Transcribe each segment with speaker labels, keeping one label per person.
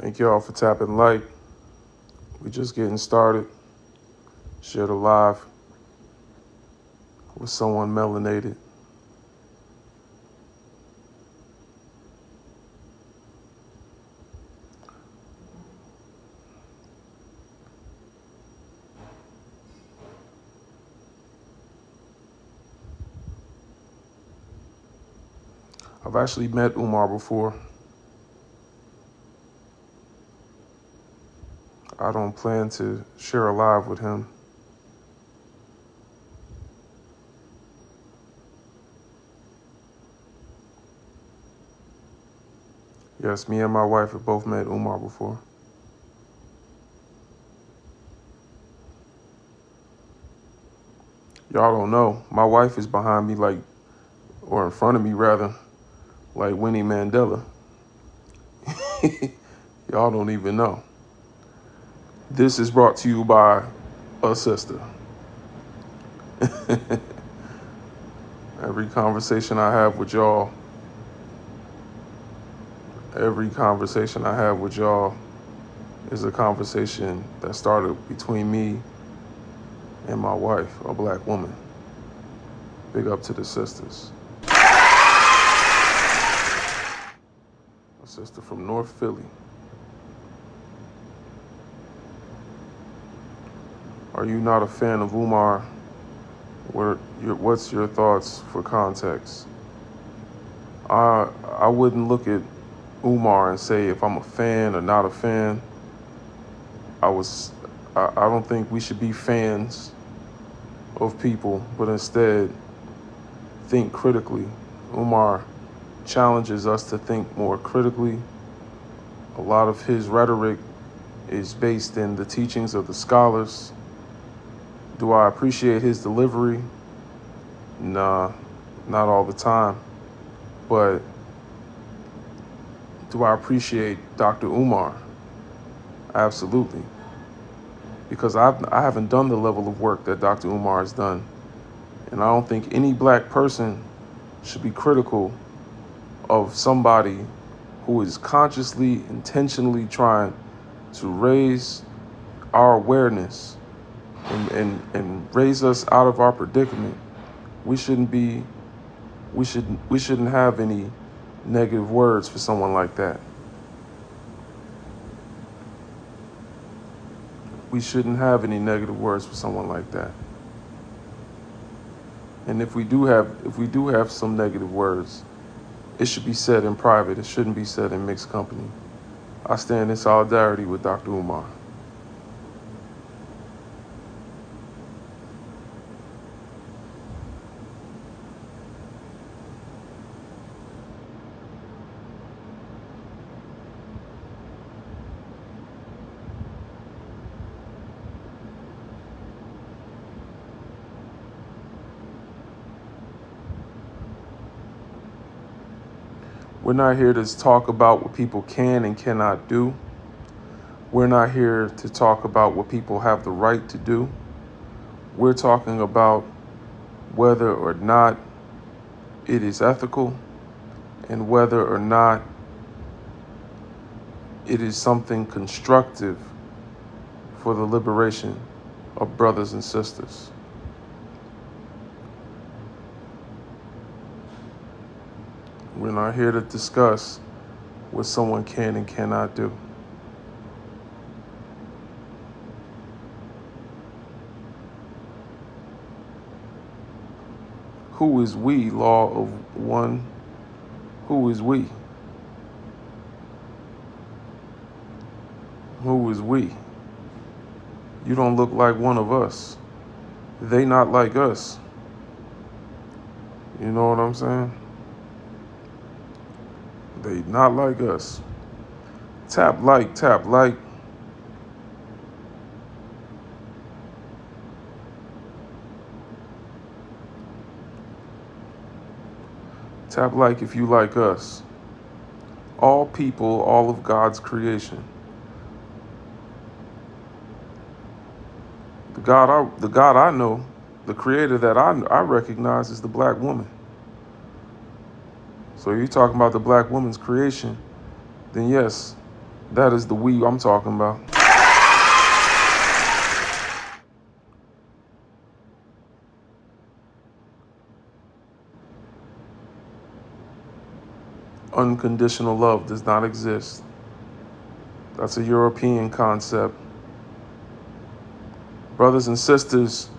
Speaker 1: Thank y'all for tapping like. We just getting started. Shared a live with someone melanated. I've actually met Umar before. I don't plan to share a live with him. Yes, me and my wife have both met Umar before. Y'all don't know. My wife is behind me or in front of me rather, like Winnie Mandela. Y'all don't even know. This is brought to you by a sister. Every conversation I have with y'all is a conversation that started between me and my wife, a black woman. Big up to the sisters. A sister from North Philly. Are you not a fan of Umar? What's your thoughts for context? I wouldn't look at Umar and say if I'm a fan or not a fan. I don't think we should be fans of people, but instead think critically. Umar challenges us to think more critically. A lot of his rhetoric is based in the teachings of the scholars. Do I appreciate his delivery? Nah, not all the time. But do I appreciate Dr. Umar? Absolutely. Because I haven't done the level of work that Dr. Umar has done. And I don't think any black person should be critical of somebody who is consciously, intentionally trying to raise our awareness and raise us out of our predicament. We shouldn't have any negative words for someone like that. We shouldn't have any negative words for someone like that. And if we do have some negative words, it should be said in private. It shouldn't be said in mixed company. I stand in solidarity with Dr. Umar. We're not here to talk about what people can and cannot do. We're not here to talk about what people have the right to do. We're talking about whether or not it is ethical and whether or not it is something constructive for the liberation of brothers and sisters. We're not here to discuss what someone can and cannot do. Who is we, law of one? Who is we? Who is we? You don't look like one of us. They not like us. You know what I'm saying? They not like us. Tap like, tap like. Tap like if you like us. All people, all of God's creation. The God I know, the creator that I recognize is the black woman. So you're talking about the black woman's creation, then yes, That is the we I'm talking about. Unconditional love does not exist. That's a European concept. Brothers and sisters,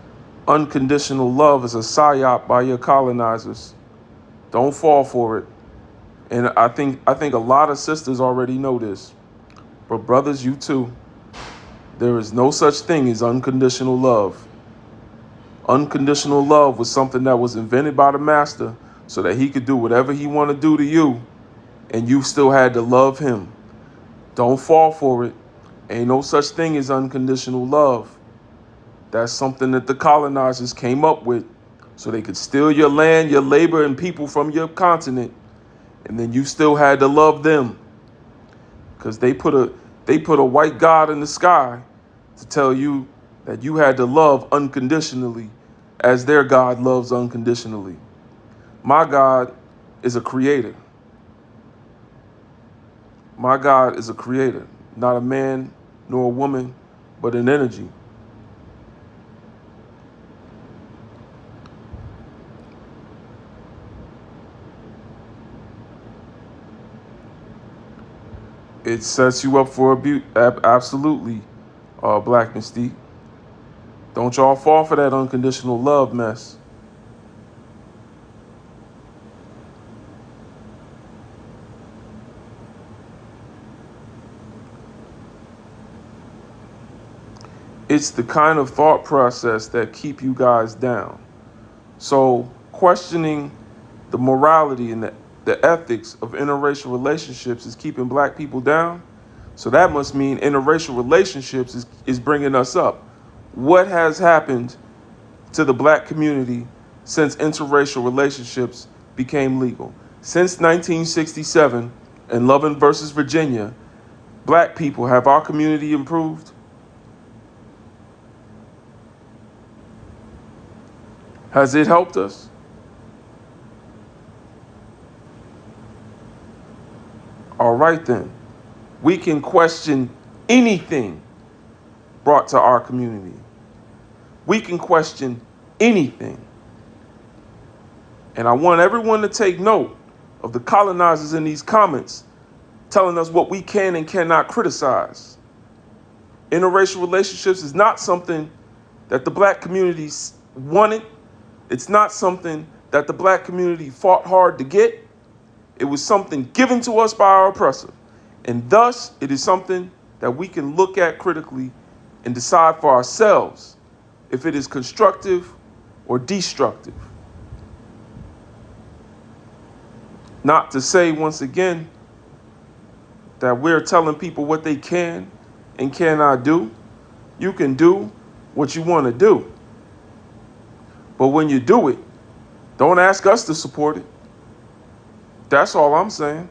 Speaker 1: unconditional love is a psyop by your colonizers. Don't fall for it. And I think a lot of sisters already know this. But brothers, you too. There is no such thing as unconditional love. Unconditional love was something that was invented by the master so that he could do whatever he wanted to do to you, and you still had to love him. Don't fall for it. Ain't no such thing as unconditional love. That's something that the colonizers came up with so they could steal your land, your labor, and people from your continent. And then you still had to love them. Because they put a white God in the sky to tell you that you had to love unconditionally as their God loves unconditionally. My God is a creator. My God is a creator, not a man nor a woman, but an energy. It sets you up for abuse. Absolutely, Black Mystique. Don't y'all fall for that unconditional love mess. It's the kind of thought process that keep you guys down. So questioning the morality and the ethics of interracial relationships is keeping Black people down. So that must mean interracial relationships is bringing us up. What has happened to the Black community since interracial relationships became legal? Since 1967 and Loving versus Virginia, Black people, have our community improved? Has it helped us? All right then. We can question anything brought to our community. We can question anything. And I want everyone to take note of the colonizers in these comments telling us what we can and cannot criticize. Interracial relationships is not something that the Black community wanted. It's not something that the Black community fought hard to get. It was something given to us by our oppressor. And thus, it is something that we can look at critically and decide for ourselves if it is constructive or destructive. Not to say, once again, that we're telling people what they can and cannot do. You can do what you want to do. But when you do it, don't ask us to support it. That's all I'm saying.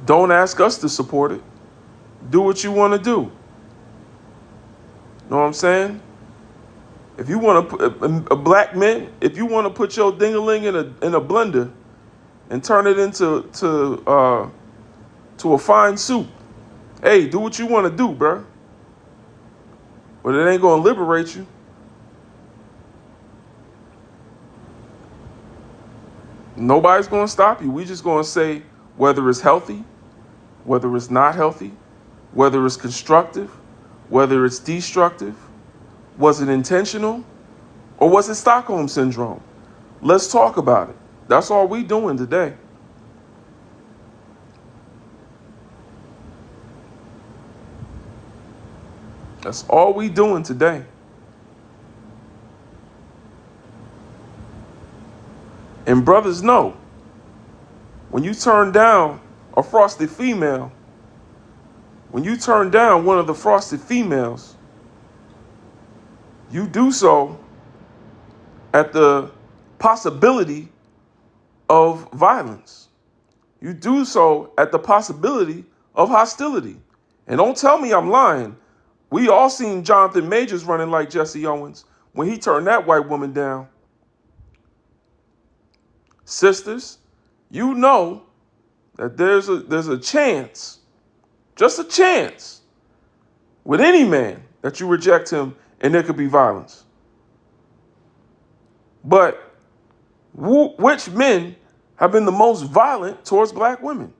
Speaker 1: Don't ask us to support it. Do what you want to do. Know what I'm saying? If you want to put a Black man, if you want to put your ding-a-ling in a blender and turn it into to a fine soup, hey, do what you want to do, bro. But it ain't gonna liberate you. Nobody's gonna stop you. We just gonna say whether it's healthy, whether it's not healthy, whether it's constructive, whether it's destructive. Was it intentional? Or was it Stockholm Syndrome? Let's talk about it. That's all we doing today. That's all we doing today. And brothers know, when you turn down a frosted female, when you turn down one of the frosted females, you do so at the possibility of violence. You do so at the possibility of hostility. And don't tell me I'm lying. We all seen Jonathan Majors running like Jesse Owens when he turned that white woman down. Sisters, you know that there's a chance, just a chance, with any man that you reject him and there could be violence. But which men have been the most violent towards black women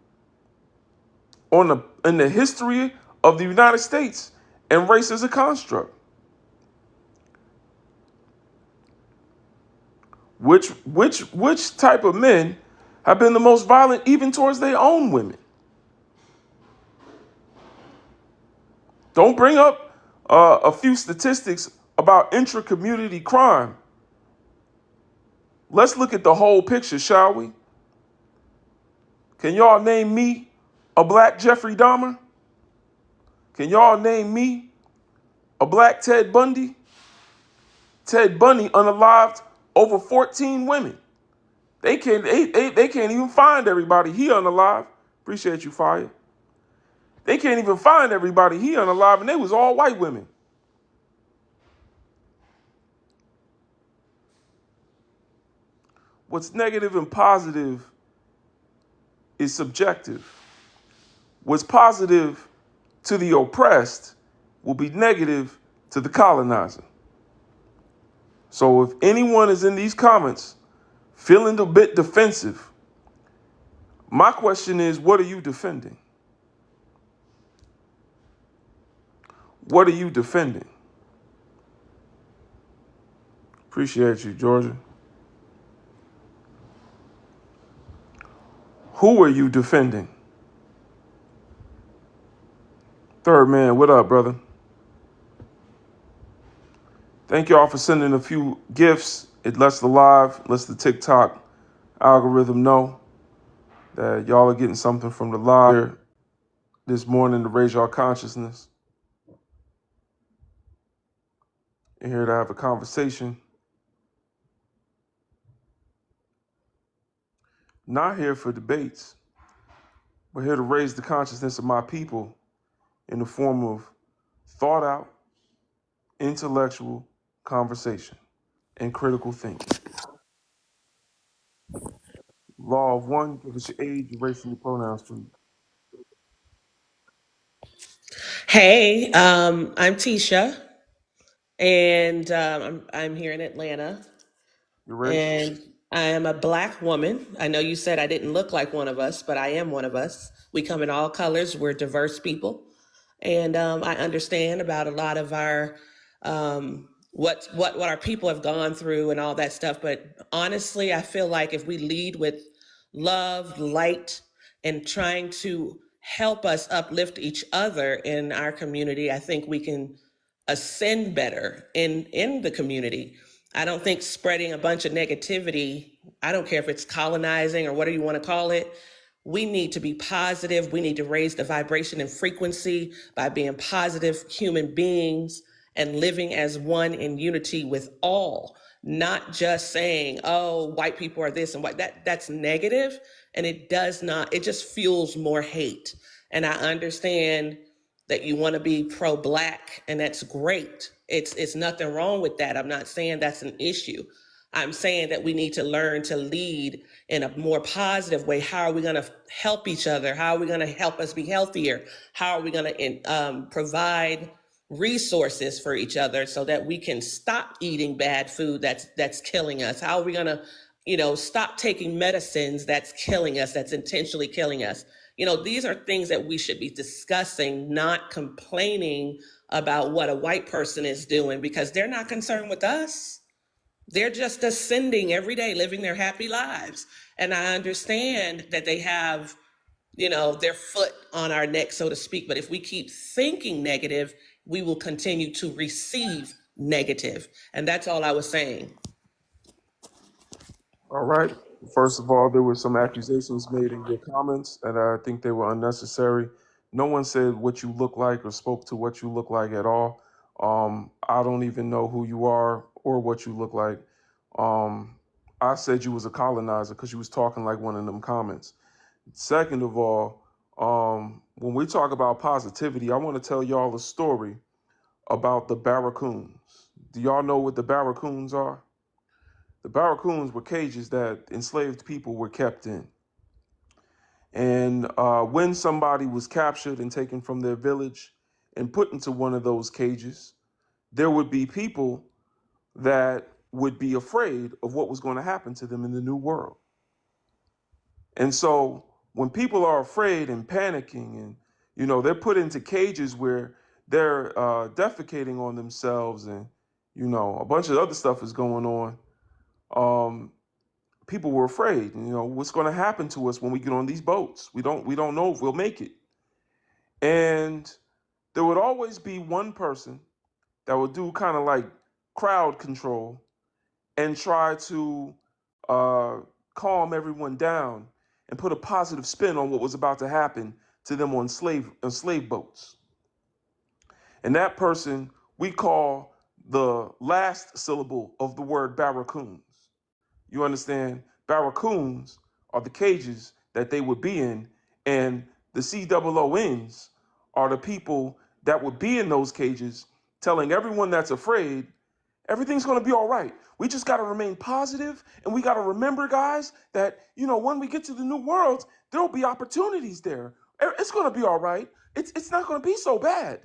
Speaker 1: in the history of the United States and race as a construct? Which type of men have been the most violent even towards their own women? Don't bring up a few statistics about intra-community crime. Let's look at the whole picture, shall we? Can y'all name me a black Jeffrey Dahmer? Can y'all name me a black Ted Bundy? Ted Bundy unalived over 14 women. They can't even find everybody he unalived. Appreciate you, Fire. They can't even find everybody he unalived, and they was all white women. What's negative and positive is subjective. What's positive to the oppressed will be negative to the colonizer. So if anyone is in these comments feeling a bit defensive, my question is, what are you defending? What are you defending? Appreciate you, Georgia. Who are you defending? Third man, what up, brother? Thank y'all for sending a few gifts. It lets the TikTok algorithm know that y'all are getting something from the live this morning to raise y'all consciousness. And here to have a conversation. Not here for debates, but here to raise the consciousness of my people in the form of thought out, intellectual conversation and critical thinking. Law of one, give us your age, your race, and your pronouns, please.
Speaker 2: Hey, I'm Tisha, and I'm here in Atlanta,
Speaker 1: Your race?
Speaker 2: and I am a Black woman. I know you said I didn't look like one of us, but I am one of us. We come in all colors. We're diverse people, and I understand about a lot of our what our people have gone through and all that stuff. But honestly, I feel like if we lead with love, light, and trying to help us uplift each other in our community, I think we can ascend better in the community. I don't think spreading a bunch of negativity, I don't care if it's colonizing or whatever you want to call it, we need to be positive. We need to raise the vibration and frequency by being positive human beings and living as one in unity with all, not just saying, oh, white people are this and what that's negative, and it does not, it just fuels more hate. And I understand that you want to be pro-black, and that's great. It's nothing wrong with that. I'm not saying that's an issue. I'm saying that we need to learn to lead in a more positive way. How are we going to help each other? How are we going to help us be healthier? How are we going to provide resources for each other so that we can stop eating bad food that's killing us? How are we going to, stop taking medicines that's killing us, that's intentionally killing us? These are things that we should be discussing, not complaining about what a white person is doing, because they're not concerned with us. They're just ascending every day, living their happy lives. And I understand that they have, their foot on our neck, so to speak. But if we keep thinking negative, we will continue to receive negative. And that's all I was saying.
Speaker 1: All right. First of all, there were some accusations made in your comments, and I think they were unnecessary. No one said what you look like or spoke to what you look like at all. I don't even know who you are or what you look like. I said you was a colonizer because you was talking like one of them comments. Second of all, when we talk about positivity, I want to tell y'all a story about the barracoons. Do y'all know what the barracoons are? The barracoons were cages that enslaved people were kept in. And when somebody was captured and taken from their village and put into one of those cages, there would be people that would be afraid of what was going to happen to them in the new world. And so when people are afraid and panicking and, they're put into cages where they're defecating on themselves and, a bunch of other stuff is going on, people were afraid, what's going to happen to us when we get on these boats? We don't know if we'll make it. And there would always be one person that would do kind of like crowd control and try to uh, calm everyone down and put a positive spin on what was about to happen to them on slave boats. And that person we call the last syllable of the word barracoons. You understand? Barracoons are the cages that they would be in, and the COONs are the people that would be in those cages telling everyone that's afraid everything's going to be all right. We just got to remain positive, and we got to remember, guys, that, when we get to the new world, there'll be opportunities there. It's going to be all right. It's not going to be so bad.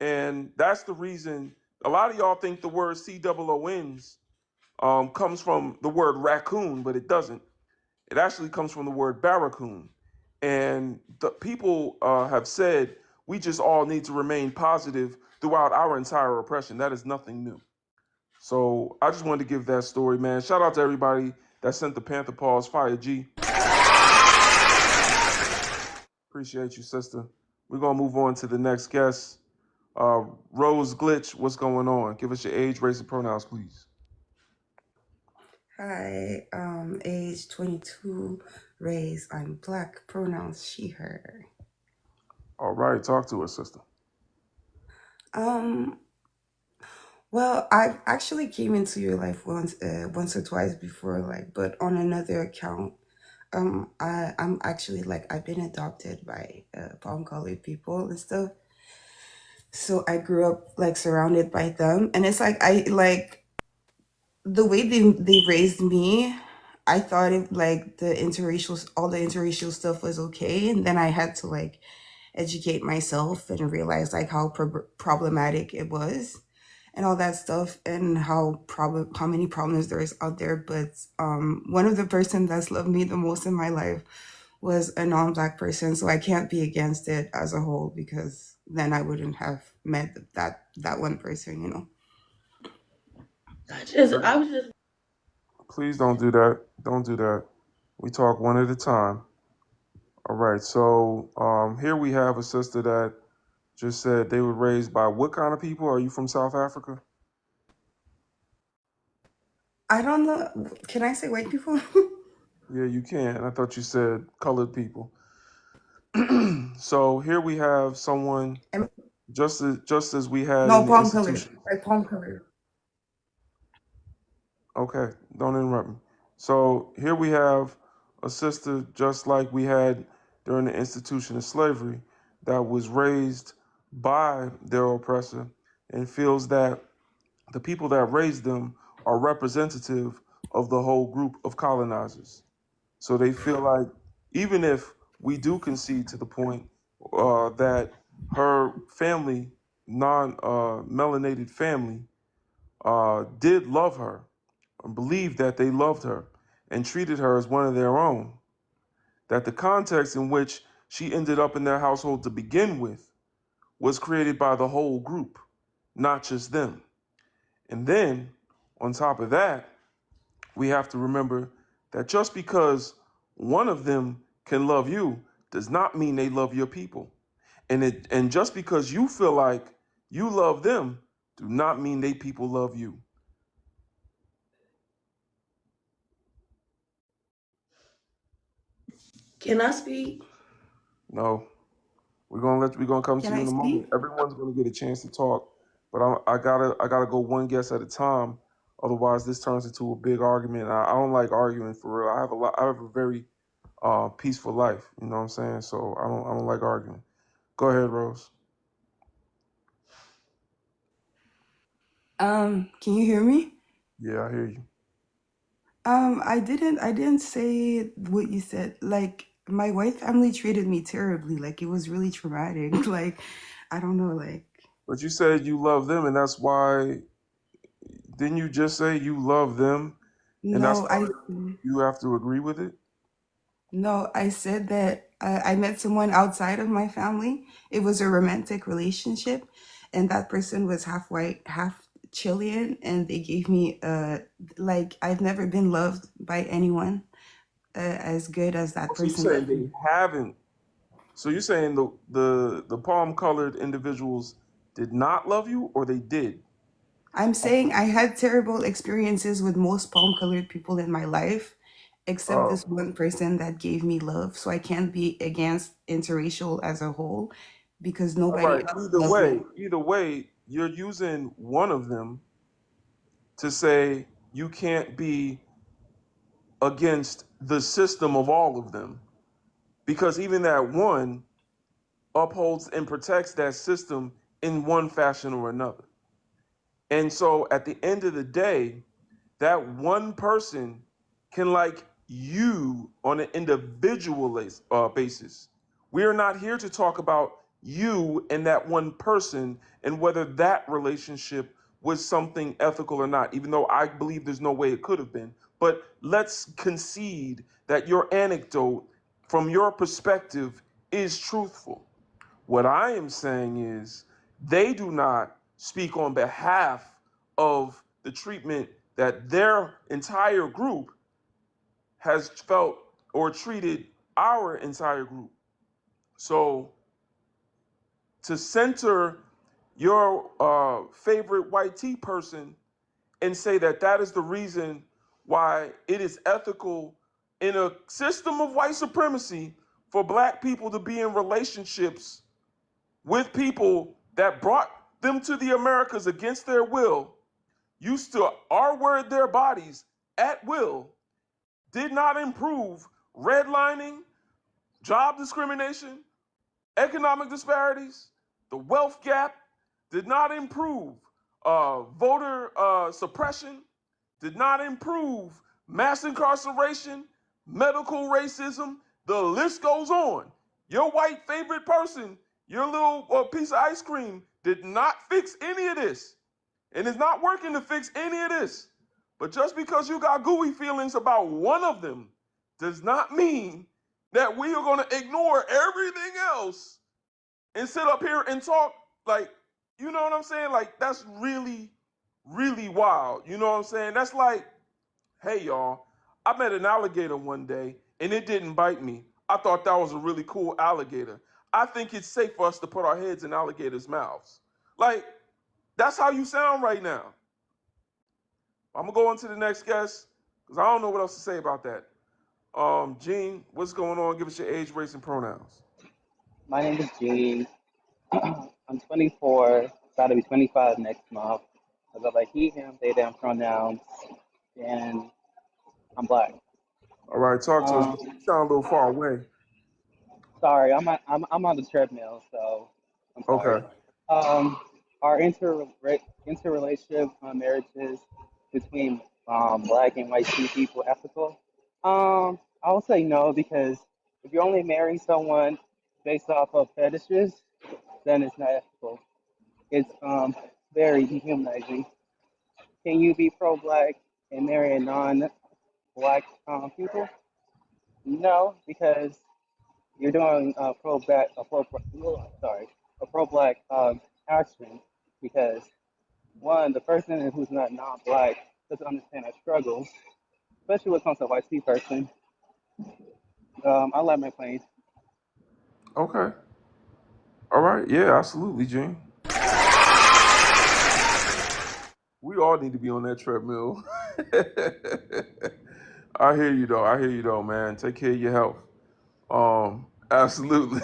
Speaker 1: And that's the reason a lot of y'all think the word COONs comes from the word raccoon, but it doesn't. It actually comes from the word barracoon. And the people have said we just all need to remain positive throughout our entire oppression. That is nothing new. So I just wanted to give that story, man. Shout out to everybody that sent the Panther Paws Fire G. Appreciate you, sister. We're going to move on to the next guest. Rose Glitch, what's going on? Give us your age, race, and pronouns, please.
Speaker 3: Hi, age 22, race, I'm black, pronouns she, her.
Speaker 1: All right, talk to us, sister.
Speaker 3: Well, I actually came into your life once or twice before, but on another account. I'm actually I've been adopted by palm colored people and stuff. So I grew up surrounded by them, and it's the way they raised me. I thought all the interracial stuff was okay, and then I had to educate myself and realize how problematic it was and all that stuff, and how many problems there is out there. But one of the person that's loved me the most in my life was a non-black person, so I can't be against it as a whole, because then I wouldn't have met that one person.
Speaker 2: I was just
Speaker 1: Please don't do that. Don't do that. We talk one at a time. All right, so here we have a sister that just said they were raised by what kind of people? Are you from South Africa?
Speaker 3: I don't know. Can I say white people?
Speaker 1: Yeah, you can. I thought you said colored people. So here we have someone just as we had
Speaker 3: No,
Speaker 1: in the
Speaker 3: palm color.
Speaker 1: institution.
Speaker 3: Palm color.
Speaker 1: Okay, don't interrupt me. So here we have a sister just like we had during the institution of slavery that was raised by their oppressor and feels that the people that raised them are representative of the whole group of colonizers. So they feel like even if we do concede to the point that her family, non-melanated family, did love her and believed that they loved her and treated her as one of their own, that the context in which she ended up in their household to begin with was created by the whole group, not just them. And then, on top of that, we have to remember that just because one of them can love you does not mean they love your people. And just because you feel like you love them do not mean they people love you.
Speaker 2: can I speak?
Speaker 1: No, we're gonna come to
Speaker 3: Can
Speaker 1: you
Speaker 3: I
Speaker 1: in a moment.
Speaker 3: speak?
Speaker 1: Everyone's gonna get a chance to talk, but I gotta go one guess at a time. Otherwise, this turns into a big argument. I don't like arguing for real. I have a very peaceful life. You know what I'm saying? So I don't like arguing. Go ahead, Rose.
Speaker 3: Can you hear me?
Speaker 1: Yeah, I hear you.
Speaker 3: I didn't say what you said. My white family treated me terribly. Like, it was really traumatic. Like, I don't know, like,
Speaker 1: But you said you love them, and that's why. Didn't you just say you love them, and that's
Speaker 3: no,
Speaker 1: why you have to agree with it?
Speaker 3: I said that I met someone outside of my family. It was a romantic relationship, and that person was half white, half Chilean, and they gave me like, I've never been loved by anyone as good as that
Speaker 1: So you're
Speaker 3: person
Speaker 1: saying
Speaker 3: loved me.
Speaker 1: they haven't. So you're saying the palm colored individuals did not love you, or they did?
Speaker 3: I'm saying I had terrible experiences with most palm colored people in my life, except
Speaker 1: Oh,
Speaker 3: this one person that gave me love. So I can't be against interracial as a whole because
Speaker 1: all
Speaker 3: nobody
Speaker 1: right.
Speaker 3: else loved me.
Speaker 1: Either way, you're using one of them to say you can't be against the system of all of them, because even that one upholds and protects that system in one fashion or another. And so at the end of the day, that one person can like you on an individual basis. We are not here to talk about you and that one person and whether that relationship was something ethical or not, even though I believe there's no way it could have been. But let's concede that your anecdote from your perspective is truthful. What I am saying is they do not speak on behalf of the treatment that their entire group has felt or treated our entire group. So to center your favorite white tea person and say that that is the reason why it is ethical in a system of white supremacy for black people to be in relationships with people that brought them to the Americas against their will, used to R-word their bodies at will, did not improve redlining, job discrimination, economic disparities, the wealth gap, did not improve voter suppression, did not improve mass incarceration, medical racism. The list goes on. Your white favorite person, your little piece of ice cream, did not fix any of this. And it's not working to fix any of this. But just because you got gooey feelings about one of them does not mean that we are going to ignore everything else and sit up here and talk like, you know what I'm saying? Like, that's really, really wild. You know what I'm saying? That's like, hey, y'all, I met an alligator one day and it didn't bite me. I thought that was a really cool alligator. I think it's safe for us to put our heads in alligators' mouths. Like, that's how you sound right now. I'm going to go on to the next guest because I don't know what else to say about that. Gene, what's going on? Give us your age, race, and pronouns.
Speaker 4: My name is Gene. I'm 24, about to be 25 next month. I go by he, him, they, them pronouns, and I'm black.
Speaker 1: All right, talk to us.
Speaker 4: Um,
Speaker 1: You sound a little far away.
Speaker 4: sorry, I'm on the treadmill, so I'm sorry.
Speaker 1: Okay.
Speaker 4: Um, our interrelationship marriages between black and white people ethical? I would say no because if you're only marrying someone based off of fetishes, then it's not ethical. It's very dehumanizing. Can you be pro-black and marry a non-black people? No, because you're doing a pro-black action. Because one, the person who's not non-black doesn't understand our struggles, especially when it comes to a white person. I like my plane.
Speaker 1: Okay. All right. Yeah, absolutely, Gene. We all need to be on that treadmill. I hear you though. I hear you though, man. Take care of your health. Absolutely.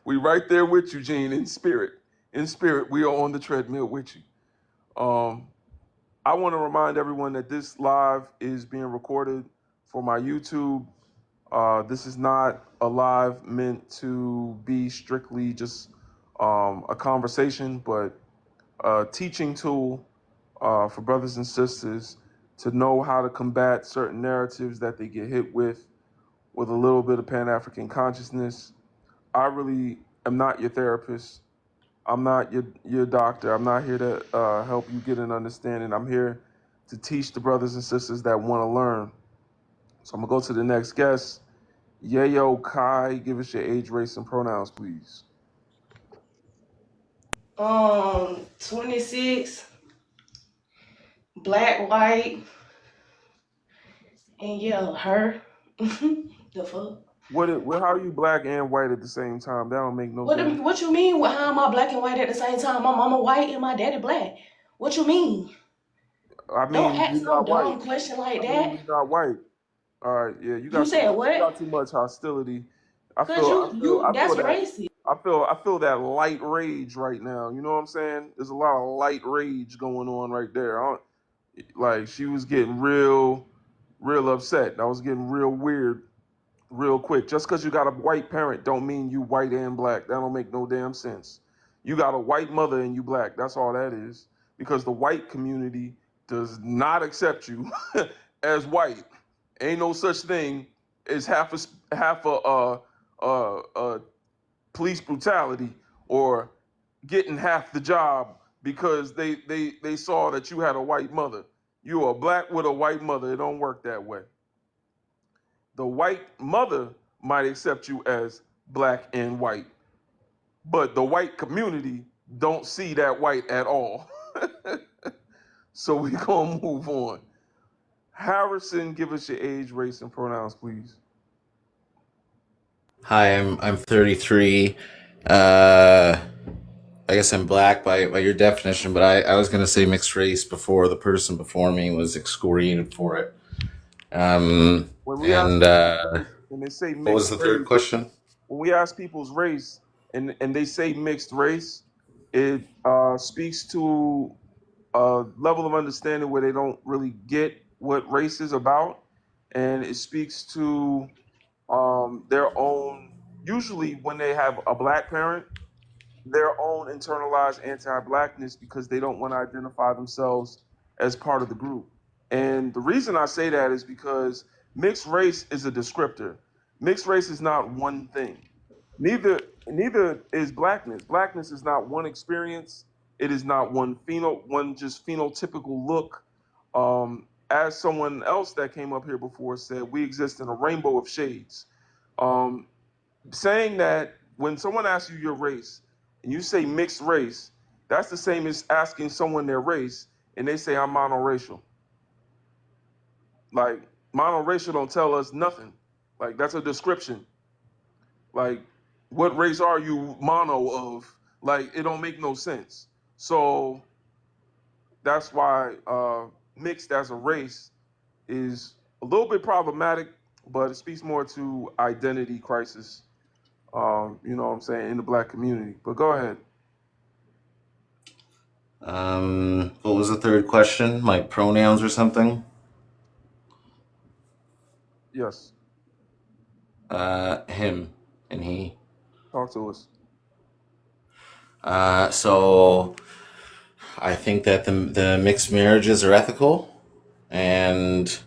Speaker 1: We right there with you, Gene, in spirit. In spirit, we are on the treadmill with you. Um, I want to remind everyone that this live is being recorded for my YouTube. This is not a live meant to be strictly just a conversation, but a teaching tool for brothers and sisters to know how to combat certain narratives that they get hit with with a little bit of Pan-African consciousness. I really am not your therapist. I'm not your doctor. I'm not here to help you get an understanding. I'm here to teach the brothers and sisters that want to learn. So I'm gonna go to the next guest. Yayo Kai, give us your age, race, and pronouns, please.
Speaker 5: 26, black, white, and yeah, her. The fuck?
Speaker 1: How are you black and white at the same time? That don't make no damn.
Speaker 5: What you mean? How am I black and white at the same time? My mama white and my daddy black. What you mean?
Speaker 1: I
Speaker 5: Don't
Speaker 1: mean,
Speaker 5: ask
Speaker 1: you're
Speaker 5: no
Speaker 1: not white.
Speaker 5: dumb question like
Speaker 1: I mean,
Speaker 5: that.
Speaker 1: you're not white. All right, yeah,
Speaker 5: You said
Speaker 1: you
Speaker 5: what?
Speaker 1: got too much hostility. I
Speaker 5: Cause
Speaker 1: feel I feel I feel
Speaker 5: that's
Speaker 1: that
Speaker 5: racist.
Speaker 1: I feel that light rage right now. You know what I'm saying? There's a lot of light rage going on right there. Like she was getting real upset. I was getting real weird real quick. Just because you got a white parent don't mean you white and black. That don't make no damn sense. You got a white mother and you black. That's all that is. Because the white community does not accept you as white. Ain't no such thing as half a police brutality or getting half the job because they saw that you had a white mother. You are black with a white mother. It don't work that way. The white mother might accept you as black and white, but the white community don't see that white at all. So we gonna move on. Harrison, give us your age, race, and pronouns, please.
Speaker 6: Hi, I'm 33. Uh, I guess I'm black by your definition, but I was going to say mixed race before the person before me was excoriated for it.
Speaker 1: When we ask
Speaker 6: And
Speaker 1: people's race and they say
Speaker 6: what was
Speaker 1: mixed
Speaker 6: the third
Speaker 1: race,
Speaker 6: question?
Speaker 1: when we ask people's race and they say mixed race, it speaks to a level of understanding where they don't really get what race is about, and it speaks to their own. Usually, when they have a black parent, their own internalized anti-blackness because they don't want to identify themselves as part of the group. And the reason I say that is because mixed race is a descriptor. Mixed race is not one thing. Neither is blackness. Blackness is not one experience. It is not one just phenotypical look. As someone else that came up here before said, we exist in a rainbow of shades. Um, Saying that when someone asks you your race and you say mixed race, that's the same as asking someone their race and they say I'm monoracial. Like monoracial don't tell us nothing. Like that's a description. Like what race are you mono of? Like it don't make no sense. So that's why mixed as a race is a little bit problematic, but it speaks more to identity crisis. You know what I'm saying, in the black community. But go ahead.
Speaker 6: What was the third question? My pronouns or something?
Speaker 1: Yes.
Speaker 6: Him and he.
Speaker 1: Talk to us.
Speaker 6: So I think that the mixed marriages are ethical, and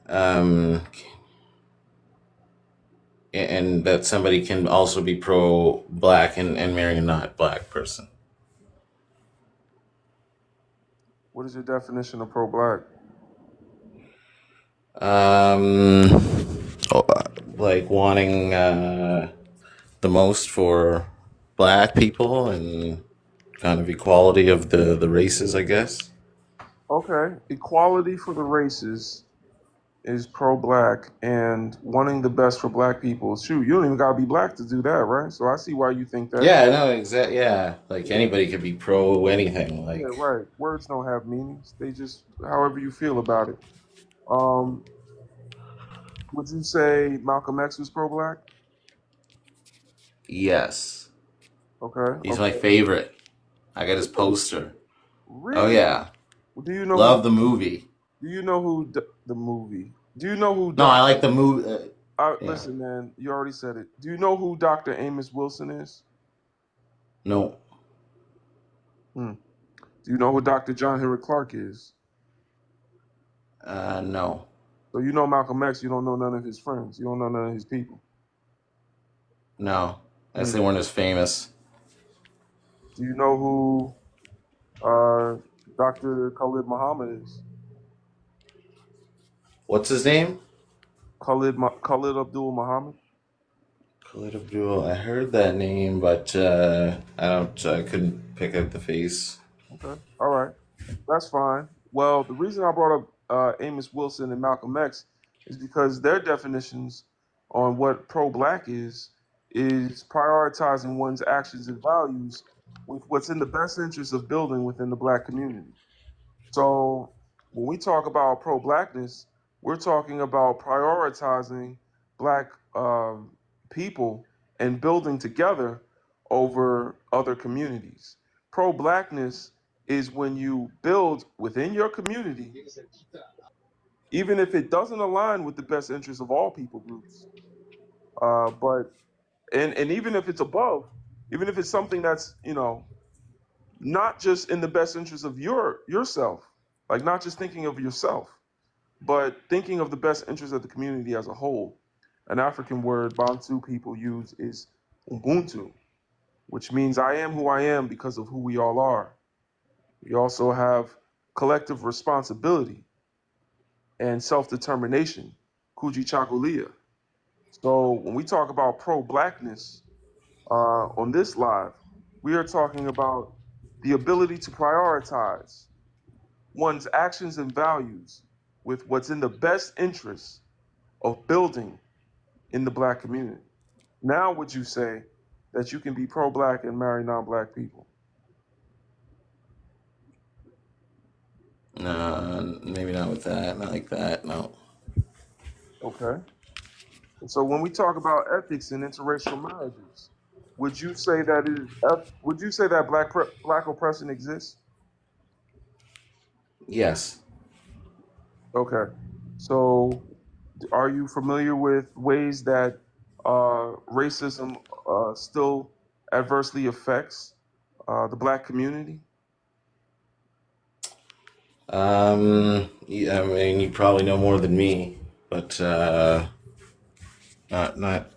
Speaker 6: um, and that somebody can also be pro black and marry a not black person.
Speaker 1: What is your definition of pro-black?
Speaker 6: Um, like wanting the most for black people and kind of equality of the races, I guess.
Speaker 1: Okay. Equality for the races is pro-black and wanting the best for black people. Shoot, you don't even gotta be black to do that, right? So I see why you think that.
Speaker 6: Yeah, no, exactly. Yeah, like
Speaker 1: Yeah.
Speaker 6: anybody could be pro anything.
Speaker 1: Yeah,
Speaker 6: Like,
Speaker 1: right. Words don't have meanings. They just however you feel about it. Um, would you say Malcolm X was pro-black?
Speaker 6: yes,
Speaker 1: Okay.
Speaker 6: he's my
Speaker 1: Okay.
Speaker 6: favorite. I got his
Speaker 1: Really?
Speaker 6: poster. Oh
Speaker 1: Really?
Speaker 6: yeah,
Speaker 1: Do you know who
Speaker 6: love the movie.
Speaker 1: do you know who the movie? Do you know who
Speaker 6: No, I
Speaker 1: Dr.
Speaker 6: like the movie. Yeah,
Speaker 1: Listen, man, you already said it. Do you know who Dr. Amos Wilson is?
Speaker 6: no,
Speaker 1: Hmm. Do you know who Dr. John Henrik Clark is?
Speaker 6: no.
Speaker 1: So you know Malcolm X, you don't know none of his friends. You don't know none of his people.
Speaker 6: No, I guess
Speaker 1: Hmm.
Speaker 6: they weren't as famous.
Speaker 1: Do you know who Dr. Khalid Muhammad is?
Speaker 6: What's his name?
Speaker 1: Khalid Abdul Muhammad.
Speaker 6: Khalid Abdul. I heard that name, but I don't. I couldn't pick out the face.
Speaker 1: Okay, all right, that's fine. Well, the reason I brought up Amos Wilson and Malcolm X is because their definitions on what pro-black is prioritizing one's actions and values with what's in the best interest of building within the black community. So when we talk about pro-blackness, we're talking about prioritizing black people and building together over other communities. Pro-blackness is when you build within your community, even if it doesn't align with the best interests of all people groups. But and even if it's above, even if it's something that's not just in the best interest of yourself, like not just thinking of yourself, but thinking of the best interest of the community as a whole. An African word Bantu people use is Ubuntu, which means I am who I am because of who we all are. We also have collective responsibility and self-determination, Kujichagulia. So when we talk about pro-blackness on this live, we are talking about the ability to prioritize one's actions and values with what's in the best interest of building in the black community. Now, would you say that you can be pro-black and marry non-black people?
Speaker 6: Maybe not with that. Not like that. No.
Speaker 1: Okay. And so when we talk about ethics in interracial marriages, would you say that black oppression exists?
Speaker 6: Yes.
Speaker 1: Okay. So are you familiar with ways that racism still adversely affects the black community?
Speaker 6: Yeah, I mean, you probably know more than me, but not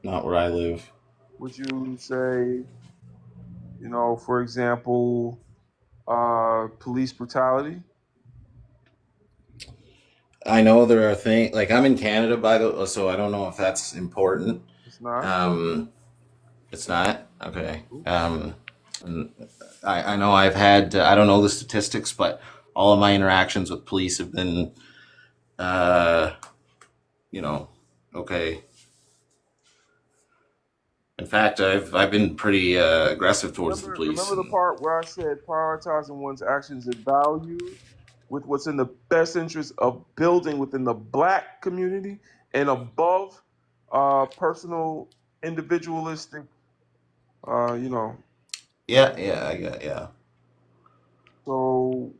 Speaker 6: not where I live.
Speaker 1: Would you say, for example, police brutality?
Speaker 6: I know there are things like I'm in Canada, by the so I don't know if that's important.
Speaker 1: It's not.
Speaker 6: Um, it's not okay.
Speaker 1: Oops.
Speaker 6: And I know I've had I don't know the statistics, but all of my interactions with police have been, uh, you know, okay. In fact, I've been pretty aggressive towards the police,
Speaker 1: Remember the
Speaker 6: and
Speaker 1: part where I said prioritizing one's actions and values with what's in the best interest of building within the black community and above personal, individualistic, uh, you know.
Speaker 6: yeah, I got yeah.
Speaker 1: So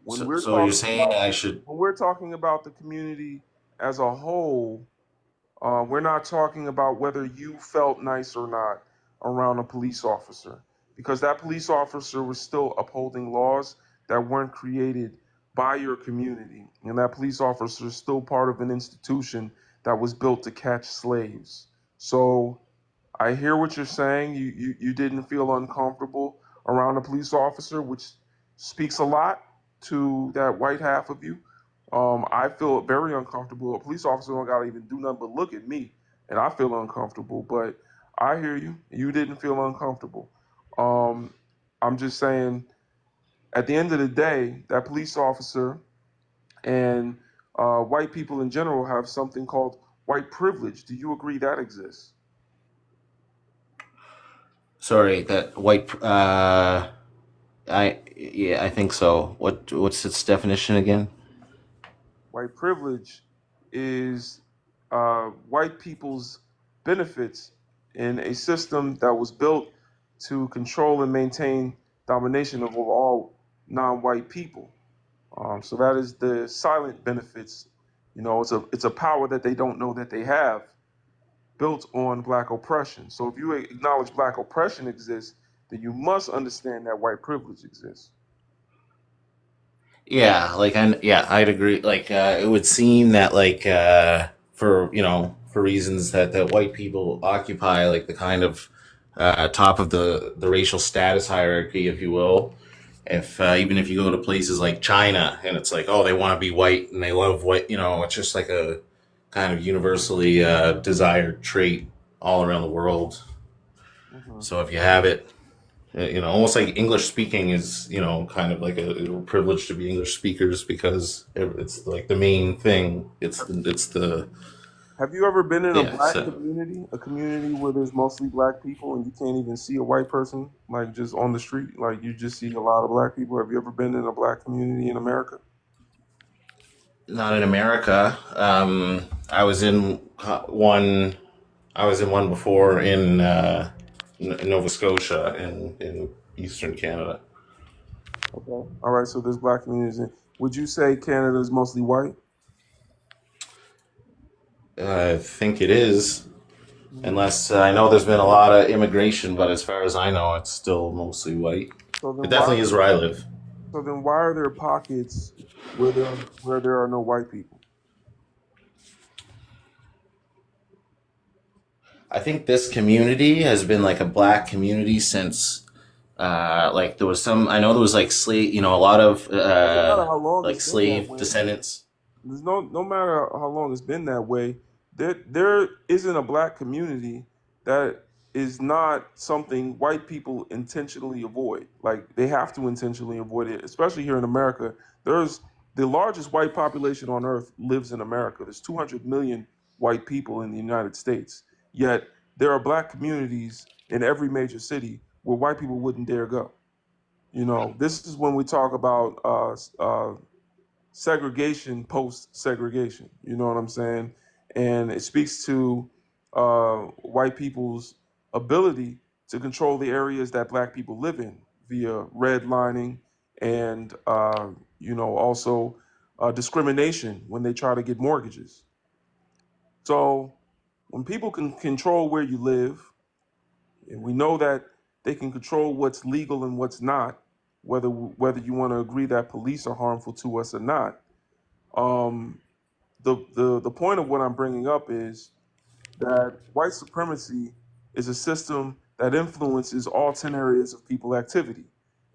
Speaker 6: So you're saying I should?
Speaker 1: when we're talking about the community as a whole, we're not talking about whether you felt nice or not around a police officer, because that police officer was still upholding laws that weren't created by your community. And that police officer is still part of an institution that was built to catch slaves. So I hear what you're saying. You didn't feel uncomfortable around a police officer, which speaks a lot to that white half of you. I feel very uncomfortable. A police officer don't gotta even do nothing but look at me, and I feel uncomfortable. But I hear you. You didn't feel uncomfortable. Um, I'm just saying, at the end of the day, that police officer and white people in general have something called white privilege. Do you agree that exists?
Speaker 6: Sorry, that white. I think so. What's its definition again?
Speaker 1: White privilege is white people's benefits in a system that was built to control and maintain domination of all non-white people. So that is the silent benefits. It's a power that they don't know that they have, built on black oppression. So if you acknowledge black oppression exists, then you must understand that white privilege exists.
Speaker 6: Yeah, I'd agree. It would seem that for for reasons that white people occupy like the kind of top of the racial status hierarchy, if you will. If even if you go to places like China and it's like, oh, they want to be white and they love white, it's just like a kind of universally desired trait all around the world.
Speaker 1: Hmm.
Speaker 6: So if you have it, almost like English speaking is, kind of like a privilege to be English speakers because it's like the main thing. It's the
Speaker 1: Have you ever been in a
Speaker 6: yeah.
Speaker 1: black
Speaker 6: So
Speaker 1: community, a community where there's mostly black people and you can't even see a white person, like just on the street? Like you just see a lot of black people. Have you ever been in a black community in America?
Speaker 6: not in America. I was in one. I was in one before in Nova Scotia in eastern Canada.
Speaker 1: Okay. All right. So there's black communities. Would you say Canada is mostly white?
Speaker 6: I think it is,
Speaker 1: Hmm.
Speaker 6: unless I know there's been a lot of immigration, but as far as I know, it's still mostly white.
Speaker 1: So
Speaker 6: It
Speaker 1: then why?
Speaker 6: definitely is where I live.
Speaker 1: So then why are there pockets where there are no white people?
Speaker 6: I think this community has been like a black community since like there was some I know there was like slave a lot of
Speaker 1: Doesn't matter how long it's
Speaker 6: like
Speaker 1: been that
Speaker 6: slave
Speaker 1: way.
Speaker 6: descendants.
Speaker 1: There's no matter how long it's been that way, there isn't a black community that is not something white people intentionally avoid. Like they have to intentionally avoid it, especially here in America. There's the largest white population on earth lives in America. There's 200 million white people in the United States. Yet there are black communities in every major city where white people wouldn't dare go. This is when we talk about segregation post segregation. You know what I'm saying? And it speaks to white people's ability to control the areas that black people live in via redlining and, also discrimination when they try to get mortgages. So when people can control where you live, and we know that they can control what's legal and what's not, whether you want to agree that police are harmful to us or not. Um, the point of what I'm bringing up is that white supremacy is a system that influences all 10 areas of people activity: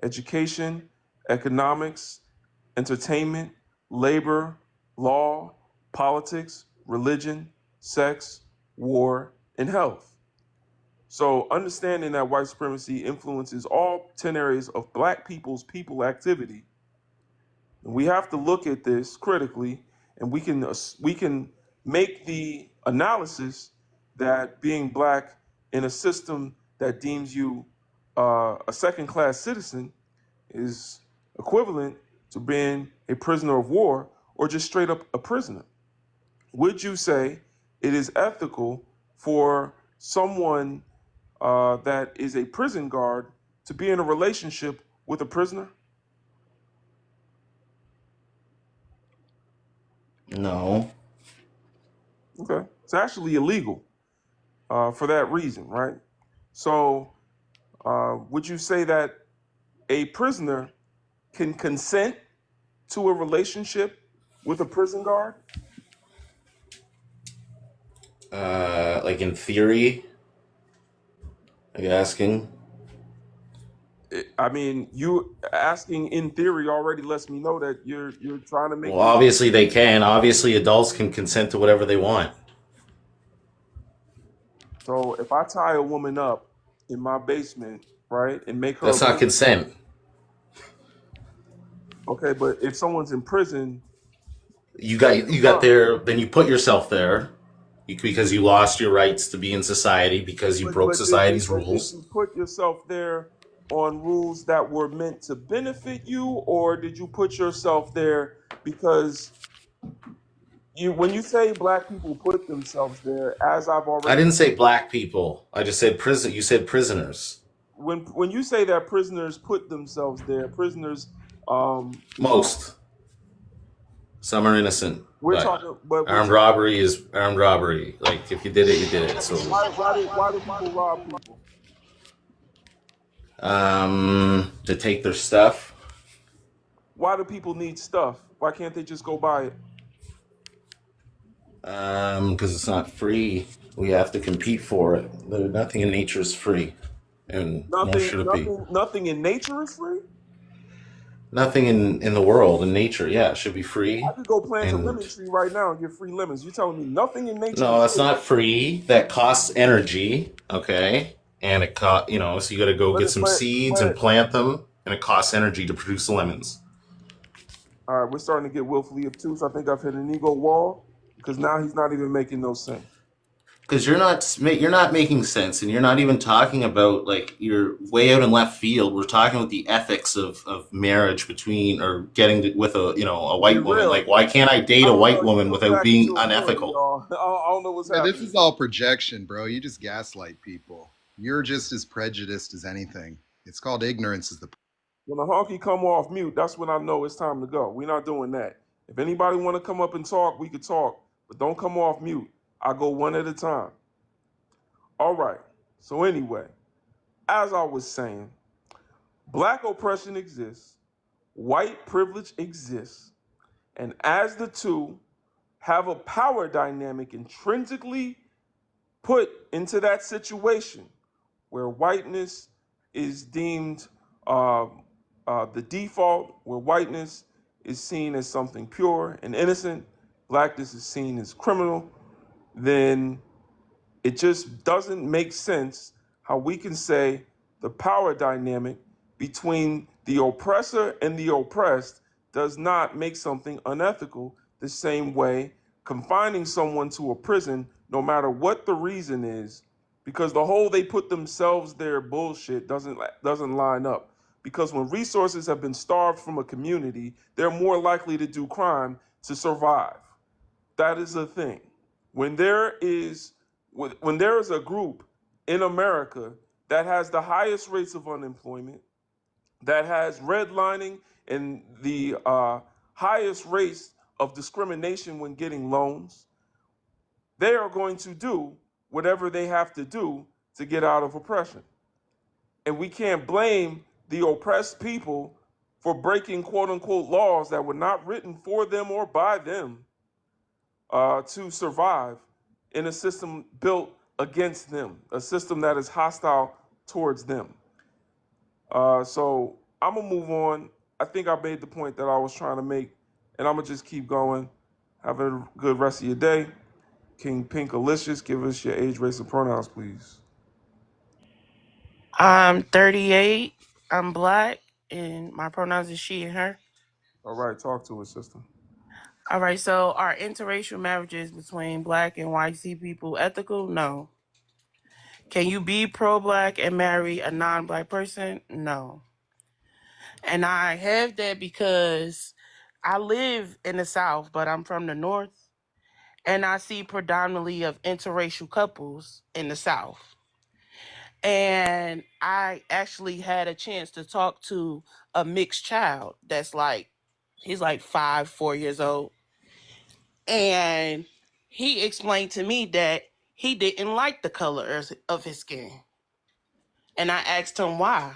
Speaker 1: education, economics, entertainment, labor, law, politics, religion, sex, war, and health. So understanding that white supremacy influences all 10 areas of black people's people activity, we have to look at this critically, and we can make the analysis that being black in a system that deems you a second class citizen is equivalent to being a prisoner of war or just straight up a prisoner. Would you say it is ethical for someone that is a prison guard to be in a relationship with a prisoner?
Speaker 6: No.
Speaker 1: Okay, it's actually illegal for that reason, right? So, would you say that a prisoner can consent to a relationship with a prison guard?
Speaker 6: Like in theory, are you asking?
Speaker 1: I mean, you asking in theory already lets me know that you're trying to make
Speaker 6: Well,
Speaker 1: me.
Speaker 6: obviously they can. Obviously, adults can consent to whatever they want.
Speaker 1: So, if I tie a woman up in my basement, right, and make her a
Speaker 6: That's not consent.
Speaker 1: okay, but if someone's in prison,
Speaker 6: You got there. Then you put yourself there because you lost your rights to be in society because you
Speaker 1: But
Speaker 6: broke
Speaker 1: but did you
Speaker 6: society's
Speaker 1: but did
Speaker 6: rules.
Speaker 1: you put yourself there on rules that were meant to benefit you, or did you put yourself there because when you say black people put themselves there, as I've
Speaker 6: I
Speaker 1: already
Speaker 6: didn't say black people. I just said prison. You said prisoners.
Speaker 1: when you say that prisoners put themselves there, prisoners, you know,
Speaker 6: Most. Some are innocent,
Speaker 1: we're
Speaker 6: but
Speaker 1: talking, but we're
Speaker 6: armed
Speaker 1: talking.
Speaker 6: robbery is armed robbery. Like if you did it, you did it. So,
Speaker 1: Why do people rob people?
Speaker 6: to take their stuff.
Speaker 1: Why do people need stuff? Why can't they just go buy it?
Speaker 6: Because it's not free. We have to compete for it. Nothing in nature is free, and nor
Speaker 1: Nothing,
Speaker 6: should it be.
Speaker 1: nothing, nothing in nature is free.
Speaker 6: Nothing in the world, in nature, yeah, it should be
Speaker 1: I
Speaker 6: free.
Speaker 1: could go plant a
Speaker 6: And
Speaker 1: lemon tree right now and get free lemons. You're telling me nothing in nature
Speaker 6: no,
Speaker 1: is
Speaker 6: that's
Speaker 1: free?
Speaker 6: not free. That costs energy, okay? And it cost, so you got to go
Speaker 1: But
Speaker 6: get some seeds and
Speaker 1: but
Speaker 6: plant them, and it costs energy to produce lemons.
Speaker 1: all right, we're starting to get willfully obtuse. I think I've hit an ego wall because now he's not even making no sense.
Speaker 6: Because you're not making sense, and you're not even talking about, like, you're way out in left field. We're talking about the ethics of marriage between, or getting with a
Speaker 1: Be
Speaker 6: white woman.
Speaker 1: real.
Speaker 6: Like, why can't I date
Speaker 1: I
Speaker 6: a
Speaker 1: don't
Speaker 6: white
Speaker 1: know. He
Speaker 6: woman
Speaker 1: goes
Speaker 6: without
Speaker 1: back
Speaker 6: being
Speaker 1: into a story,
Speaker 6: unethical?
Speaker 1: y'all. I don't know what's
Speaker 7: Yeah, this
Speaker 1: happening.
Speaker 7: is all projection, bro. You just gaslight people. You're just as prejudiced as anything. It's called ignorance is the
Speaker 1: When the honky come off mute, that's when I know it's time to go. We're not doing that. If anybody want to come up and talk, we could talk, but don't come off mute. I go one at a time. All right. So anyway, as I was saying, black oppression exists, white privilege exists, and as the two have a power dynamic intrinsically put into that situation where whiteness is deemed uh, the default, where whiteness is seen as something pure and innocent, blackness is seen as criminal, then it just doesn't make sense how we can say the power dynamic between the oppressor and the oppressed does not make something unethical the same way confining someone to a prison, no matter what the reason is, because the whole they put themselves there bullshit doesn't line up. Because when resources have been starved from a community, they're more likely to do crime to survive. That is a thing. When there is when there is a group in America that has the highest rates of unemployment, that has redlining and the highest rates of discrimination when getting loans, they are going to do whatever they have to do to get out of oppression. And we can't blame the oppressed people for breaking quote unquote laws that were not written for them or by them to survive in a system built against them, a system that is hostile towards them. So I'm gonna move on. I think I made the point that I was trying to make, and I'm gonna just keep going. Have a good rest of your day. King Pink Alicious, give us your age, race, and pronouns, please.
Speaker 5: I'm 38. I'm black, and my pronouns is she and her.
Speaker 1: All right, talk to us, sister.
Speaker 5: All right, so are interracial marriages between black and white C people ethical? No. Can you be pro-black and marry a non-black person? No. And I have that because I live in the South, but I'm from the North, and I see predominantly of interracial couples in the South. And I actually had a chance to talk to a mixed child he's like 4 years old. And he explained to me that he didn't like the color of his skin. And I asked him why.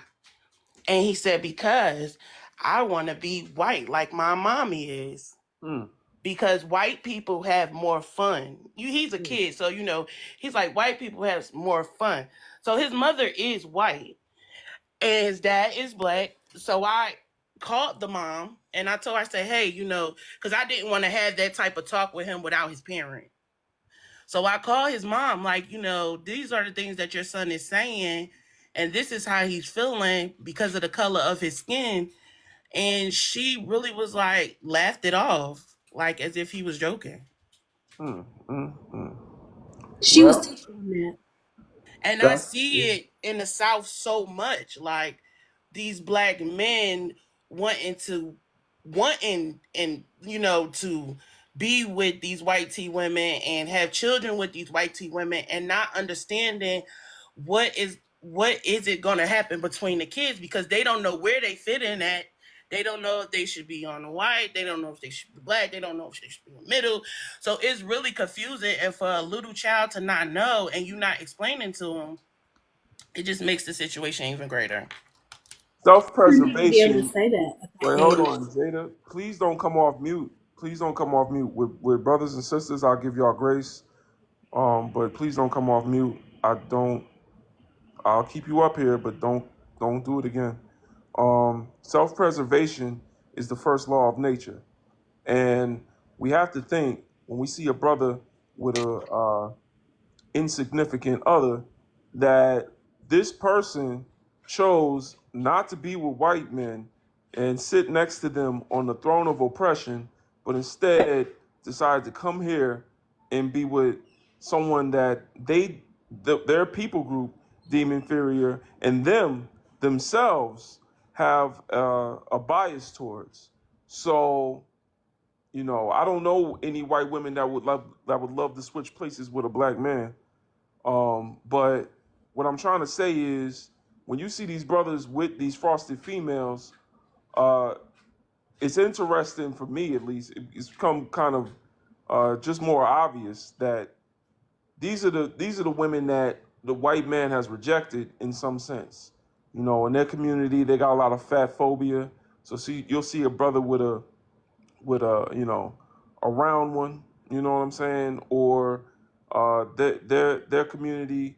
Speaker 5: And he said, because I want to be white like my mommy is.
Speaker 1: Mm,
Speaker 5: Because white people have more fun. He's a kid, so he's like, white people have more fun. So his mother is white and his dad is black. So I called the mom and I told her, I said, hey, because I didn't want to have that type of talk with him without his parent. So I called his mom, like, these are the things that your son is saying, and this is how he's feeling because of the color of his skin. And she really was like, laughed it off, like as if he was joking.
Speaker 1: mm, mm, mm.
Speaker 5: She was
Speaker 1: Well,
Speaker 5: teaching him that. And I
Speaker 1: that's
Speaker 5: see it in the South so much, like these black men wanting and to be with these white tea women and have children with these white tea women and not understanding what is it going to happen between the kids, because they don't know where they fit in at. They don't know if they should be on the white. They don't know if they should be black. They don't know if they should be in the middle. So it's really confusing. And for a little child to not know, and you not explaining to them, it just makes the situation even greater.
Speaker 8: Shouldn't even be able to
Speaker 1: Self-preservation.
Speaker 8: say that at
Speaker 1: Wait,
Speaker 8: that
Speaker 1: hold
Speaker 8: age.
Speaker 1: on, Jada. Please don't come off mute. Please don't come off mute. With brothers and sisters, I'll give y'all grace. But please don't come off mute. I don't. I'll keep you up here, but don't do it again. Self-preservation is the first law of nature, and we have to think when we see a brother with a insignificant other that this person chose not to be with white men and sit next to them on the throne of oppression, but instead decided to come here and be with someone that their people group deem inferior and themselves have a bias towards. So, I don't know any white women that would love to switch places with a black man. But what I'm trying to say is, when you see these brothers with these frosted females, uh, it's interesting for me, at least. It's become kind of just more obvious that these are the women that the white man has rejected in some sense. In their community, they got a lot of fat phobia. So you'll see a brother with a round one, you know what I'm saying, or their community,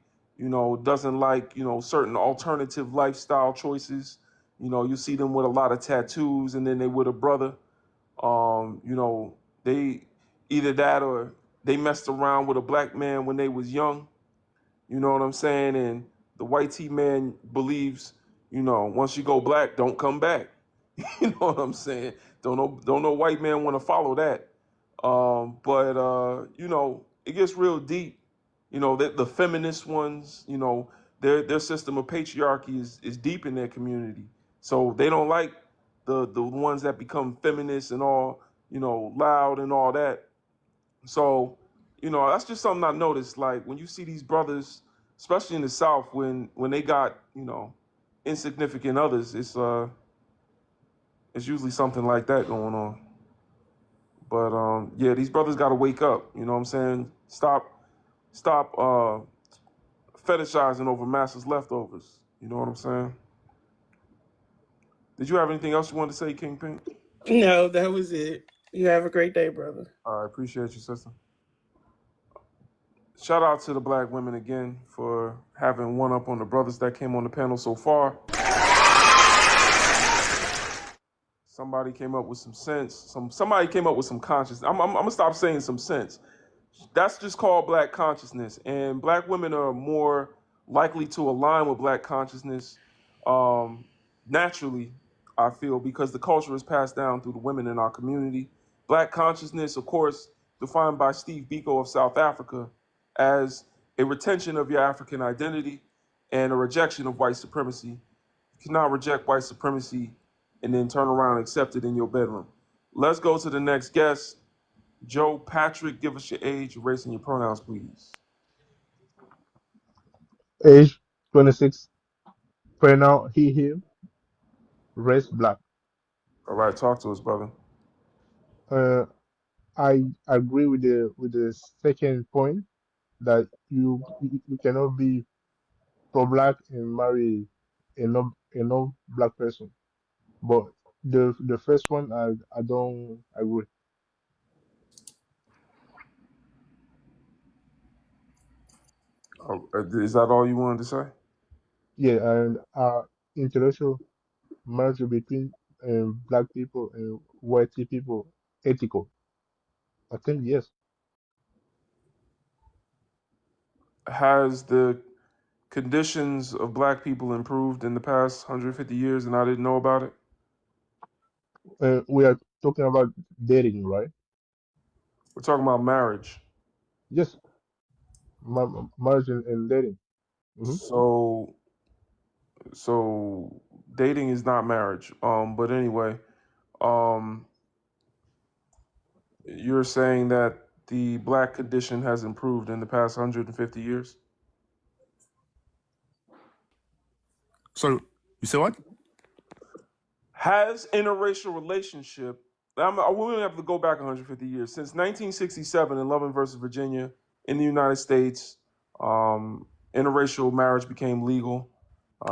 Speaker 1: doesn't like certain alternative lifestyle choices. You see them with a lot of tattoos, and then they with a brother. They either that or they messed around with a black man when they was young. You know what I'm saying, and the white T man believes, once you go black, don't come back. You know what I'm saying? Don't no white man want to follow that. But it gets real deep. The feminist ones, their system of patriarchy is deep in their community. So they don't like the ones that become feminists and all, loud and all that. So, that's just something I noticed. Like when you see these brothers, especially in the South, when they got, insignificant others, it's usually something like that going on. But yeah, these brothers got to wake up. You know what I'm saying? Stop fetishizing over master's leftovers. You know what I'm saying? Did you have anything else you wanted to say, King Pink?
Speaker 5: No, that was it. You have a great day, brother.
Speaker 1: I appreciate you, sister. Shout out to the black women again for having one up on the brothers that came on the panel so far. Somebody came up with some sense. Somebody came up with some consciousness. I'm gonna stop saying some sense. That's just called black consciousness, and black women are more likely to align with black consciousness um, naturally, I feel, because the culture is passed down through the women in our community. Black consciousness, of course, defined by Steve Biko of South Africa as a retention of your African identity and a rejection of white supremacy. You cannot reject white supremacy and then turn around and accept it in your bedroom. Let's go to the next guest. Joe Patrick, give us your age, your race, and your pronouns, please.
Speaker 9: Age 26, pronoun he, him, race black.
Speaker 1: All right, talk to us, brother.
Speaker 9: Uh, I agree with the second point that you cannot be pro-black and marry a non-black person. But the first one I don't agree.
Speaker 1: Is that all you wanted to say?
Speaker 9: Yeah, and interracial marriage between black people and white people ethical. I think yes.
Speaker 1: Has the conditions of black people improved in the past 150 years and I didn't know about it?
Speaker 9: We are talking about dating, right?
Speaker 1: We're talking about marriage.
Speaker 9: Yes, marriage and dating. Hmm.
Speaker 1: So, so dating is not marriage. But anyway, um, you're saying that the black condition has improved in the past 150 years?
Speaker 10: So you say what?
Speaker 1: Has interracial relationship, we don't have to go back 150 years, since 1967 in Loving versus Virginia in the United States, interracial marriage became legal.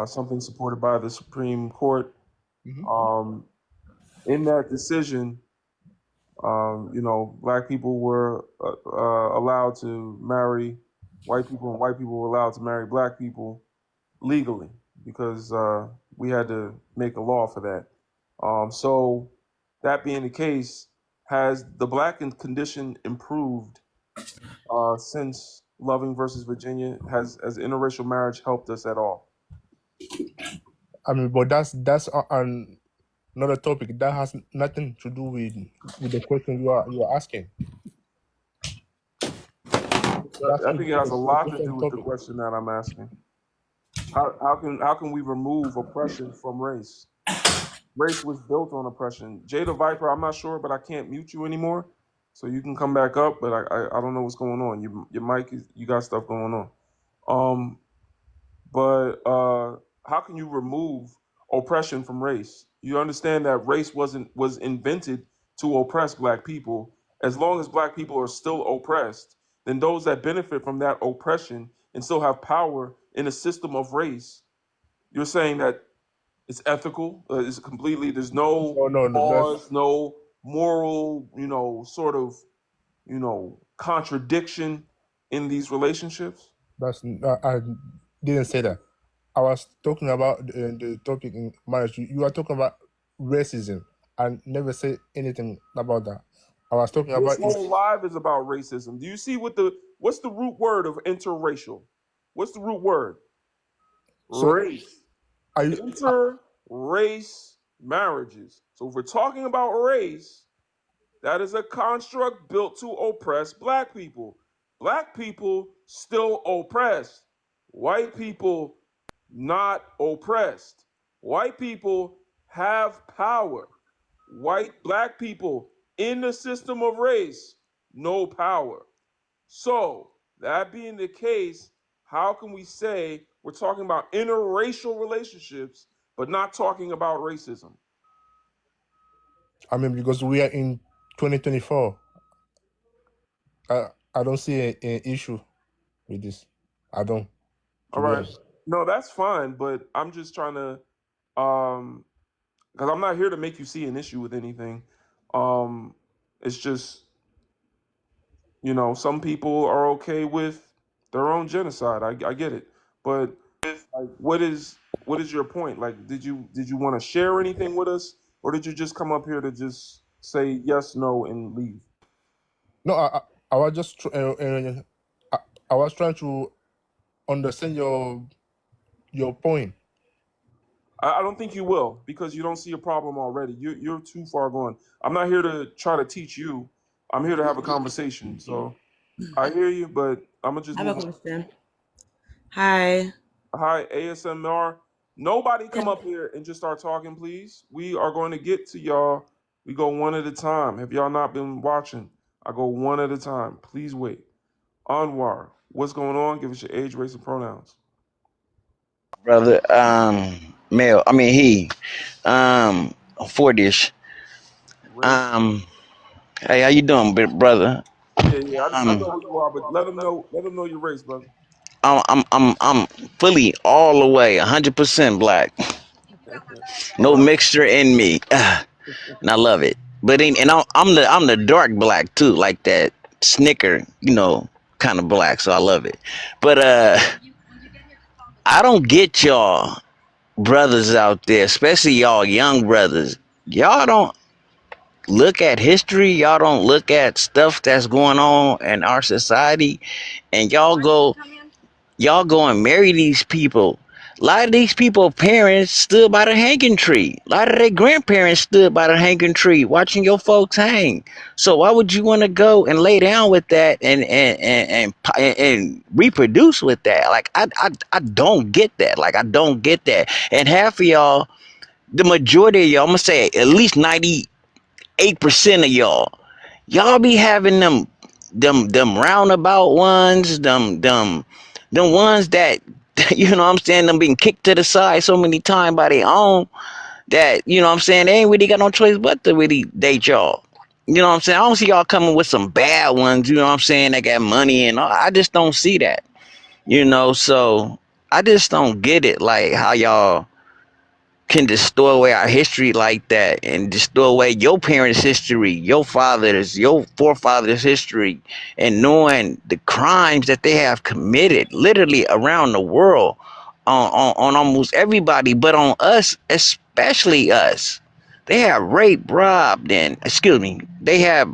Speaker 1: something supported by the Supreme Court.
Speaker 9: Mhm.
Speaker 1: In that decision, black people were allowed to marry white people, and white people were allowed to marry black people legally because we had to make a law for that. So, that being the case, has the black condition improved since Loving versus Virginia? Has interracial marriage helped us at all?
Speaker 9: I mean, but that's another topic that has nothing to do with the question you are asking. That's
Speaker 1: I think it has a
Speaker 9: a
Speaker 1: lot to do
Speaker 9: different
Speaker 1: with the
Speaker 9: topic.
Speaker 1: question that I'm asking. How can we remove oppression from race? Race was built on oppression. Jada Viper, I'm not sure, but I can't mute you anymore, so you can come back up. But I don't know what's going on. Your mic is, you got stuff going on. Um, but how can you remove oppression from race? You understand that race was invented to oppress black people. As long as black people are still oppressed, then those that benefit from that oppression and still have power in a system of race, you're saying that it's ethical. It's completely. There's no
Speaker 9: No,
Speaker 1: laws, no moral, sort of, contradiction in these relationships.
Speaker 9: I didn't say that. I was talking about the topic in marriage. You are talking about racism. I never say anything about that. I was talking
Speaker 1: This
Speaker 9: about
Speaker 1: whole live is about racism. Do you see what's the root word of interracial? What's the root word?
Speaker 9: so
Speaker 1: Race.
Speaker 9: are you
Speaker 1: Inter-race marriages. So if we're talking about race, that is a construct built to oppress black people. Black people still oppressed. White people not oppressed. White people have power. Black people in the system of race, no power. So, that being the case, how can we say we're talking about interracial relationships but not talking about racism?
Speaker 9: I mean, because we are in 2024. I don't see an issue with this. I don't, to
Speaker 1: All
Speaker 9: be
Speaker 1: right.
Speaker 9: honest.
Speaker 1: No, that's fine, but I'm just trying to because I'm not here to make you see an issue with anything. It's just, some people are okay with their own genocide. I get it. But like what is your point? Like did you want to share anything with us, or did you just come up here to just say yes, no, and leave?
Speaker 9: No, I was just I, I was trying to understand your point.
Speaker 1: I don't think you will because you don't see a problem already. You're too far gone. I'm not here to try to teach you. I'm here to have a conversation. So I hear you, but I'm gonna just
Speaker 2: I have
Speaker 1: move
Speaker 2: a
Speaker 1: on.
Speaker 2: question. Hi.
Speaker 1: Hi, ASMR. Nobody come up here and just start talking, please. We are going to get to y'all. We go one at a time. Have y'all not been watching? I go one at a time. Please wait. Anwar, what's going on? Give us your age, race, and pronouns.
Speaker 8: brother. Male. I mean he. 40ish.
Speaker 1: Race?
Speaker 8: Um, hey, how you doing, big brother?
Speaker 1: Yeah, yeah. I
Speaker 8: Um,
Speaker 1: know who you are, but let them know. Let them know your race, brother.
Speaker 8: I'm fully all the way 100% black.
Speaker 1: All
Speaker 8: No
Speaker 1: right.
Speaker 8: mixture in me, and I love it. But I'm the dark black too, like that snicker, kind of black. So I love it. But I don't get y'all brothers out there, especially y'all young brothers. Y'all don't look at history. Y'all don't look at stuff that's going on in our society, and y'all go and marry these people. A lot of these people parents stood by the hanging tree. A lot of their grandparents stood by the hanging tree watching your folks hang. So why would you want to go and lay down with that and reproduce with that? Like I don't get that. Like I don't get that. And half of y'all, the majority of y'all, I'm gonna say at least 98% of y'all be having them roundabout ones, them ones that you know what I'm saying, them being kicked to the side so many times by their own that, you know what I'm saying, they ain't really got no choice but to really date y'all. You know what I'm saying? I don't see y'all coming with some bad ones, you know what I'm saying, that got money and all. I just don't see that. So I just don't get it, like how y'all can destroy away our history like that and destroy away your parents' history, your father's, your forefathers' history, and knowing the crimes that they have committed literally around the world on almost everybody, but on us, especially us. They have raped, robbed, and excuse me, they have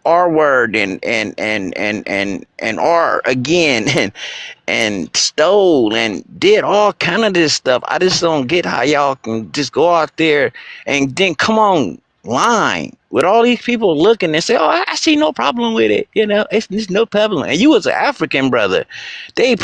Speaker 8: R word and R again and stole and did all kind of this stuff. I just don't get how y'all can just go out there and then come on line with all these people looking and say, "Oh, I see no problem with it." You know, it's no problem. And you as an African brother, they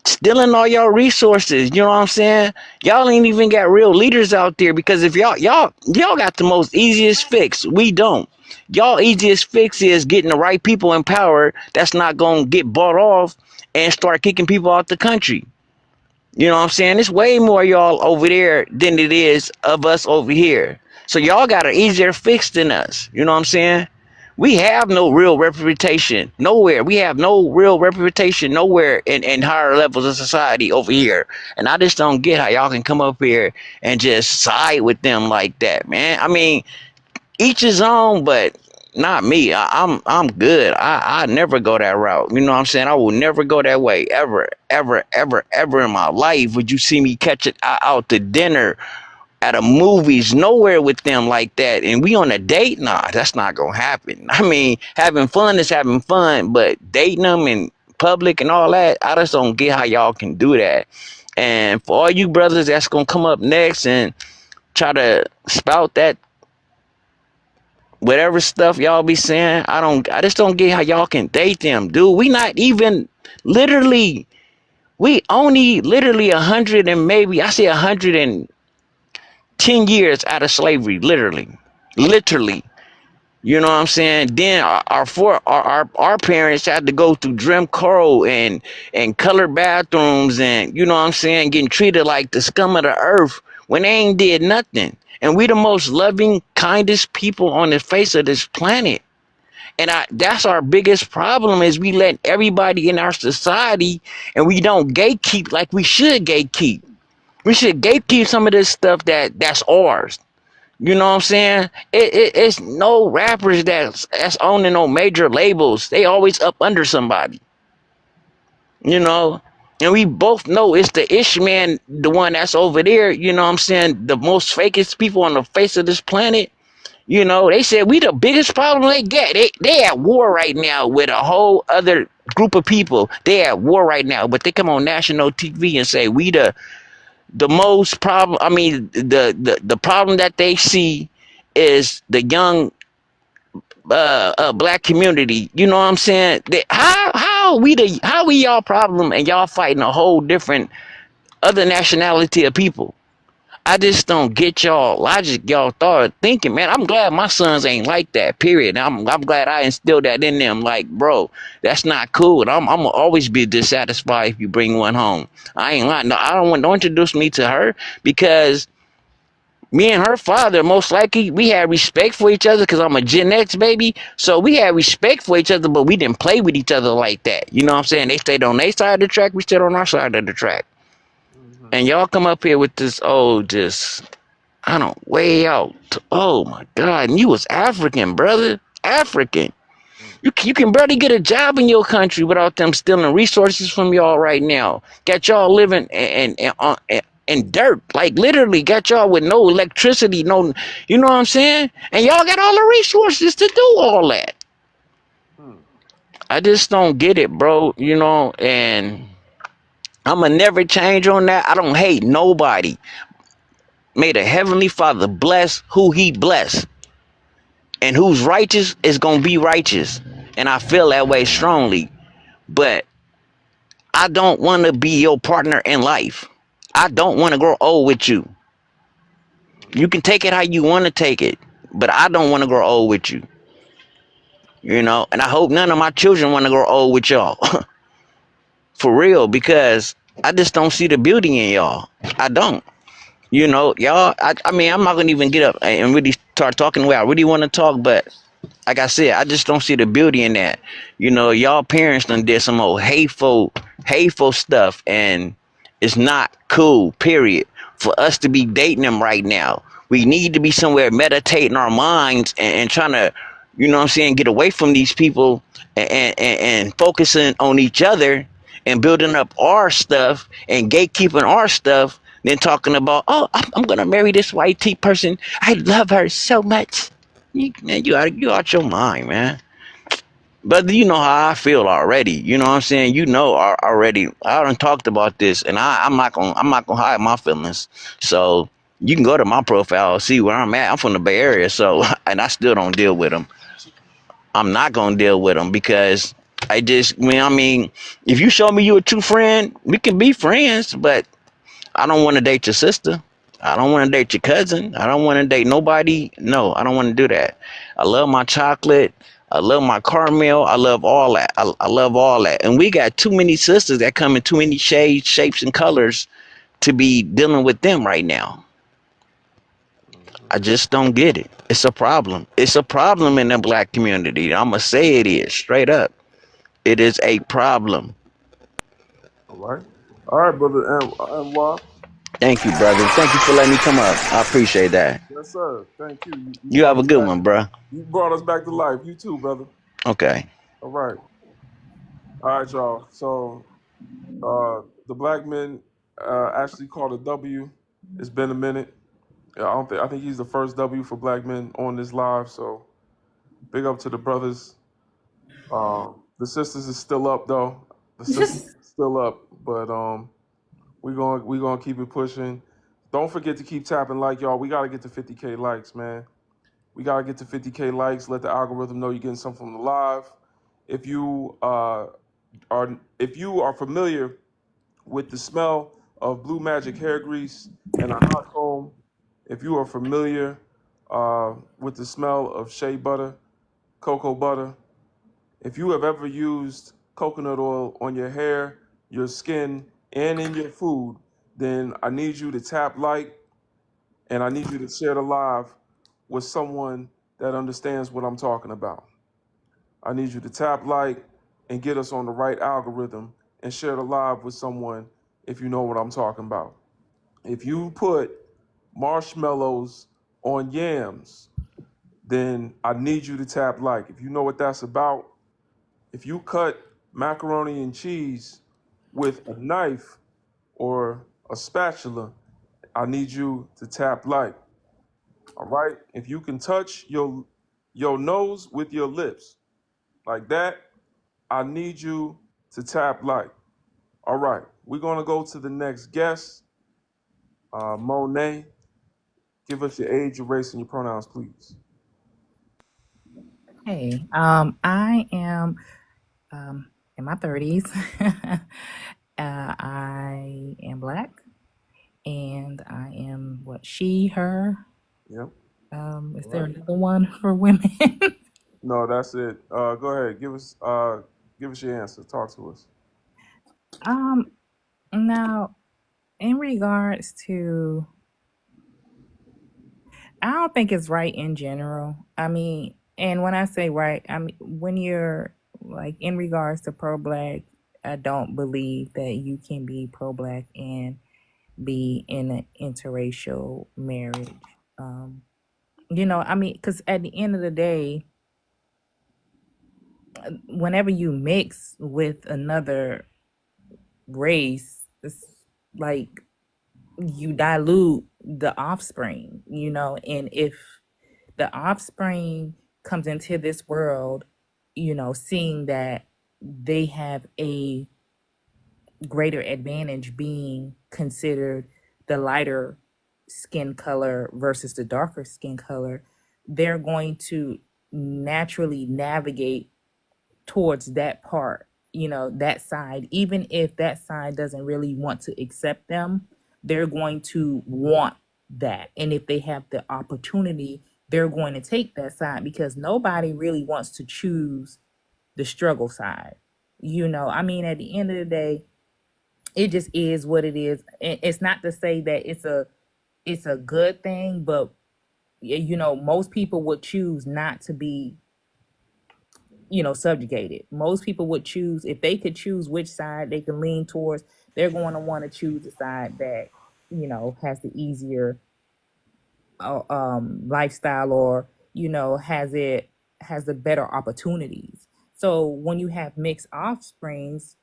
Speaker 8: stealing all y'all resources. You know what I'm saying? Y'all ain't even got real leaders out there, because if y'all got the most easiest fix. We don't. Y'all easiest fix is getting the right people in power that's not gonna get bought off and start kicking people out the country. You know what I'm saying? It's way more y'all over there than it is of us over here. So y'all got an easier fix than us. You know what I'm saying? We have no real representation nowhere. We have no real representation nowhere in higher levels of society over here. And I just don't get how y'all can come up here and just side with them like that, man. I mean, each his own, but not me. I'm good. I never go that route. You know what I'm saying? I will never go that way ever, ever, ever, ever in my life. Would you see me catch it out to dinner, at a movies, nowhere with them like that? And we on a date? Nah, that's not gonna happen. I mean, having fun is having fun, but dating them in public and all that, I just don't get how y'all can do that. And for all you brothers that's gonna come up next and try to spout that whatever stuff y'all be saying, I just don't get how y'all can date them, dude. We not even literally, we only literally 100 and maybe, I say 110 years out of slavery, literally. You know what I'm saying? Then our parents had to go through Jim Crow and colored bathrooms, and you know what I'm saying, getting treated like the scum of the earth when they ain't did nothing. And we the most loving, kindest people on the face of this planet. And that's our biggest problem, is we let everybody in our society, and we don't gatekeep like we should gatekeep. We should gatekeep some of this stuff that's ours. You know what I'm saying? It's no rappers that's owning no major labels. They always up under somebody. You know? And we both know it's the ish man, the one that's over there, you know what I'm saying? The most fakest people on the face of this planet. You know, they said we the biggest problem they get. They at war right now with a whole other group of people. They at war right now, but they come on national TV and say we the most problem. I mean, the problem that they see is the young black community. You know what I'm saying? How we y'all problem and y'all fighting a whole different other nationality of people? I just don't get y'all logic, y'all thought thinking, man. I'm glad my sons ain't like that, period. I'm glad I instilled that in them. Like, bro, that's not cool. I'm gonna always be dissatisfied if you bring one home. I ain't lying. No, I don't introduce me to her, because me and her father, most likely, we had respect for each other because I'm a Gen X baby. So we had respect for each other, but we didn't play with each other like that. You know what I'm saying? They stayed on their side of the track, we stayed on our side of the track.
Speaker 1: Mm-hmm.
Speaker 8: And y'all come up here with this, oh, just, I don't, way out. Oh my God. And you was African, brother. African. You can barely get a job in your country without them stealing resources from y'all right now. Got y'all living in dirt. Like literally got y'all with no electricity, no, you know what I'm saying? And y'all got all the resources to do all that.
Speaker 1: Hmm.
Speaker 8: I just don't get it, bro. You know, and I'ma never change on that. I don't hate nobody. May the Heavenly Father bless who He bless. And who's righteous is going to be righteous. And I feel that way strongly. But I don't want to be your partner in life. I don't want to grow old with you. You can take it how you want to take it. But I don't want to grow old with you. You know? And I hope none of my children want to grow old with y'all. For real. Because I just don't see the beauty in y'all. I don't. You know, y'all, I mean, I'm not going to even get up and really start talking the way I really want to talk, but like I said, I just don't see the beauty in that. You know, y'all parents done did some old hateful hateful stuff, and it's not cool, period, for us to be dating them right now. We need to be somewhere meditating our minds and trying to, you know what I'm saying, get away from these people and focusing on each other and building up our stuff and gatekeeping our stuff, then talking about, oh, I'm gonna marry this white tea person. I love her so much. Man, you out your mind, man. But you know how I feel already. You know what I'm saying? You know already. I done talked about this, and I'm not gonna hide my feelings. So you can go to my profile, see where I'm at. I'm from the Bay Area, so and I still don't deal with them. I'm not gonna deal with them because I mean, if you show me you a true friend, we can be friends. But I don't want to date your sister. I don't want to date your cousin. I don't want to date nobody. No, I don't want to do that. I love my chocolate. I love my caramel. I love all that. I love all that. And we got too many sisters that come in too many shades, shapes, and colors to be dealing with them right now. I just don't get it. It's a problem. It's a problem in the black community. I'm going to say it is straight up. It is a problem.
Speaker 1: All right, brother. And
Speaker 8: Thank you, brother. Thank you for letting me come up. I appreciate that.
Speaker 1: yes, sir. Thank you. You
Speaker 8: You have
Speaker 1: brought
Speaker 8: a
Speaker 1: us
Speaker 8: good
Speaker 1: back.
Speaker 8: one, bro.
Speaker 1: You brought us back to life. You too, brother.
Speaker 8: Okay.
Speaker 1: All right. All right, y'all. So the black men actually called a W. It's been a minute. Yeah, I think he's the first W for black men on this live. So big up to the brothers. The sisters is still up though. The sisters is still up, but we gonna keep it pushing. Don't forget to keep tapping like y'all. We gotta get to 50K likes, man. We gotta get to 50K likes. Let the algorithm know you're getting something from the live. If you are familiar with the smell of Blue Magic hair grease and a hot comb, if you are familiar with the smell of shea butter, cocoa butter, if you have ever used coconut oil on your hair, your skin, and in your food, then I need you to tap like and I need you to share the live with someone that understands what I'm talking about. I need you to tap like and get us on the right algorithm and share the live with someone if you know what I'm talking about. If you put marshmallows on yams, then I need you to tap like. If you know what that's about, if you cut macaroni and cheese with a knife or a spatula, I need you to tap like. All right? If you can touch your nose with your lips like that, I need you to tap like. All right, we're gonna go to the next guest. Monet, give us your age, your race, and your pronouns, please.
Speaker 11: Hey, I am in my 30s. I am black, and I am what, she, her.
Speaker 1: Yep.
Speaker 11: Is
Speaker 1: All
Speaker 11: there
Speaker 1: right.
Speaker 11: another one for women?
Speaker 1: No, that's it. Go ahead. Give us your answer. Talk to us.
Speaker 11: um, Now, in regards to, I don't think it's right in general. I mean, and when I say right, I mean when you're like in regards to pro-black, I don't believe that you can be pro-black and be in an interracial marriage. Um, I mean, because at the end of the day, whenever you mix with another race, it's like you dilute the offspring, and if the offspring comes into this world, seeing that they have a greater advantage being considered the lighter skin color versus the darker skin color, they're going to naturally navigate towards that part, that side. Even if that side doesn't really want to accept them, they're going to want that. And if they have the opportunity, they're going to take that side because nobody really wants to choose the struggle side. I mean, at the end of the day, it just is what it is. And it's not to say that it's a good thing, but most people would choose not to be subjugated. Most people would choose, if they could choose which side they can lean towards, they're going to want to choose the side that has the easier lifestyle, or has the better opportunities. So when you have mixed offsprings,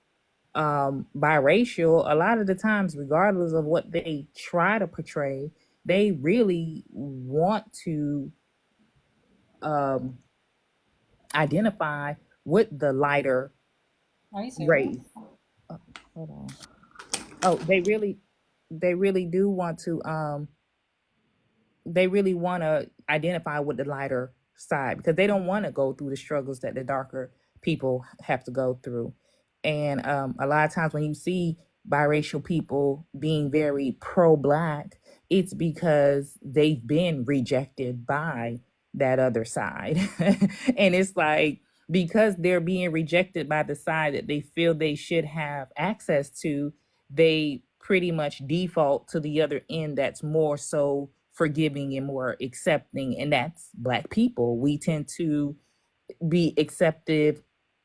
Speaker 11: biracial, a lot of the times, regardless of what they try to portray, they really want to um, identify with the lighter race. Oh, hold on. Oh, they really do want to they really want to identify with the lighter side, because they don't want to go through the struggles that the darker people have to go through. And a lot of times when you see biracial people being very pro-black, it's because they've been rejected by that other side. And it's like, because they're being rejected by the side that they feel they should have access to, they pretty much default to the other end that's more so forgiving and more accepting, and that's Black people. We tend to be accepting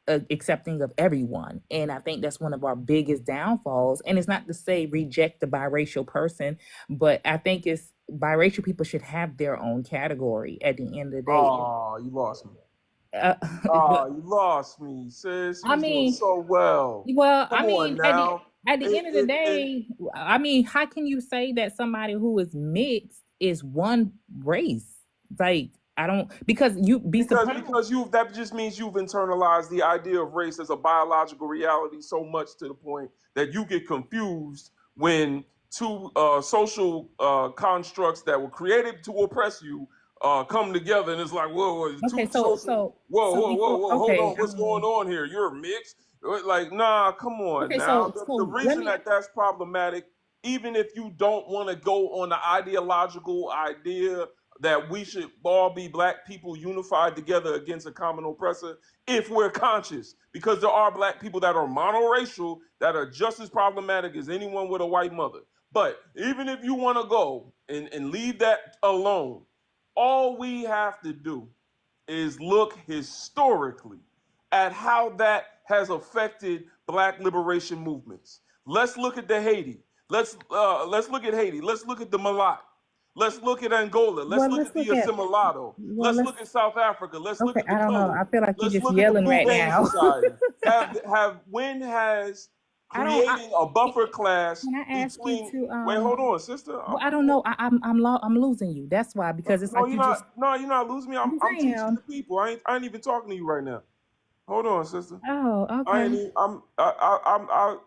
Speaker 11: of everyone, and I think that's one of our biggest downfalls. And it's not to say reject the biracial person, but I think it's biracial people should have their own category at the end of the day.
Speaker 1: Oh, you lost me.
Speaker 11: uh,
Speaker 1: Oh,
Speaker 11: but
Speaker 1: you lost me, sis. You
Speaker 11: I
Speaker 1: was doing
Speaker 11: mean,
Speaker 1: so well.
Speaker 11: well,
Speaker 1: Come
Speaker 11: I
Speaker 1: on
Speaker 11: mean, at the
Speaker 1: now.
Speaker 11: at the
Speaker 1: It,
Speaker 11: end of the
Speaker 1: it, it,
Speaker 11: day, I mean, how can you say that somebody who is mixed is one race? Like, I don't, because you be surprised.
Speaker 1: because you that just means you've internalized the idea of race as a biological reality so much to the point that you get confused when two social constructs that were created to oppress you come together, and it's like, whoa,
Speaker 11: Okay,
Speaker 1: two social,
Speaker 11: before,
Speaker 1: whoa, hold
Speaker 11: okay,
Speaker 1: on, what's going on here? You're mixed. Like, nah, come on
Speaker 11: okay,
Speaker 1: now.
Speaker 11: so
Speaker 1: The
Speaker 11: so let
Speaker 1: reason
Speaker 11: me.
Speaker 1: that that's problematic, even if you don't want to go on the ideological idea that we should all be Black people unified together against a common oppressor, if we're conscious, because there are Black people that are monoracial that are just as problematic as anyone with a white mother. But even if you want to go and leave that alone, all we have to do is look historically at how that has affected Black liberation movements. Let's look at the Haiti. Let's look at Haiti. Let's look at the Mulat. Let's look at Angola. Let's
Speaker 11: Well,
Speaker 1: look
Speaker 11: let's
Speaker 1: at the
Speaker 11: look at.
Speaker 1: Assimilado.
Speaker 11: Well,
Speaker 1: Let's
Speaker 11: let's.
Speaker 1: look at South Africa. Let's look
Speaker 11: Okay,
Speaker 1: at the
Speaker 11: I don't know.
Speaker 1: colored.
Speaker 11: I feel like you're
Speaker 1: Let's
Speaker 11: just
Speaker 1: look at the
Speaker 11: yelling
Speaker 1: Blue
Speaker 11: right
Speaker 1: Vein
Speaker 11: now.
Speaker 1: Society. When has
Speaker 11: I don't.
Speaker 1: creating a buffer class
Speaker 11: Can I ask you
Speaker 1: between?
Speaker 11: to
Speaker 1: Wait, hold on, sister.
Speaker 11: Well, I don't know. I'm losing you. That's why, because it's
Speaker 1: No,
Speaker 11: like
Speaker 1: you're
Speaker 11: you just.
Speaker 1: not. No, you're not losing me. I'm,
Speaker 11: Yes,
Speaker 1: I'm
Speaker 11: I
Speaker 1: teaching
Speaker 11: am.
Speaker 1: the people. I ain't even talking to you right now. Hold on, sister.
Speaker 11: Oh,
Speaker 1: I ain't.
Speaker 11: okay.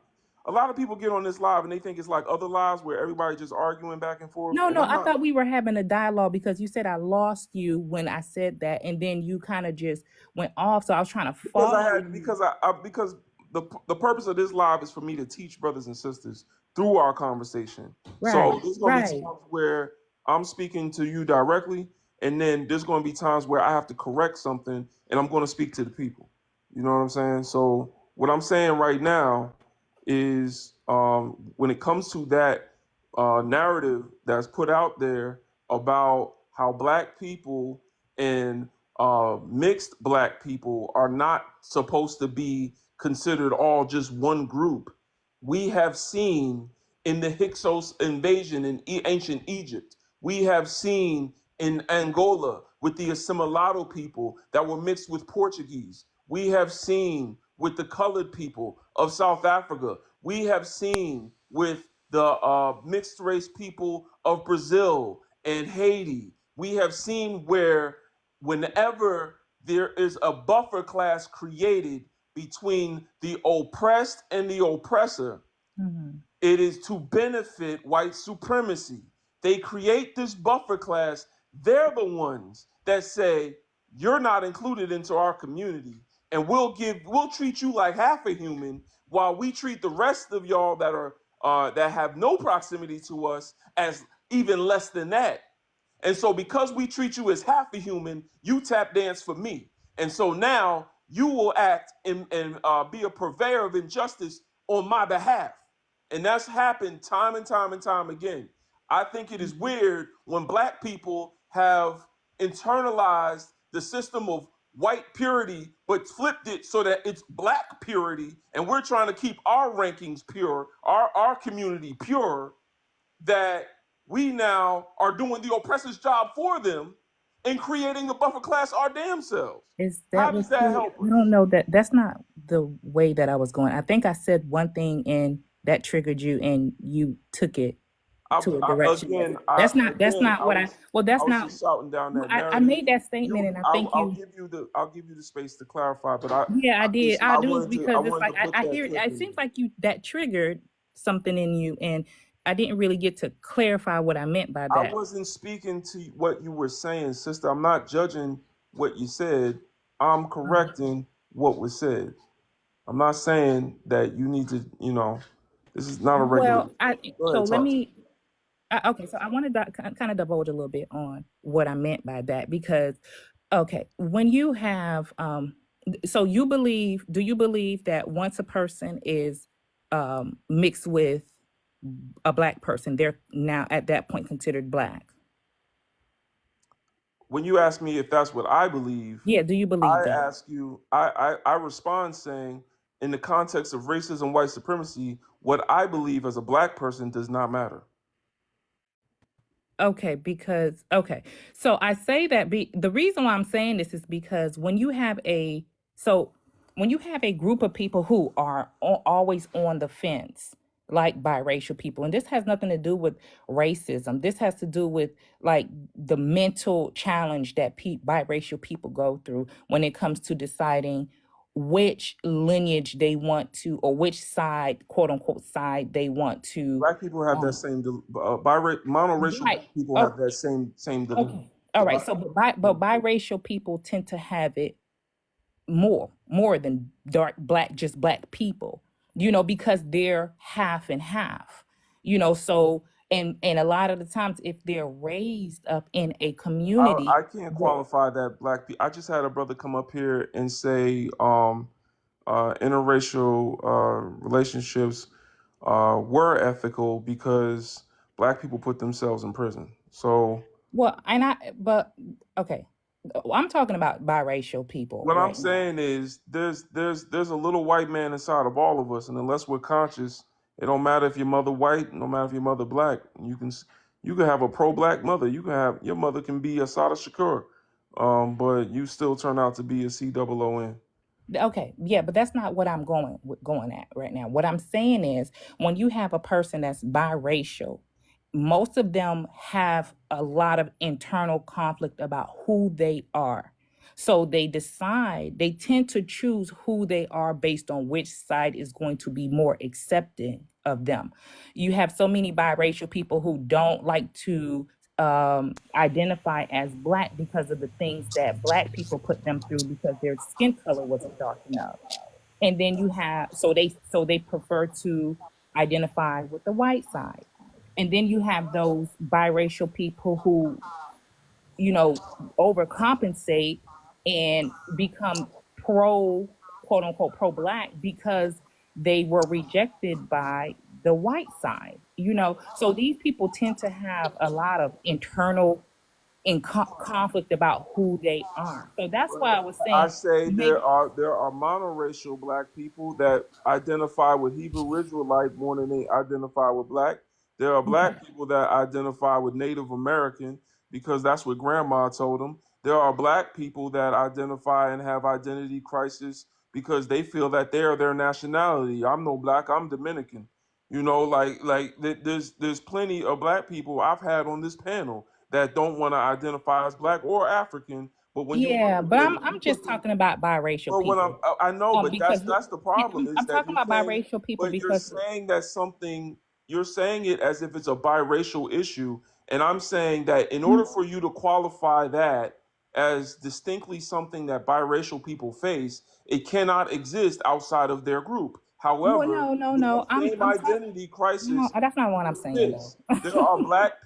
Speaker 1: A lot of people get on this live and they think it's like other lives where everybody just arguing back and forth,
Speaker 11: No,
Speaker 1: and
Speaker 11: no.
Speaker 1: I'm
Speaker 11: I
Speaker 1: not.
Speaker 11: thought we were having a dialogue, because you said I lost you when I said that, and then you kind of just went off. So I was trying to
Speaker 1: Because I
Speaker 11: follow
Speaker 1: had
Speaker 11: you.
Speaker 1: because the purpose of this live is for me to teach brothers and sisters through our conversation.
Speaker 11: Right.
Speaker 1: So there's gonna be
Speaker 11: Right.
Speaker 1: times where I'm speaking to you directly, and then there's gonna be times where I have to correct something, and I'm gonna speak to the people. You know what I'm saying? So what I'm saying right now is, when it comes to that narrative that's put out there about how Black people and mixed Black people are not supposed to be considered all just one group. We have seen in the Hyksos invasion in ancient Egypt, we have seen in Angola with the Assimilado people that were mixed with Portuguese. We have seen with the colored people of South Africa. We have seen with the mixed race people of Brazil and Haiti. We have seen where whenever there is a buffer class created between the oppressed and the oppressor,
Speaker 11: Mm-hmm.
Speaker 1: it is to benefit white supremacy. They create this buffer class. They're the ones that say, you're not included into our community, and we'll treat you like half a human while we treat the rest of y'all that have no proximity to us as even less than that. And so because we treat you as half a human, you tap dance for me. And so now you will act and be a purveyor of injustice on my behalf. And that's happened time and time and time again. I think it is weird when Black people have internalized the system of white purity, but flipped it so that it's black purity, and we're trying to keep our rankings pure, our community pure, that we now are doing the oppressor's job for them and creating a buffer class our damn selves.
Speaker 11: Is
Speaker 1: How
Speaker 11: that what
Speaker 1: does that
Speaker 11: you?
Speaker 1: help
Speaker 11: I
Speaker 1: us?
Speaker 11: don't know that that's not the way that I was going. I think I said one thing and that triggered you, and you took it to a direction
Speaker 1: Again,
Speaker 11: that's not what I. Well,
Speaker 1: I
Speaker 11: that's
Speaker 1: was
Speaker 11: not.
Speaker 1: just shouting down
Speaker 11: No,
Speaker 1: that
Speaker 11: I
Speaker 1: narrative.
Speaker 11: made that statement, and I think
Speaker 1: I'll
Speaker 11: you.
Speaker 1: give you the space to clarify. But
Speaker 11: Yeah, I did. I do
Speaker 1: I
Speaker 11: because it's
Speaker 1: wanted
Speaker 11: like
Speaker 1: to put
Speaker 11: I
Speaker 1: that
Speaker 11: hear.
Speaker 1: clip
Speaker 11: It
Speaker 1: in
Speaker 11: seems
Speaker 1: there.
Speaker 11: like you that triggered something in you, and I didn't really get to clarify what I meant by
Speaker 1: I
Speaker 11: that.
Speaker 1: wasn't speaking to what you were saying, sister. I'm not judging what you said. I'm correcting what was said. I'm not saying that you need to, this is not a regular.
Speaker 11: Well,
Speaker 1: Go
Speaker 11: so
Speaker 1: ahead,
Speaker 11: let
Speaker 1: talk to me.
Speaker 11: me. Okay, so I wanted to kind of divulge a little bit on what I meant by that because, okay, when you have, so do you believe that once a person is mixed with a black person, they're now at that point considered black?
Speaker 1: When you ask me if that's what I believe,
Speaker 11: Yeah, do you believe
Speaker 1: I
Speaker 11: that?
Speaker 1: ask you, I respond saying, in the context of racism, white supremacy, what I believe as a black person does not matter.
Speaker 11: Okay, because okay. So I say that the reason why I'm saying this is because when you have a group of people who are always on the fence, like biracial people, and this has nothing to do with racism. This has to do with like the mental challenge that biracial people go through when it comes to deciding which lineage they want to, or which side, quote unquote, side they want to.
Speaker 1: Black people have that
Speaker 11: Um,
Speaker 1: same, monoracial
Speaker 11: right.
Speaker 1: people
Speaker 11: Oh,
Speaker 1: have that same dilemma.
Speaker 11: okay. All right. So, but biracial people tend to have it more than dark black, just black people, because they're half and half, so, and a lot of the times if they're raised up in a community
Speaker 1: I can't
Speaker 11: that,
Speaker 1: qualify that black people. I just had a brother come up here and say interracial relationships were ethical because black people put themselves in prison. So
Speaker 11: well, but okay, I'm talking about biracial people
Speaker 1: what I'm
Speaker 11: right now.
Speaker 1: saying is there's a little white man inside of all of us, and unless we're conscious, it don't matter if your mother white, no matter if your mother black. You can have a pro-black mother. You can have your mother can be a Sada Shakur, but you still turn out to be a COON.
Speaker 11: Okay, yeah, but that's not what I'm going at right now. What I'm saying is when you have a person that's biracial, most of them have a lot of internal conflict about who they are. So they tend to choose who they are based on which side is going to be more accepting of them. You have so many biracial people who don't like to identify as black because of the things that black people put them through because their skin color wasn't dark enough. And then you have so they prefer to identify with the white side. And then you have those biracial people who, you know, overcompensate and become pro, quote unquote, pro black because they were rejected by the white side, So these people tend to have a lot of internal conflict about who they are. So that's why I was
Speaker 1: I
Speaker 11: saying
Speaker 1: say
Speaker 11: maybe.
Speaker 1: there are monoracial black people that identify with Hebrew Israelite more than they identify with black. There are
Speaker 11: Okay.
Speaker 1: black people that identify with Native American because that's what grandma told them. There are black people that identify and have identity crisis because they feel that they are their nationality. I'm no black, I'm Dominican. There's plenty of black people I've had on this panel that don't want to identify as black or African, but when you
Speaker 11: Yeah, but
Speaker 1: you
Speaker 11: I'm
Speaker 1: put
Speaker 11: just
Speaker 1: them,
Speaker 11: talking about biracial
Speaker 1: well, when
Speaker 11: people.
Speaker 1: I know, but
Speaker 11: Because
Speaker 1: that's the
Speaker 11: yeah,
Speaker 1: problem is
Speaker 11: I'm
Speaker 1: that
Speaker 11: talking about biracial people
Speaker 1: you're
Speaker 11: because
Speaker 1: saying that something, you're saying it as if it's a biracial issue, and I'm saying that in order for you to qualify that as distinctly something that biracial people face, it cannot exist outside of their group.
Speaker 11: well,
Speaker 1: However,
Speaker 11: no.
Speaker 1: that same
Speaker 11: I'm talking.
Speaker 1: identity
Speaker 11: No,
Speaker 1: crisis
Speaker 11: that's not what I'm saying though.
Speaker 1: exists. There are black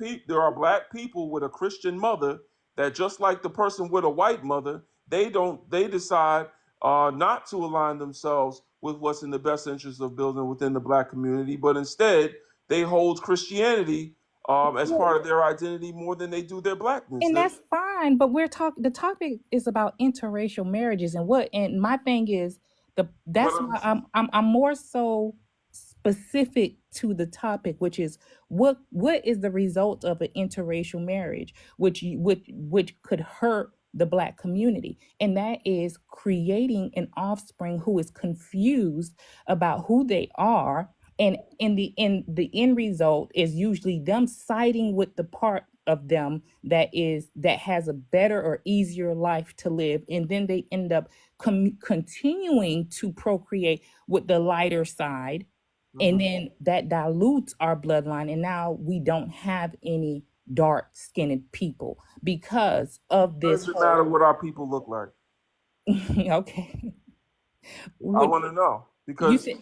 Speaker 1: people with a Christian mother that, just like the person with a white mother, they decide not to align themselves with what's in the best interest of building within the black community, but instead they hold Christianity as
Speaker 11: Well,
Speaker 1: part of their identity more than they do their blackness.
Speaker 11: and that's fine. fine, but the topic is about interracial marriages and my thing is
Speaker 1: But
Speaker 11: that's why I'm more so specific to the topic, which is what is the result of an interracial marriage, which could hurt the Black community, and that is creating an offspring who is confused about who they are, and the end result is usually them siding with the part of them that has a better or easier life to live, and then they end up continuing to procreate with the lighter side, and then that dilutes our bloodline, and now we don't have any dark skinned people because of this
Speaker 1: does it matter
Speaker 11: whole
Speaker 1: what our people look like?
Speaker 11: okay.
Speaker 1: I
Speaker 11: What
Speaker 1: want to know
Speaker 11: you
Speaker 1: because
Speaker 11: said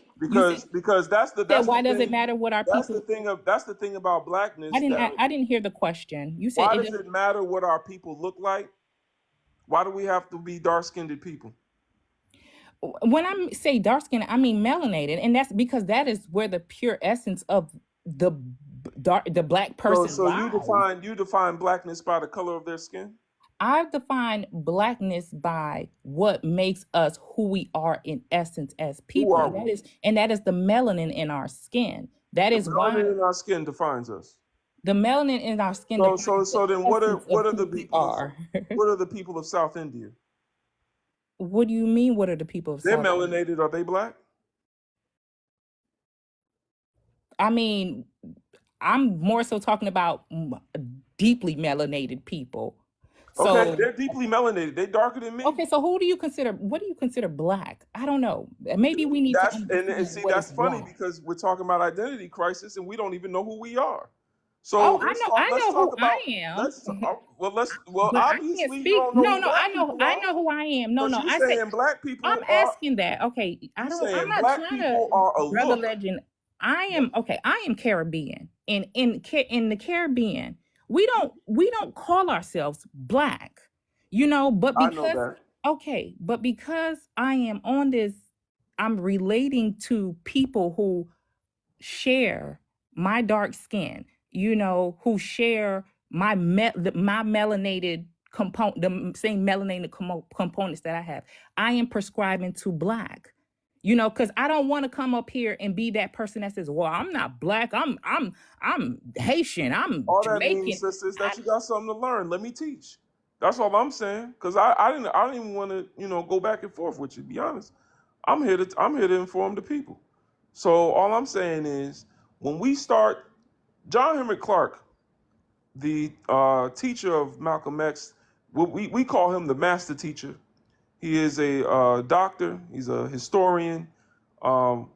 Speaker 1: because that's the
Speaker 11: why does it matter what our people
Speaker 1: that's the thing about blackness. That
Speaker 11: I didn't hear the question. You said
Speaker 1: why
Speaker 11: it
Speaker 1: does it matter what our people look like? Why do we have to be dark-skinned people?
Speaker 11: when I say dark skin, I mean melanated, and that's because that is where the pure essence of the Black person
Speaker 1: So
Speaker 11: lies.
Speaker 1: you define blackness by the color of their skin?
Speaker 11: I define Blackness by what makes us who we are in essence as
Speaker 1: Who
Speaker 11: people,
Speaker 1: are
Speaker 11: and
Speaker 1: we?
Speaker 11: that is the melanin in our skin. That
Speaker 1: The
Speaker 11: is why
Speaker 1: melanin in our skin defines us.
Speaker 11: the melanin in our skin defines the
Speaker 1: So then
Speaker 11: essence of
Speaker 1: what are
Speaker 11: who
Speaker 1: the
Speaker 11: we
Speaker 1: people of
Speaker 11: are.
Speaker 1: what are the people of South India?
Speaker 11: What do you mean? What are the people of
Speaker 1: They're
Speaker 11: South?
Speaker 1: melanated. Are they black?
Speaker 11: I mean, I'm more so talking about deeply melanated people.
Speaker 1: Okay,
Speaker 11: So
Speaker 1: they're deeply melanated. They darker than me.
Speaker 11: okay, so what do you consider Black? I don't know. Maybe we need to
Speaker 1: That's and
Speaker 11: understand
Speaker 1: see
Speaker 11: what is
Speaker 1: that's funny
Speaker 11: Black.
Speaker 1: because we're talking about identity crisis and we don't even know who we are.
Speaker 11: Oh,
Speaker 1: So
Speaker 11: I
Speaker 1: let's
Speaker 11: know
Speaker 1: talk
Speaker 11: who I
Speaker 1: about
Speaker 11: am.
Speaker 1: well
Speaker 11: But I can't
Speaker 1: obviously you
Speaker 11: speak.
Speaker 1: don't know
Speaker 11: No,
Speaker 1: who
Speaker 11: no,
Speaker 1: black people
Speaker 11: I
Speaker 1: are
Speaker 11: know who I am. No,
Speaker 1: because
Speaker 11: no, I say I'm asking that. Okay,
Speaker 1: you
Speaker 11: I'm
Speaker 1: saying
Speaker 11: not
Speaker 1: black
Speaker 11: trying to
Speaker 1: people are a
Speaker 11: brother
Speaker 1: look.
Speaker 11: legend. I am Caribbean. And in the Caribbean, we don't call ourselves Black. But
Speaker 1: I know
Speaker 11: because
Speaker 1: that.
Speaker 11: but because I am on this, I'm relating to people who share my dark skin, who share my melanated component, the same melanated components that I have. I am prescribing to Black. Because I don't want to come up here and be that person that says, "Well, I'm not Black. I'm Haitian. I'm
Speaker 1: All that means,
Speaker 11: Jamaican."
Speaker 1: sister, is
Speaker 11: I,
Speaker 1: that you got something to learn. Let me teach. That's all I'm saying. Because I didn't even want to, go back and forth with you, to be honest. I'm here to inform the people. So all I'm saying is when we start John Henrik Clark, the teacher of Malcolm X, we call him the master teacher. He is a doctor. He's a historian. Um,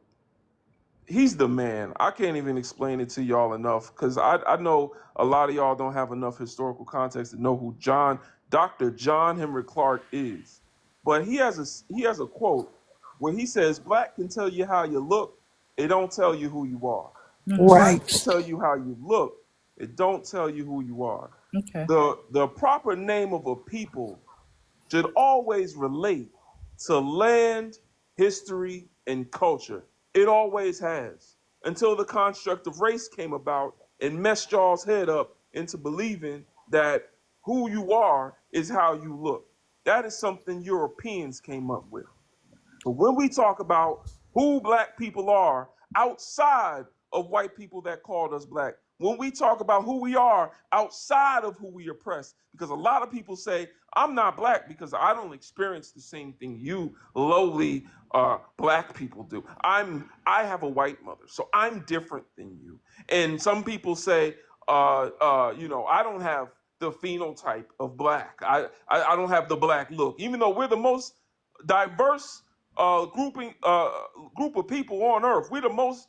Speaker 1: he's the man. I can't even explain it to y'all enough because I know a lot of y'all don't have enough historical context to know who Dr. John Henrik Clark is. But he has a quote where he says, "Black can tell you how you look. It don't tell you who you are. Black can
Speaker 12: Right.
Speaker 1: tell you how you look. It don't tell you who you are."
Speaker 11: okay.
Speaker 1: The proper name of a people should always relate to land, history, and culture. It always has. Until the construct of race came about and messed y'all's head up into believing that who you are is how you look. That is something Europeans came up with. But when we talk about who black people are outside of white people that called us black, when we talk about who we are outside of who we oppress, because a lot of people say, I'm not black because I don't experience the same thing you lowly black people do. I have a white mother, so I'm different than you. And some people say, I don't have the phenotype of black. I don't have the black look, even though we're the most diverse group of people on earth. We're the most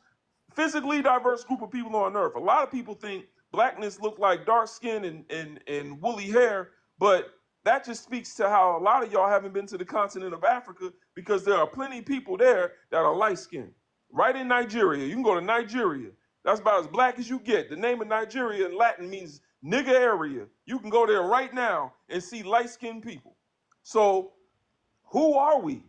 Speaker 1: physically diverse group of people on earth. A lot of people think blackness look like dark skin and woolly hair, but that just speaks to how a lot of y'all haven't been to the continent of Africa because there are plenty of people there that are light skinned. Right in Nigeria, you can go to Nigeria. That's about as black as you get. The name of Nigeria in Latin means nigger area. You can go there right now and see light skinned people. So who are we?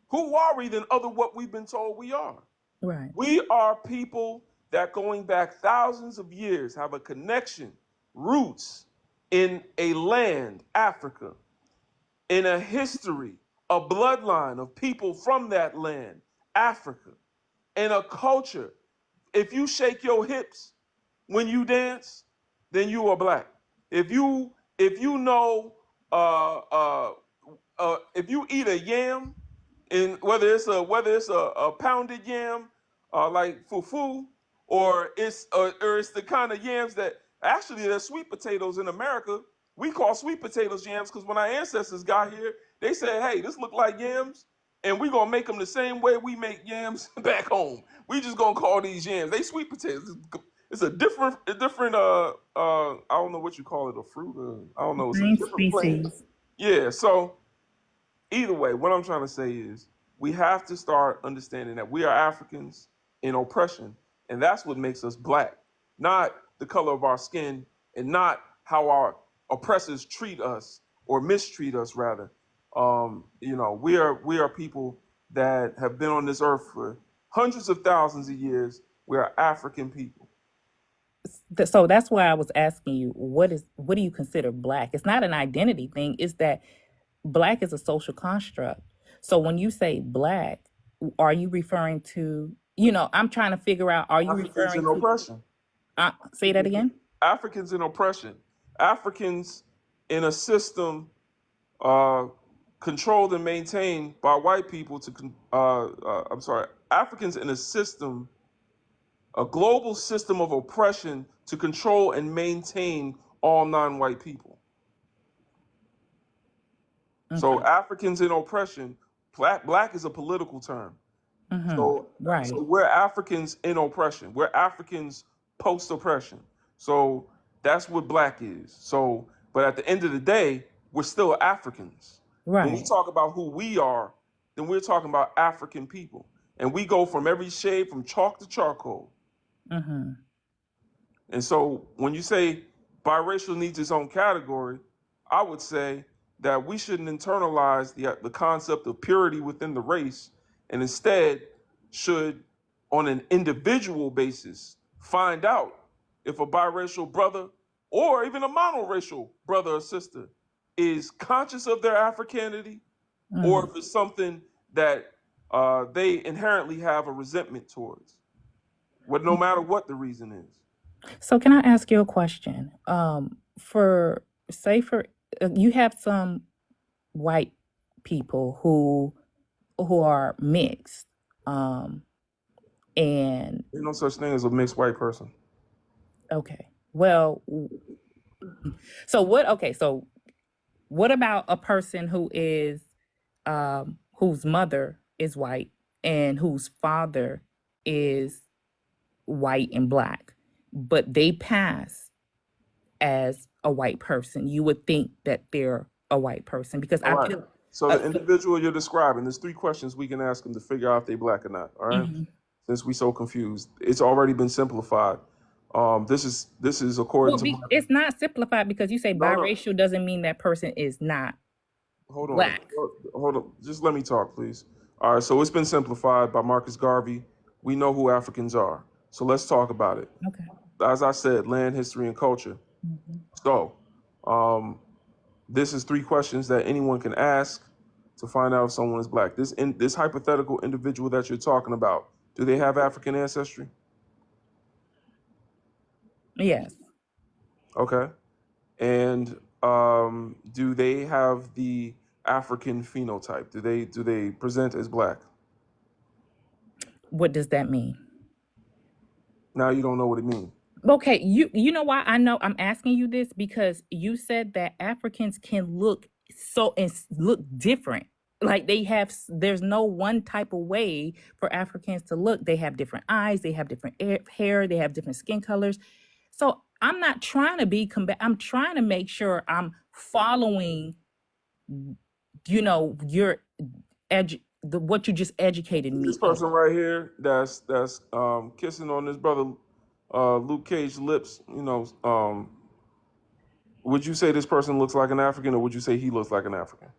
Speaker 1: Who are we than other what we've been told we are?
Speaker 11: Right.
Speaker 1: We are people that going back thousands of years have a connection, roots in a land, Africa, in a history, a bloodline of people from that land, Africa, in a culture. If you shake your hips when you dance, then you are black. If you know if you eat a yam, and whether it's a pounded yam like fufu, or it's the kind of yams that actually they're sweet potatoes in America. We call sweet potatoes yams because when our ancestors got here, they said, "Hey, this look like yams, and we gonna make them the same way we make yams back home. We just gonna call these yams. They sweet potatoes. It's a different I don't know what you call it, a fruit. I don't know. It's a
Speaker 11: Same
Speaker 1: different plant.
Speaker 11: species.
Speaker 1: Yeah. So either way, what I'm trying to say is we have to start understanding that we are Africans in oppression, and that's what makes us black, not the color of our skin, and not how our oppressors treat us or mistreat us. Rather, we are people that have been on this earth for hundreds of thousands of years. We are African people.
Speaker 11: So that's why I was asking you, what do you consider black? It's not an identity thing. It's that black is a social construct. So when you say black, are you referring to, I'm trying to figure out, are you
Speaker 1: Africans
Speaker 11: referring
Speaker 1: in
Speaker 11: to,
Speaker 1: oppression.
Speaker 11: say that again?
Speaker 1: Africans in oppression. Africans in a system controlled and maintained by white people Africans in a system, a global system of oppression to control and maintain all non-white people.
Speaker 11: Okay.
Speaker 1: So Africans in oppression, black is a political term. So
Speaker 11: Right.
Speaker 1: we're Africans in oppression. We're Africans post-oppression. So that's what black is. So, but at the end of the day, we're still Africans. When we
Speaker 11: Right.
Speaker 1: talk about who we are, then we're talking about African people. And we go from every shade from chalk to charcoal.
Speaker 11: Mm-hmm.
Speaker 1: And so when you say biracial needs its own category, I would say that we shouldn't internalize the concept of purity within the race, and instead should, on an individual basis, find out if a biracial brother or even a monoracial brother or sister is conscious of their Africanity, or if it's something that they inherently have a resentment towards, no matter what the reason is.
Speaker 11: So can I ask you a question? For you have some white people who are mixed, and
Speaker 1: There's no such thing as a mixed white person.
Speaker 11: okay, well, so what? Okay, so what about a person who is whose mother is white and whose father is white and black, but they pass as a white person? You would think that they're a white person because
Speaker 1: All right.
Speaker 11: feel
Speaker 1: So the individual you're describing, there's 3 questions we can ask them to figure out if they black or not. All right.
Speaker 11: Mhm.
Speaker 1: Since we so confused, it's already been simplified. This is according to.
Speaker 11: It's not simplified because you say
Speaker 1: No.
Speaker 11: biracial doesn't mean that person is not
Speaker 1: Hold on.
Speaker 11: black.
Speaker 1: Hold on. Just let me talk, please. All right. So it's been simplified by Marcus Garvey. We know who Africans are. So let's talk about it.
Speaker 11: Okay.
Speaker 1: As I said, land, history, and culture.
Speaker 11: Mhm.
Speaker 1: So, this is 3 questions that anyone can ask to find out if someone is black. This hypothetical individual that you're talking about, do they have African ancestry?
Speaker 11: Yes.
Speaker 1: Okay. And do they have the African phenotype? Do they present as black?
Speaker 11: What does that mean?
Speaker 1: Now you don't know what it means.
Speaker 11: Okay, you know why I know I'm asking you this? Because you said that Africans can look look different. Like there's no one type of way for Africans to look. They have different eyes, they have different hair, they have different skin colors. So I'm not trying to be I'm trying to make sure I'm following, your what you just educated me.
Speaker 1: This person right here that's kissing on this brother Luke Cage's lips, would you say this person looks like an African, or would you say he looks like an African?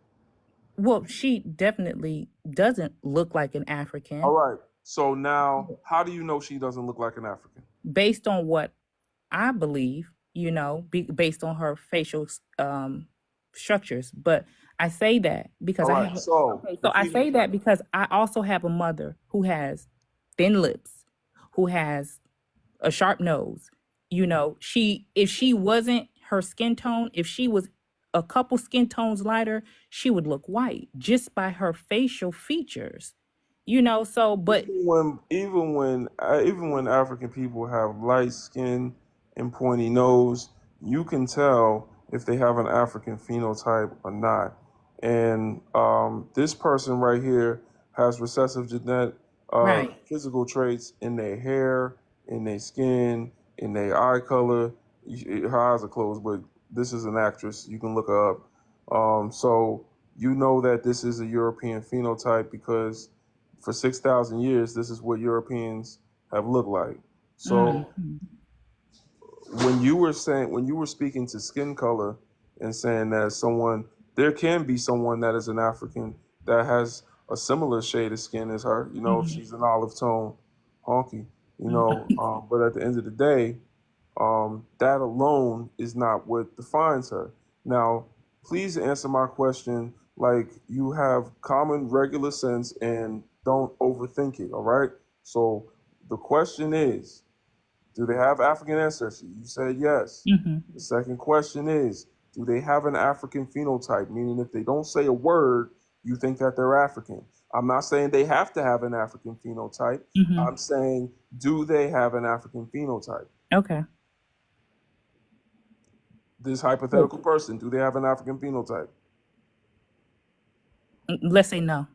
Speaker 11: Well, she definitely doesn't look like an African.
Speaker 1: All right. So now, how do you know she doesn't look like an African?
Speaker 11: Based on what I believe, you know, based on her facial structures. But I say that because
Speaker 1: All
Speaker 11: I
Speaker 1: right.
Speaker 11: have
Speaker 1: So
Speaker 11: okay, so
Speaker 1: if
Speaker 11: I
Speaker 1: we
Speaker 11: say that because I also have a mother who has thin lips, who has a sharp nose. You know, if she wasn't her skin tone, if she was a couple skin tones lighter, she would look white just by her facial features. You know, so but
Speaker 1: even when African people have light skin and pointy nose, you can tell if they have an African phenotype or not. And this person right here has recessive genetic
Speaker 11: right.
Speaker 1: physical traits in their hair, in their skin, in their eye color. Her eyes are closed, but this is an actress. You can look her up. So you know that this is a European phenotype because for 6,000 years, this is what Europeans have looked like. So
Speaker 11: Mhm.
Speaker 1: when you were speaking to skin color and saying that there can be someone that is an African that has a similar shade of skin as her, you know, if
Speaker 11: Mhm.
Speaker 1: she's an olive tone honky, you
Speaker 11: Mhm.
Speaker 1: know, but at the end of the day, that alone is not what defines her. Now, please answer my question like you have common regular sense and don't overthink it, all right? So the question is, do they have African ancestry? You said yes.
Speaker 11: Mhm.
Speaker 1: The second question is, do they have an African phenotype? Meaning, if they don't say a word, you think that they're African. I'm not saying they have to have an African phenotype.
Speaker 11: Mhm.
Speaker 1: I'm saying, do they have an African phenotype?
Speaker 11: Okay.
Speaker 1: This
Speaker 11: Cool.
Speaker 1: hypothetical person, do they have an African phenotype?
Speaker 11: Let's say no.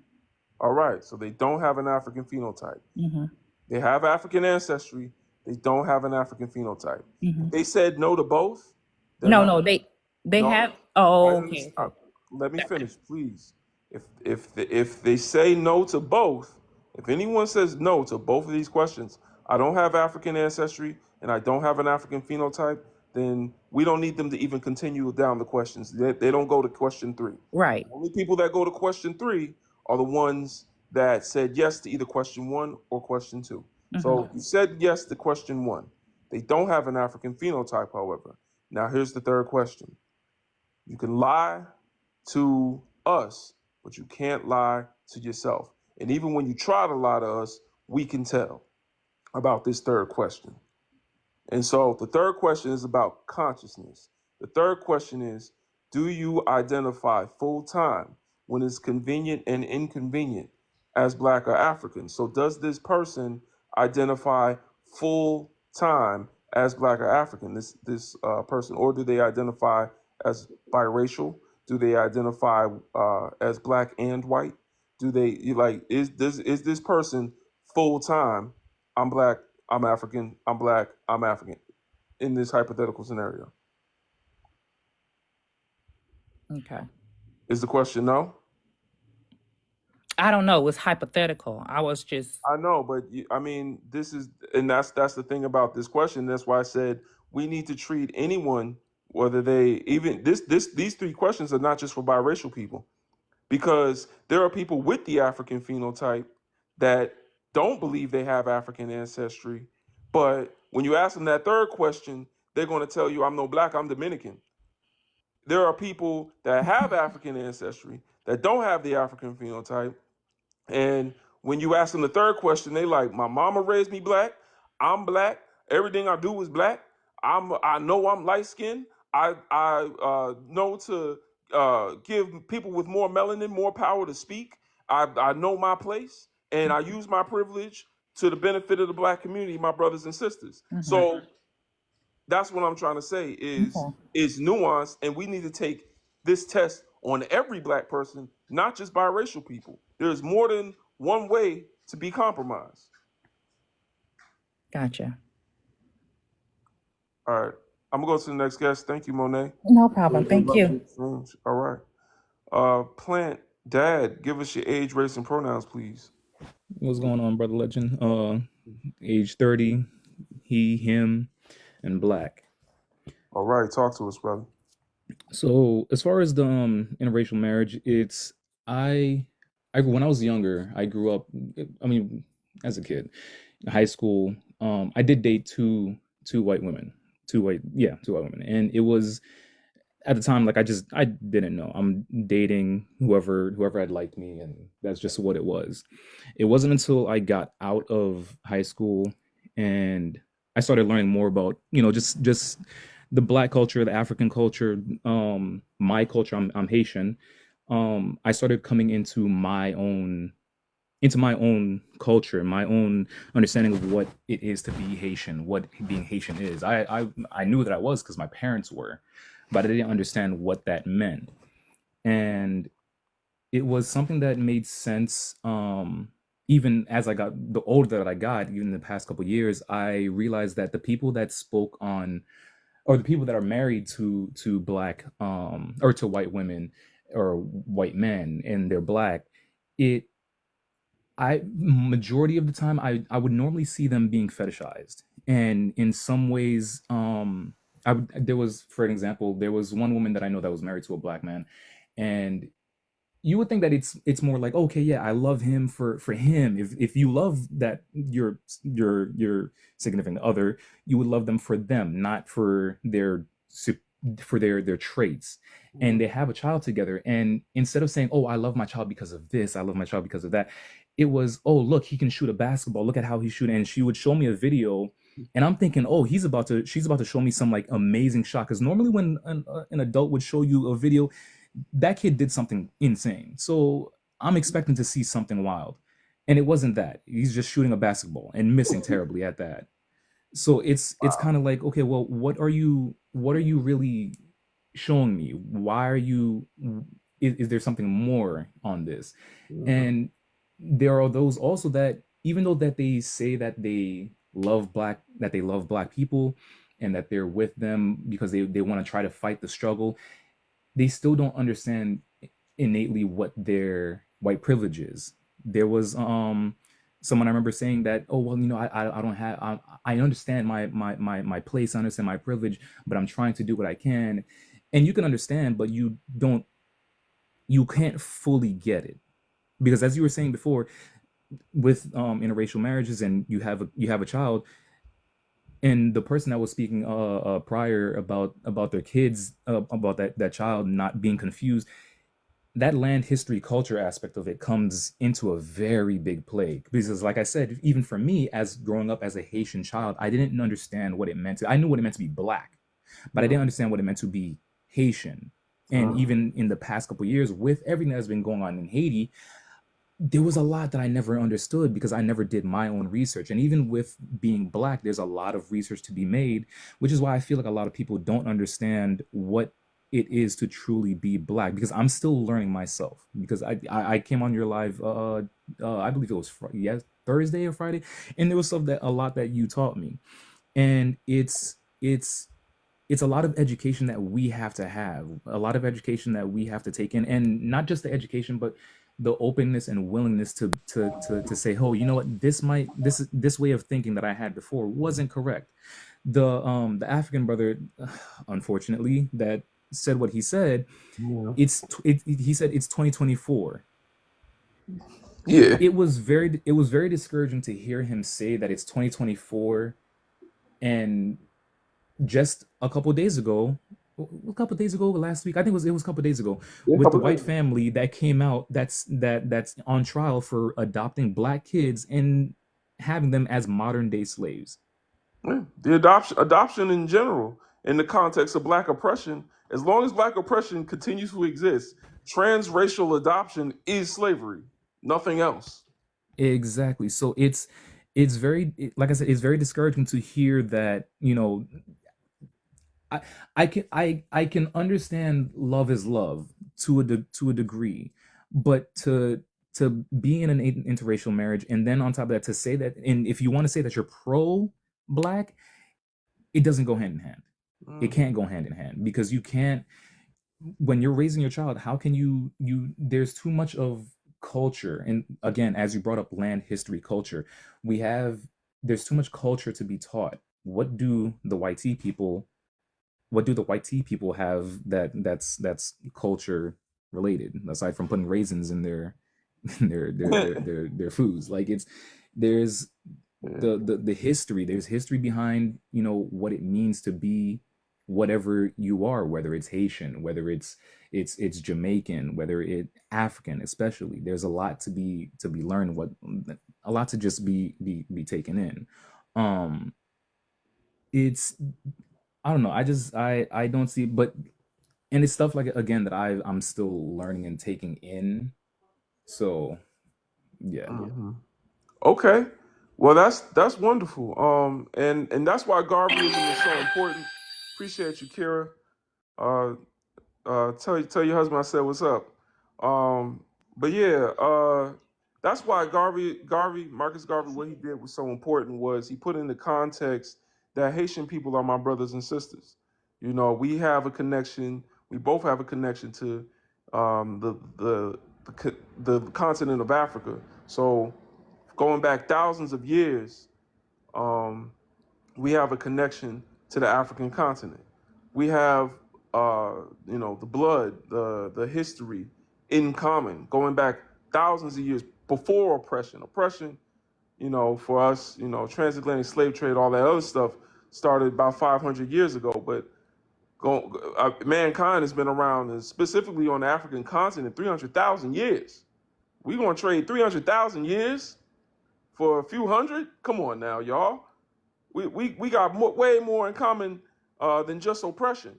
Speaker 1: All right, so they don't have an African phenotype.
Speaker 11: Mhm.
Speaker 1: They have African ancestry. They don't have an African phenotype. If
Speaker 11: Mhm.
Speaker 1: they said no to both, they're
Speaker 11: No,
Speaker 1: not.
Speaker 11: no, they
Speaker 1: No,
Speaker 11: have.
Speaker 1: I
Speaker 11: Oh, okay,
Speaker 1: understand.
Speaker 11: okay.
Speaker 1: Let me
Speaker 11: Gotcha.
Speaker 1: finish, please. If they say no to both, if anyone says no to both of these questions, I don't have African ancestry and I don't have an African phenotype, then we don't need them to even continue down the questions. They don't go to question three.
Speaker 11: Right.
Speaker 1: The only people that go to question three are the ones that said yes to either question one or question two.
Speaker 11: Mhm.
Speaker 1: So you said yes to question one. They don't have an African phenotype, however. Now here's the third question. You can lie to us, but you can't lie to yourself. And even when you try to lie to us, we can tell about this third question. And so the third question is about consciousness. The third question is, do you identify full time when it's convenient and inconvenient as Black or African? So does this person identify full time as Black or African, this person, or do they identify as biracial? Do they identify as Black and white? Do they like is this person full time? I'm Black, I'm African, I'm Black, I'm African in this hypothetical scenario.
Speaker 11: Okay.
Speaker 1: Is the question no?
Speaker 11: I don't know. It's hypothetical. I was just.
Speaker 1: I know, but I mean, and that's the thing about this question. That's why I said we need to treat anyone, whether they even these three questions are not just for biracial people, because there are people with the African phenotype that don't believe they have African ancestry, but when you ask them that third question, they're going to tell you, "I'm no Black, I'm Dominican." There are people that have African ancestry that don't have the African phenotype. And when you ask them the third question, they like, my mama raised me Black. I'm Black. Everything I do is Black. I know I'm light skinned. I know to give people with more melanin more power to speak. I know my place and I use my privilege to the benefit of the Black community, my brothers and sisters.
Speaker 11: Mhm.
Speaker 1: So that's what I'm trying to say
Speaker 11: Okay.
Speaker 1: is nuance, and we need to take this test on every Black person, not just biracial people. There's more than one way to be compromised.
Speaker 11: Gotcha.
Speaker 1: All right, I'm gonna go to the next guest. Thank you, Monet.
Speaker 11: No
Speaker 1: For
Speaker 11: problem.
Speaker 1: the
Speaker 11: Thank
Speaker 1: lovely
Speaker 11: you.
Speaker 1: exchange. All right, Plant Dad, give us your age, race, and pronouns, please.
Speaker 12: What's going on, brother legend? Age 30, he, him, and black.
Speaker 1: All right, talk to us, brother.
Speaker 12: So as far as the interracial marriage, it's I when I was younger, I grew up. I mean, as a kid, in high school, I did date two white women. two white women, and it was at the time like I didn't know. I'm dating whoever had liked me, and that's just what it was. It wasn't until I got out of high school and I started learning more about just the black culture, the African culture, my culture. I'm Haitian. I started coming into my own culture, my own understanding of what it is to be Haitian, what being Haitian is. I knew that I was because my parents were, but I didn't understand what that meant. And it was something that made sense. Even as I got the older that I got, even in the past couple of years, I realized that the people that spoke on, or the people that are married to black or to white women or white men and they're black, it I majority of the time I would normally see them being fetishized, and in some ways, there was, for an example, there was one woman that I know that was married to a black man, and you would think that it's more like, okay, yeah, I love him for him. If you love that your significant other, you would love them for them, not for their traits. And they have a child together, and instead of saying, oh, I love my child because of this, I love my child because of that, it was, oh, look, he can shoot a basketball, look at how he's shooting. And she would show me a video, and I'm thinking, oh, she's about to show me some like amazing shot, because normally when an adult would show you a video, that kid did something insane. So I'm expecting to see something wild. And it wasn't that. He's just shooting a basketball and missing terribly at that. So it's kind of like, okay, well, what are you really showing me? Why are you is there something more on this? And there are those also that, even though that they say that they love black people and that they're with them because they want to try to fight the struggle, they still don't understand innately what their white privilege is. There was someone I remember saying that, oh, well, I don't have, I understand my place, I understand my privilege, but I'm trying to do what I can. And you can understand, but you can't fully get it, because as you were saying before, with interracial marriages, and you have a child, and the person that was speaking prior about their kids, about that child not being confused, that land history culture aspect of it comes into a very big play, because like I said, even for me, as growing up as a Haitian child, I didn't understand what it meant I knew what it meant to be black, but I didn't understand what it meant to be Haitian. And even in the past couple of years, with everything that's been going on in Haiti, there was a lot that I never understood because I never did my own research. And even with being black, there's a lot of research to be made, which is why I feel like a lot of people don't understand what it is to truly be black, because I'm still learning myself. Because I came on your live, I believe it was yes, Thursday or Friday, and there was a lot that you taught me, and it's a lot of education that we have to have, a lot of education that we have to take in, and not just the education, but the openness and willingness to say, oh, you know what, this way of thinking that I had before wasn't correct. The African brother, unfortunately, that said what he said, he said it's 2024.
Speaker 1: Yeah.
Speaker 12: It was very discouraging to hear him say that it's 2024, and just a couple days ago, last week, I think it was a couple days ago,
Speaker 1: Yeah,
Speaker 12: with the
Speaker 1: couple
Speaker 12: white
Speaker 1: days.
Speaker 12: family that came out, that's on trial for adopting black kids and having them as modern day slaves.
Speaker 1: Yeah. The adoption in general, in the context of black oppression, as long as black oppression continues to exist, transracial adoption is slavery, nothing else.
Speaker 12: Exactly. So it's like I said, it's very discouraging to hear that, I I can understand love is love to a degree, but to be in an interracial marriage, and then on top of that to say that, and if you want to say that you're pro black, it doesn't go hand in hand. It
Speaker 1: Mm.
Speaker 12: can't go hand in hand, because you can't, when you're raising your child, how can there's too much of culture. And again, as you brought up land history culture, we have there's too much culture to be taught. What do the white tea people have that's culture related, aside from putting raisins in their in their foods? Like, there's the history. There's history behind, you know, what it means to be whatever you are, whether it's Haitian, whether it's Jamaican, whether it African, especially. There's a lot to be learned, what a lot to just be taken in. Um it's I don't know. I don't see, but and it's stuff like, again, that I'm still learning and taking in. So yeah.
Speaker 1: Mhm. Okay. Well, that's wonderful. And that's why Garveyism is so important. Appreciate you, Kira. Uh, tell your husband I said what's up. But yeah, that's why Marcus Garvey, what he did was so important was he put in the context that Haitian people are my brothers and sisters. You know, we have a connection. We both have a connection to the continent of Africa. So going back thousands of years, um, we have a connection to the African continent. We have, the blood, the history in common, going back thousands of years before oppression. Oppression, for us, transatlantic slave trade, all that other stuff started about 500 years ago. But mankind has been around, and specifically on the African continent, 300,000 years. We gonna trade 300,000 years for a few hundred? Come on now, y'all. We got way more in common than just oppression.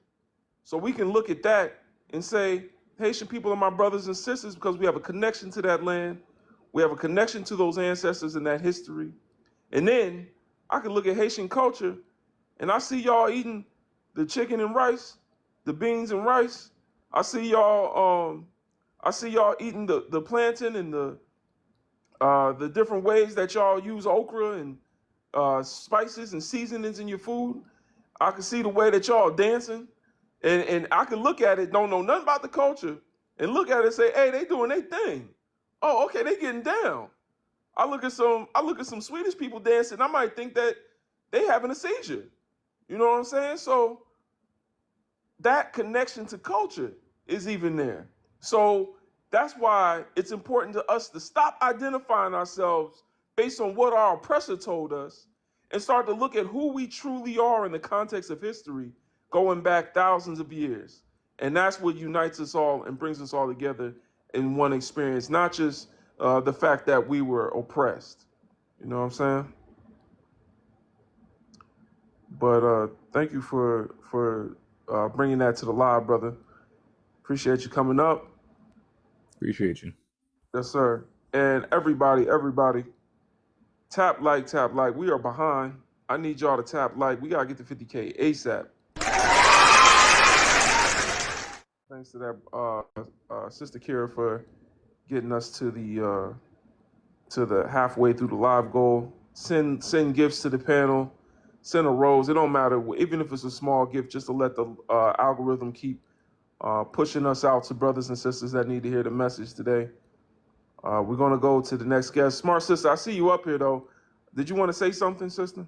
Speaker 1: So we can look at that and say, Haitian people are my brothers and sisters because we have a connection to that land. We have a connection to those ancestors and that history. And then I can look at Haitian culture and I see y'all eating the chicken and rice, the beans and rice. I see y'all eating the plantain and the different ways that y'all use okra and spices and seasonings in your food. I can see the way that y'all dancing, and I can look at it, don't know nothing about the culture, and look at it and say, hey, they doing their thing. Oh, okay, they getting down. I look at some Swedish people dancing. I might think that they having a seizure. You know what I'm saying? So that connection to culture is even there. So that's why it's important to us to stop identifying ourselves based on what our oppressor told us and start to look at who we truly are in the context of history going back thousands of years. And that's what unites us all and brings us all together in one experience, not just the fact that we were oppressed. You know what I'm saying? But thank you for bringing that to the live, brother. Appreciate you coming up.
Speaker 12: Appreciate you.
Speaker 1: Yes, sir. And everybody, tap like. We are behind. I need y'all to tap like. We gotta get to 50K ASAP. Thanks to that Sister Kira for getting us to the halfway through the live goal. Send gifts to the panel. Send a rose. It don't matter, even if it's a small gift, just to let the algorithm keep pushing us out to brothers and sisters that need to hear the message today. We're going to go to the next guest. Smart Sister, I see you up here, though. Did you want to say something, sister?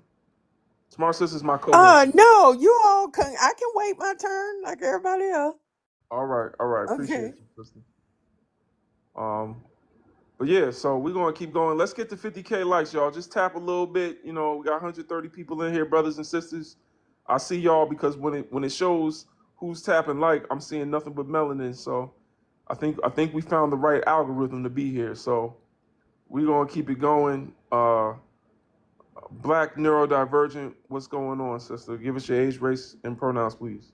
Speaker 1: Smart Sister's my co-host.
Speaker 13: No, you all can. I can wait my turn like everybody else.
Speaker 1: All right. Appreciate
Speaker 13: Okay.
Speaker 1: you, sister. But yeah, so we're going to keep going. Let's get to 50K likes, y'all. Just tap a little bit. We got 130 people in here, brothers and sisters. I see y'all because when it shows who's tapping like, I'm seeing nothing but melanin. So I think we found the right algorithm to be here. So we're gonna keep it going. Black neurodivergent, what's going on, sister? Give us your age, race, and pronouns, please.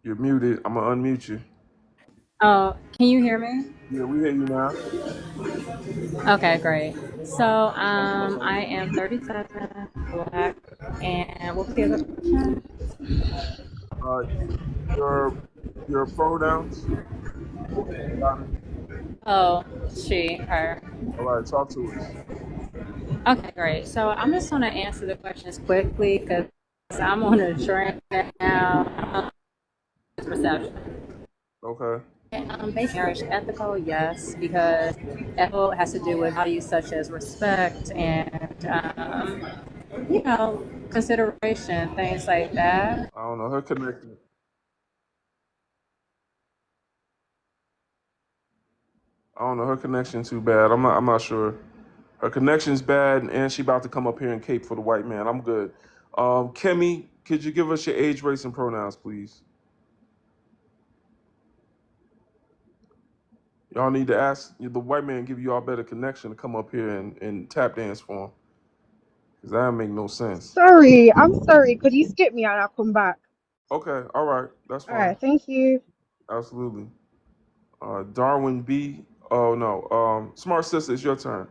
Speaker 1: You're muted. I'm gonna unmute you.
Speaker 14: Oh, can you hear me?
Speaker 1: Yeah, we hear you now.
Speaker 14: Okay, great. So, I am 37, black, and what was the other question?
Speaker 1: Uh, your pronouns. Got it.
Speaker 14: Oh, she, her.
Speaker 1: All right, talk to us.
Speaker 14: Okay, great. So I'm just going to answer the questions quickly because I'm on a train now. Reception.
Speaker 1: Okay.
Speaker 14: Basically, marriage ethical, yes, because ethical has to do with values such as respect and, consideration, things like that.
Speaker 1: I don't know. Her connection. I don't know. Her connection too bad. I'm not sure. Her connection's bad, and she about to come up here and cape for the white man. I'm good. Kemi, could you give us your age, race, and pronouns, please? Y'all need to ask the white man give you all better connection to come up here and tap dance for him, because that don't make no sense.
Speaker 15: Sorry, I'm sorry. Could you skip me and I'll come back?
Speaker 1: Okay, all right, that's
Speaker 15: All
Speaker 1: fine.
Speaker 15: right, thank you.
Speaker 1: Absolutely. Darwin B. Oh no. Smart sister, it's your turn.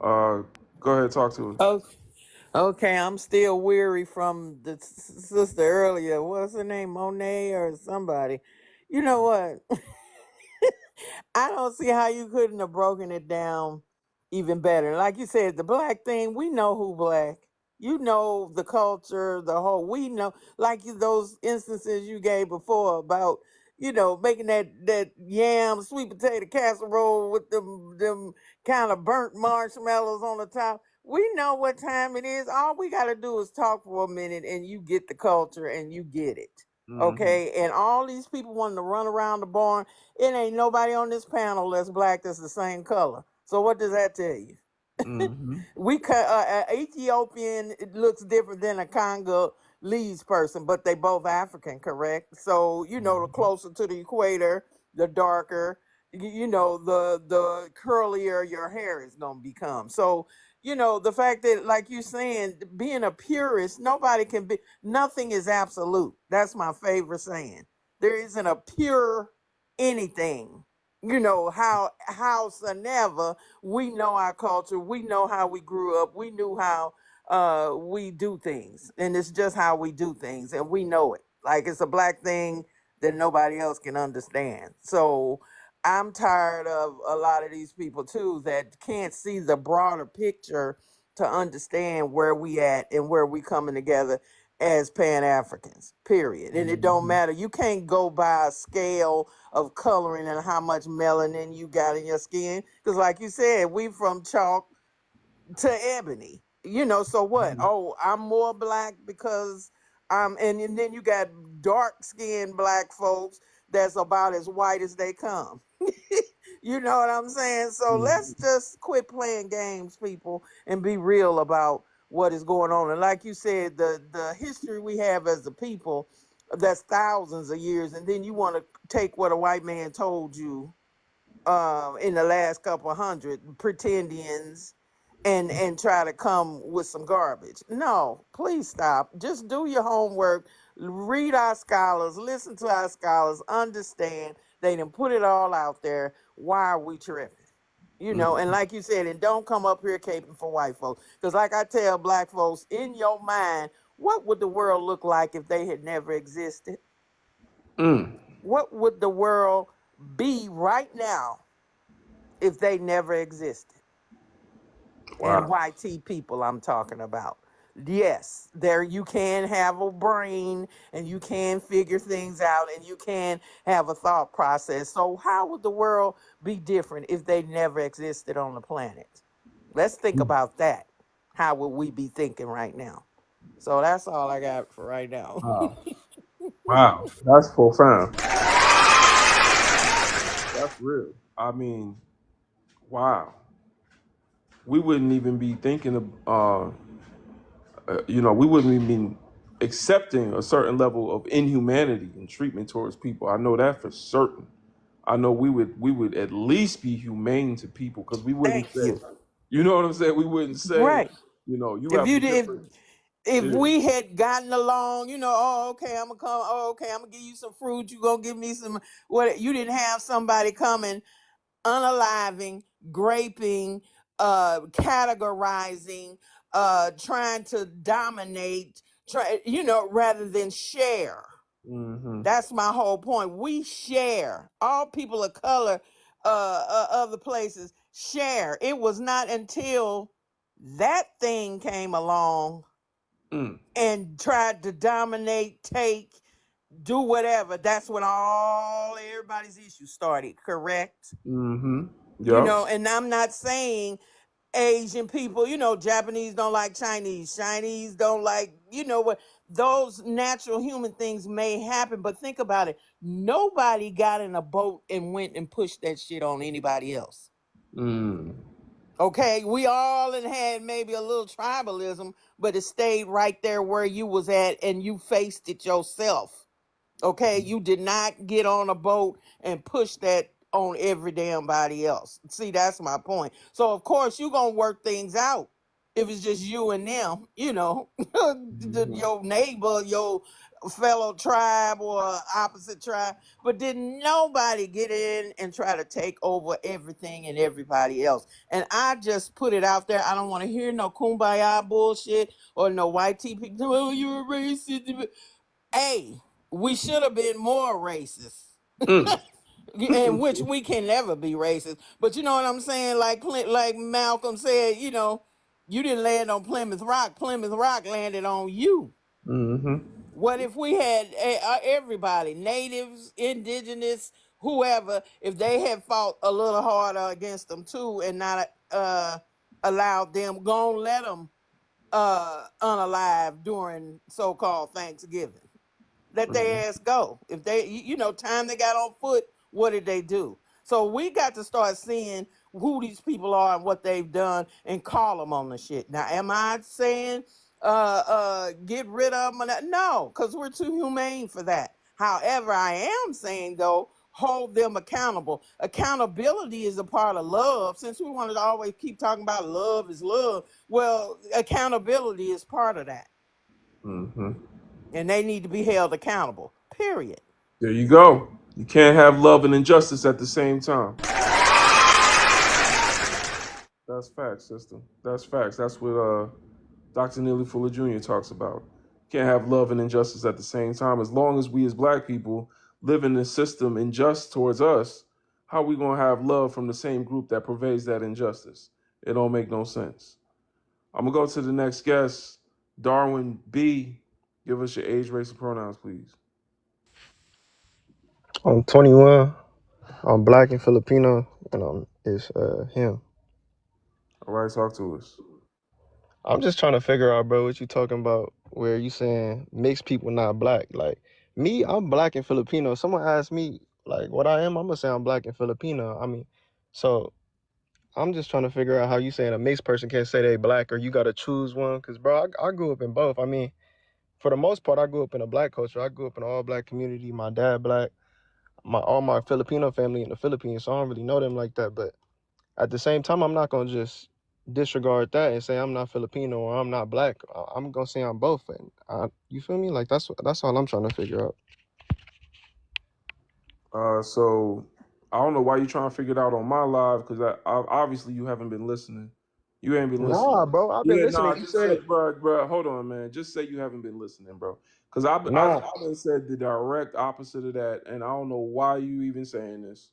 Speaker 1: Uh, Go ahead, talk to us.
Speaker 13: Okay, okay, I'm still weary from the sister earlier. What's her name, Monet or somebody? You know what? I don't see how you couldn't have broken it down even better. Like you said, the black thing, we know who black. You know the culture, the whole. We know, like those instances you gave before about, making that yam sweet potato casserole with them kind of burnt marshmallows on the top. We know what time it is. All we got to do is talk for a minute, and you get the culture, and you get it.
Speaker 1: Mm-hmm.
Speaker 13: Okay, and all these people wanting to run around the barn, it ain't nobody on this panel that's black that's the same color. So what does that tell you?
Speaker 1: Mm-hmm.
Speaker 13: Ethiopian, it looks different than a Congolese person, but they both African, correct? So the closer to the equator, the darker, the curlier your hair is gonna become. So the fact that, like you saying, being a purist, nobody can be. Nothing is absolute. That's my favorite saying. There isn't a pure anything. Howsoever we know our culture, we know how we grew up, we knew how we do things, and it's just how we do things, and we know it. Like it's a black thing that nobody else can understand. So I'm tired of a lot of these people too that can't see the broader picture to understand where we at and where we coming together as Pan-Africans, period. And it don't
Speaker 1: Mm-hmm.
Speaker 13: matter. You can't go by a scale of coloring and how much melanin you got in your skin. Because like you said, we from chalk to ebony. So what? Oh, I'm more black because and then you got dark skinned black folks that's about as white as they come. You know what I'm saying? So let's just quit playing games, people, and be real about what is going on. And like you said, the history we have as a people, that's thousands of years, and then you want to take what a white man told you in the last couple hundred pretendians and try to come with some garbage. No, please stop. Just do your homework. Read our scholars, listen to our scholars, understand they didn't put it all out there. Why are we tripping? And like you said, and don't come up here caping for white folks. Because like I tell black folks, in your mind, what would the world look like if they had never existed?
Speaker 1: Mm.
Speaker 13: What would the world be right now if they never existed? And
Speaker 1: Wow.
Speaker 13: YT people I'm talking about. Yes, there you can have a brain and you can figure things out and you can have a thought process. So how would the world be different if they never existed on the planet? Let's think about that. How would we be thinking right now? So that's all I got for right now.
Speaker 1: Wow. Wow. That's profound. That's real. I mean, wow. We wouldn't even be thinking of, we wouldn't even be accepting a certain level of inhumanity and treatment towards people. I know that for certain. I know we would at least be humane to people, because we wouldn't
Speaker 13: Thank
Speaker 1: say,
Speaker 13: you.
Speaker 1: you know what I'm saying? We wouldn't say,
Speaker 13: Right.
Speaker 1: you
Speaker 13: If
Speaker 1: have
Speaker 13: you
Speaker 1: a
Speaker 13: did,
Speaker 1: different.
Speaker 13: if
Speaker 1: Yeah.
Speaker 13: we had gotten along, oh, okay, I'm gonna come. Oh, okay, I'm gonna give you some fruit. You gonna give me some. What? You didn't have somebody coming, unaliving, graping, categorizing, trying to dominate. Rather than share.
Speaker 1: Mm-hmm.
Speaker 13: That's my whole point. We share. All people of color, other places share. It was not until that thing came along
Speaker 1: Mm.
Speaker 13: and tried to dominate, take, do whatever. That's when everybody's issues started, correct?
Speaker 1: Mm-hmm. Yep.
Speaker 13: And I'm not saying Asian people, Japanese don't like Chinese. Chinese don't like, what. those natural human things may happen, but think about it. Nobody got in a boat and went and pushed that shit on anybody else. Okay, we all had maybe a little tribalism, but it stayed right there where you was at and you faced it yourself. Okay, you did not get on a boat and push that on every damn body else. See, that's my point. So of course you're gonna work things out if it's just you and them, your neighbor, your fellow tribe or opposite tribe. But did nobody get in and try to take over everything and everybody else? And I just put it out there. I don't want to hear no kumbaya bullshit or no white tea people. Oh, you're a racist. Hey, we should have been more racist. In which we can never be racist. But you know what I'm saying? Like Malcolm said, you didn't land on Plymouth Rock. Plymouth Rock landed on you. What if we had everybody, natives, indigenous, whoever, if they had fought a little harder against them too and not allowed them, gonna let them unalive during so-called Thanksgiving? Let their ass go. If they, time they got on foot, what did they do? So we got to start seeing who these people are and what they've done and call them on the shit. Now, am I saying get rid of them? No, because we're too humane for that. However, I am saying, though, hold them accountable. Accountability is a part of love. Since we want to always keep talking about love is love, well, accountability is part of that. And they need to be held accountable, period.
Speaker 1: There you go. You can't have love and injustice at the same time. That's facts, sister. That's facts. That's what Dr. Neely Fuller Jr. talks about. Can't have love and injustice at the same time. As long as we as black people live in this system unjust towards us, how are we going to have love from the same group that pervades that injustice? It don't make no sense. I'm going to go to the next guest, Darwin B. Give us your age, race, and pronouns, please.
Speaker 16: I'm 21. I'm black and Filipino, and it's him.
Speaker 1: All right, talk to us.
Speaker 16: I'm just trying to figure out, bro, what you talking about where you saying mixed people not black. Like me, I'm black and Filipino. Someone asked me like what I am, I'm gonna say I'm black and Filipino. I mean, so I'm just trying to figure out how you saying a mixed person can't say they black or you gotta choose one. Cause bro, I grew up in both. I mean, for the most part, I grew up in a black culture. I grew up in an all black community. My dad black. All my Filipino family in the Philippines, so I don't really know them like that. But at the same time, I'm not gonna just disregard that and say I'm not Filipino or I'm not black. I'm gonna say I'm both. And you feel me? Like that's all I'm trying to figure out.
Speaker 1: So I don't know why you're trying to figure it out on my live because obviously you haven't been listening. You ain't been listening.
Speaker 16: Nah, bro, I've been
Speaker 1: Yeah,
Speaker 16: listening.
Speaker 1: nah.
Speaker 16: You
Speaker 1: Just
Speaker 16: said
Speaker 1: say, bro. Hold on, man. Just say you haven't been listening, bro. Because I've
Speaker 16: nah,
Speaker 1: been said the direct opposite of that, and I don't know why you even saying this.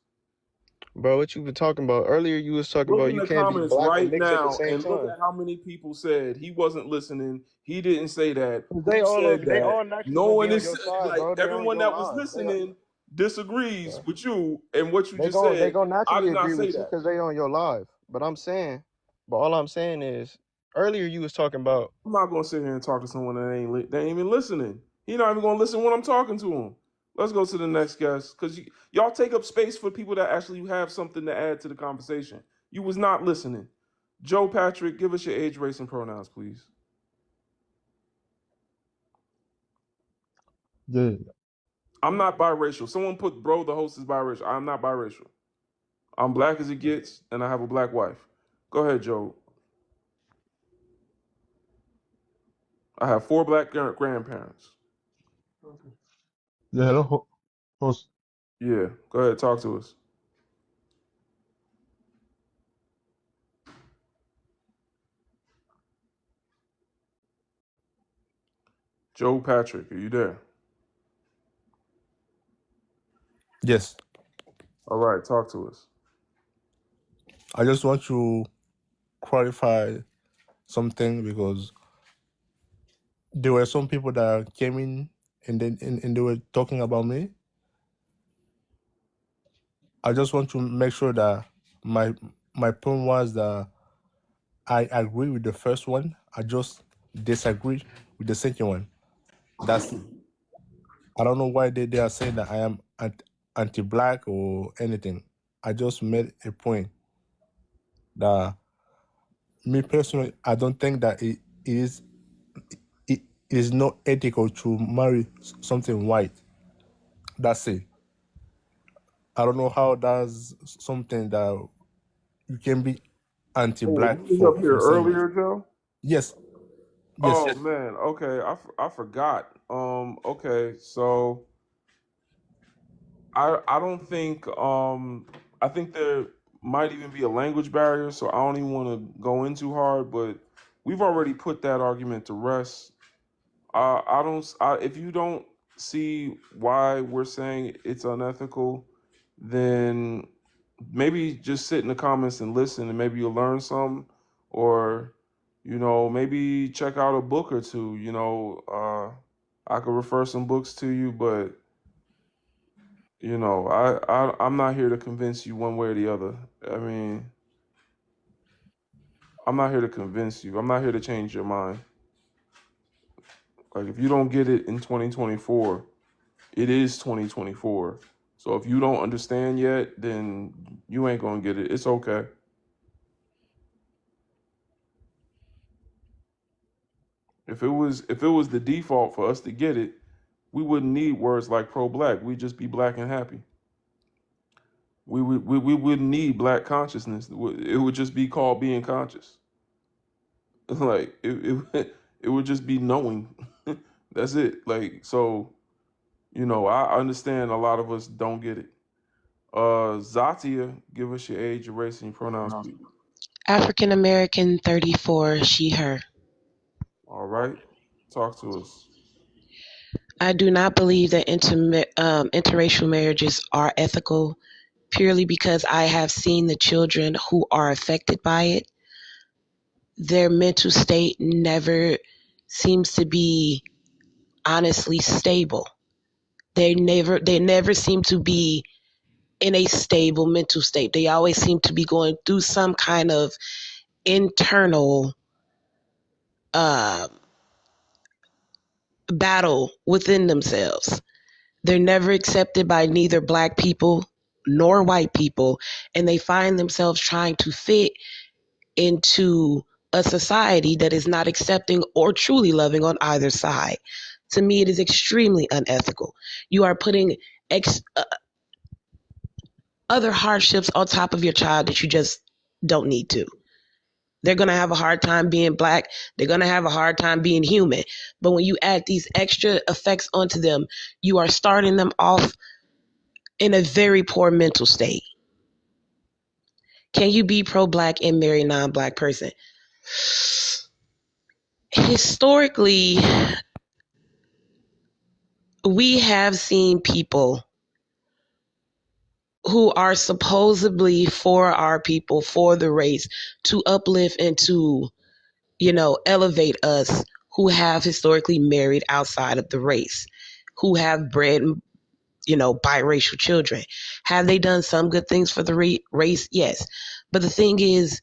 Speaker 16: bro. What you been talking about earlier? You was talking
Speaker 1: Look
Speaker 16: about
Speaker 1: in
Speaker 16: you
Speaker 1: the
Speaker 16: can't be
Speaker 1: comments
Speaker 16: black and
Speaker 1: right
Speaker 16: mixed at the
Speaker 1: now
Speaker 16: same
Speaker 1: and look
Speaker 16: time.
Speaker 1: at how many people said he wasn't listening. He didn't say that.
Speaker 16: They
Speaker 1: Who said
Speaker 16: they
Speaker 1: that?
Speaker 16: all naturally
Speaker 1: No
Speaker 16: gonna be
Speaker 1: one
Speaker 16: on
Speaker 1: is
Speaker 16: your side,
Speaker 1: like
Speaker 16: bro. They on
Speaker 1: everyone
Speaker 16: your
Speaker 1: that was
Speaker 16: line.
Speaker 1: listening disagrees with you and what you
Speaker 16: They
Speaker 1: just
Speaker 16: gon' they
Speaker 1: said.
Speaker 16: gonna
Speaker 1: I
Speaker 16: naturally
Speaker 1: did not
Speaker 16: agree
Speaker 1: say
Speaker 16: with you
Speaker 1: that.
Speaker 16: because they on your live. But all I'm saying is earlier you was talking about.
Speaker 1: I'm not gonna sit here and talk to someone that ain't even listening. He not even gonna listen when I'm talking to him. Let's go to the next guest because y'all take up space for people that actually have something to add to the conversation. You was not listening. Joe Patrick, give us your age, race, and pronouns, please.
Speaker 10: Yeah.
Speaker 1: I'm not biracial. Someone put bro, the host is biracial. I'm not biracial. I'm black as it gets, and I have a black wife. Go ahead, Joe. I have 4 black grandparents.
Speaker 10: Yeah, hello, host.
Speaker 1: Yeah, go ahead, talk to us. Joe Patrick, are you there?
Speaker 10: Yes.
Speaker 1: All right, talk to us.
Speaker 10: I just want to clarify something because there were some people that came in and they were talking about me. I just want to make sure that my point was that I agree with the first one. I just disagree with the second one. That's it. I don't know why they are saying that I am anti-black or anything. I just made a point that me personally, I don't think that it is not ethical to marry something white. That's it. I don't know how that's something that you can be
Speaker 1: Oh,
Speaker 10: anti-black
Speaker 1: you was up here
Speaker 10: for saying
Speaker 1: earlier, Joe?
Speaker 10: yes, yes.
Speaker 1: Oh man, okay. I forgot. Okay, so I don't think I think there might even be a language barrier, so I don't even want to go in too hard, but we've already put that argument to rest. I don't. If you don't see why we're saying it's unethical, then maybe just sit in the comments and listen, and maybe you'll learn something, or maybe check out a book or two. I could refer some books to you, but I'm not here to convince you one way or the other. I mean, I'm not here to convince you. I'm not here to change your mind. Like if you don't get it in 2024. It is 2024. So if you don't understand yet, then you ain't gonna get it. It's okay. If it was the default for us to get it, we wouldn't need words like pro-black. We'd just be black and happy. We wouldn't need black consciousness. It would just be called being conscious. Like it would just be knowing. That's it. Like so, I understand a lot of us don't get it. Zatia, give us your age, your race, and your pronouns, please.
Speaker 2: African American, 34, she, her.
Speaker 1: All right. Talk to us.
Speaker 2: I do not believe that interracial marriages are ethical purely because I have seen the children who are affected by it. Their mental state never seems to be honestly stable. They never seem to be in a stable mental state. They always seem to be going through some kind of internal uh, battle within themselves. They're never accepted by neither black people nor white people, and they find themselves trying to fit into a society that is not accepting or truly loving on either side. To me, it is extremely unethical. You are putting other hardships on top of your child that you just don't need to. They're going to have a hard time being black. They're going to have a hard time being human. But when you add these extra effects onto them, you are starting them off in a very poor mental state. Can you be pro-black and marry a non-black person? Historically, we have seen people who are supposedly for our people, for the race, to uplift and to, elevate us, who have historically married outside of the race, who have bred, biracial children. Have they done some good things for the race? Yes. But the thing is,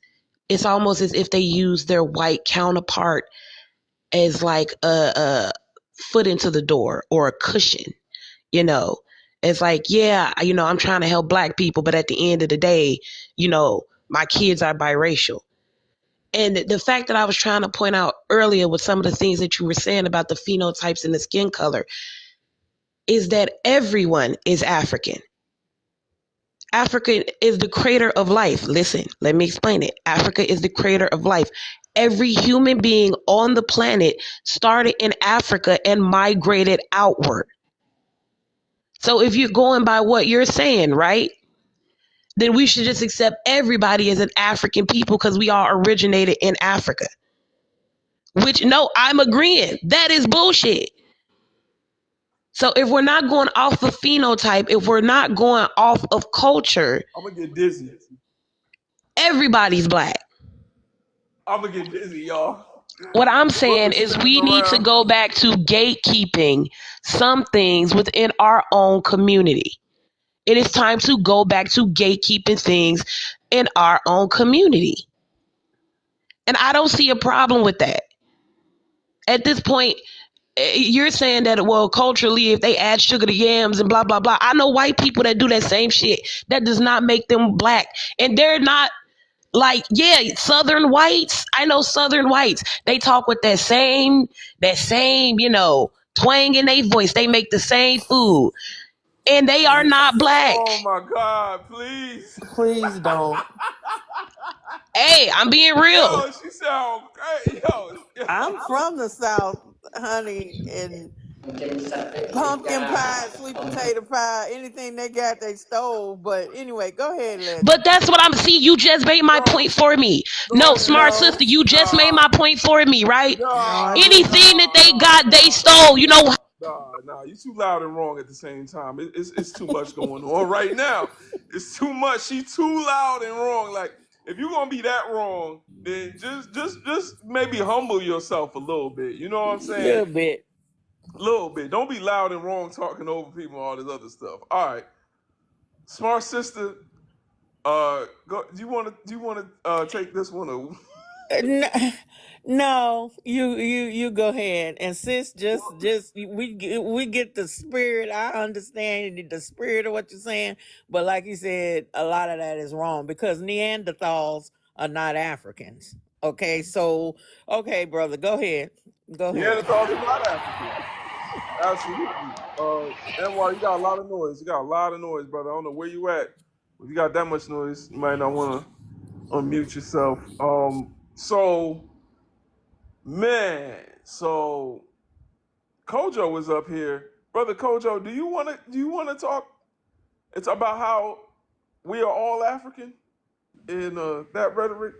Speaker 2: it's almost as if they use their white counterpart as like a foot into the door or a cushion, you know. It's like, yeah, I'm trying to help black people, but at the end of the day, my kids are biracial. And the fact that I was trying to point out earlier with some of the things that you were saying about the phenotypes and the skin color is that everyone is African. Africa is the creator of life. Listen, let me explain it. Africa is the creator of life. Every human being on the planet started in Africa and migrated outward. So if you're going by what you're saying, right, then we should just accept everybody as an African people because we all originated in Africa. Which, no, I'm agreeing. That is bullshit. So if we're not going off of phenotype, if we're not going off of culture,
Speaker 1: I'm gonna get dizzy.
Speaker 2: everybody's black.
Speaker 1: I'm gonna get dizzy, y'all.
Speaker 2: What I'm
Speaker 1: The book
Speaker 2: saying
Speaker 1: is
Speaker 2: is
Speaker 1: spinning
Speaker 2: we need to
Speaker 1: around.
Speaker 2: go back to gatekeeping some things within our own community. It is time to go back to gatekeeping things in our own community. And I don't see a problem with that. At this point, you're saying that, well, culturally, if they add sugar to yams and blah blah blah. I know white people that do that same shit. That does not make them black, and they're not like, yeah, Southern whites. I know Southern whites. They talk with that same, twang in their voice. They make the same food, and they are not black.
Speaker 1: Oh my God, please.
Speaker 13: Please don't.
Speaker 2: Hey, I'm being real.
Speaker 1: Yo, she sound great. Yo.
Speaker 13: I'm from the South, honey, and pumpkin pie, sweet potato pie, anything they got, they stole. But anyway, go ahead,
Speaker 2: But
Speaker 13: legend.
Speaker 2: that's what I'm see. You just made my
Speaker 1: No,
Speaker 2: point for me. No,
Speaker 1: no,
Speaker 2: smart sister,
Speaker 13: No,
Speaker 2: you just made
Speaker 1: nah,
Speaker 2: my point for me, right?
Speaker 13: no, I
Speaker 1: nah,
Speaker 13: did
Speaker 2: Anything
Speaker 13: not.
Speaker 2: that they got, they stole. You know,
Speaker 1: nah. You too loud and wrong at the same time. It's too much going on right now. It's too much. She too loud and wrong. Like, if you're gonna be that wrong, then just maybe humble yourself a little bit. You know what I'm
Speaker 13: A
Speaker 1: saying?
Speaker 13: little bit.
Speaker 1: A little bit. Don't be loud and wrong talking over people and all this other stuff. All right, smart sister. Go. Do you want to take this one? Or
Speaker 13: No, you go ahead, and sis, just we get the spirit. I understand the spirit of what you're saying, but like you said, a lot of that is wrong because Neanderthals are not Africans. Okay, so okay, brother, go ahead, go ahead.
Speaker 1: Neanderthals are not African. Absolutely. NY, you got a lot of noise. You got a lot of noise, brother. I don't know where you at. If you got that much noise, you might not want to unmute yourself. So man, so Kojo was up here, brother Kojo. Do you want to talk? It's about how we are all African in that rhetoric.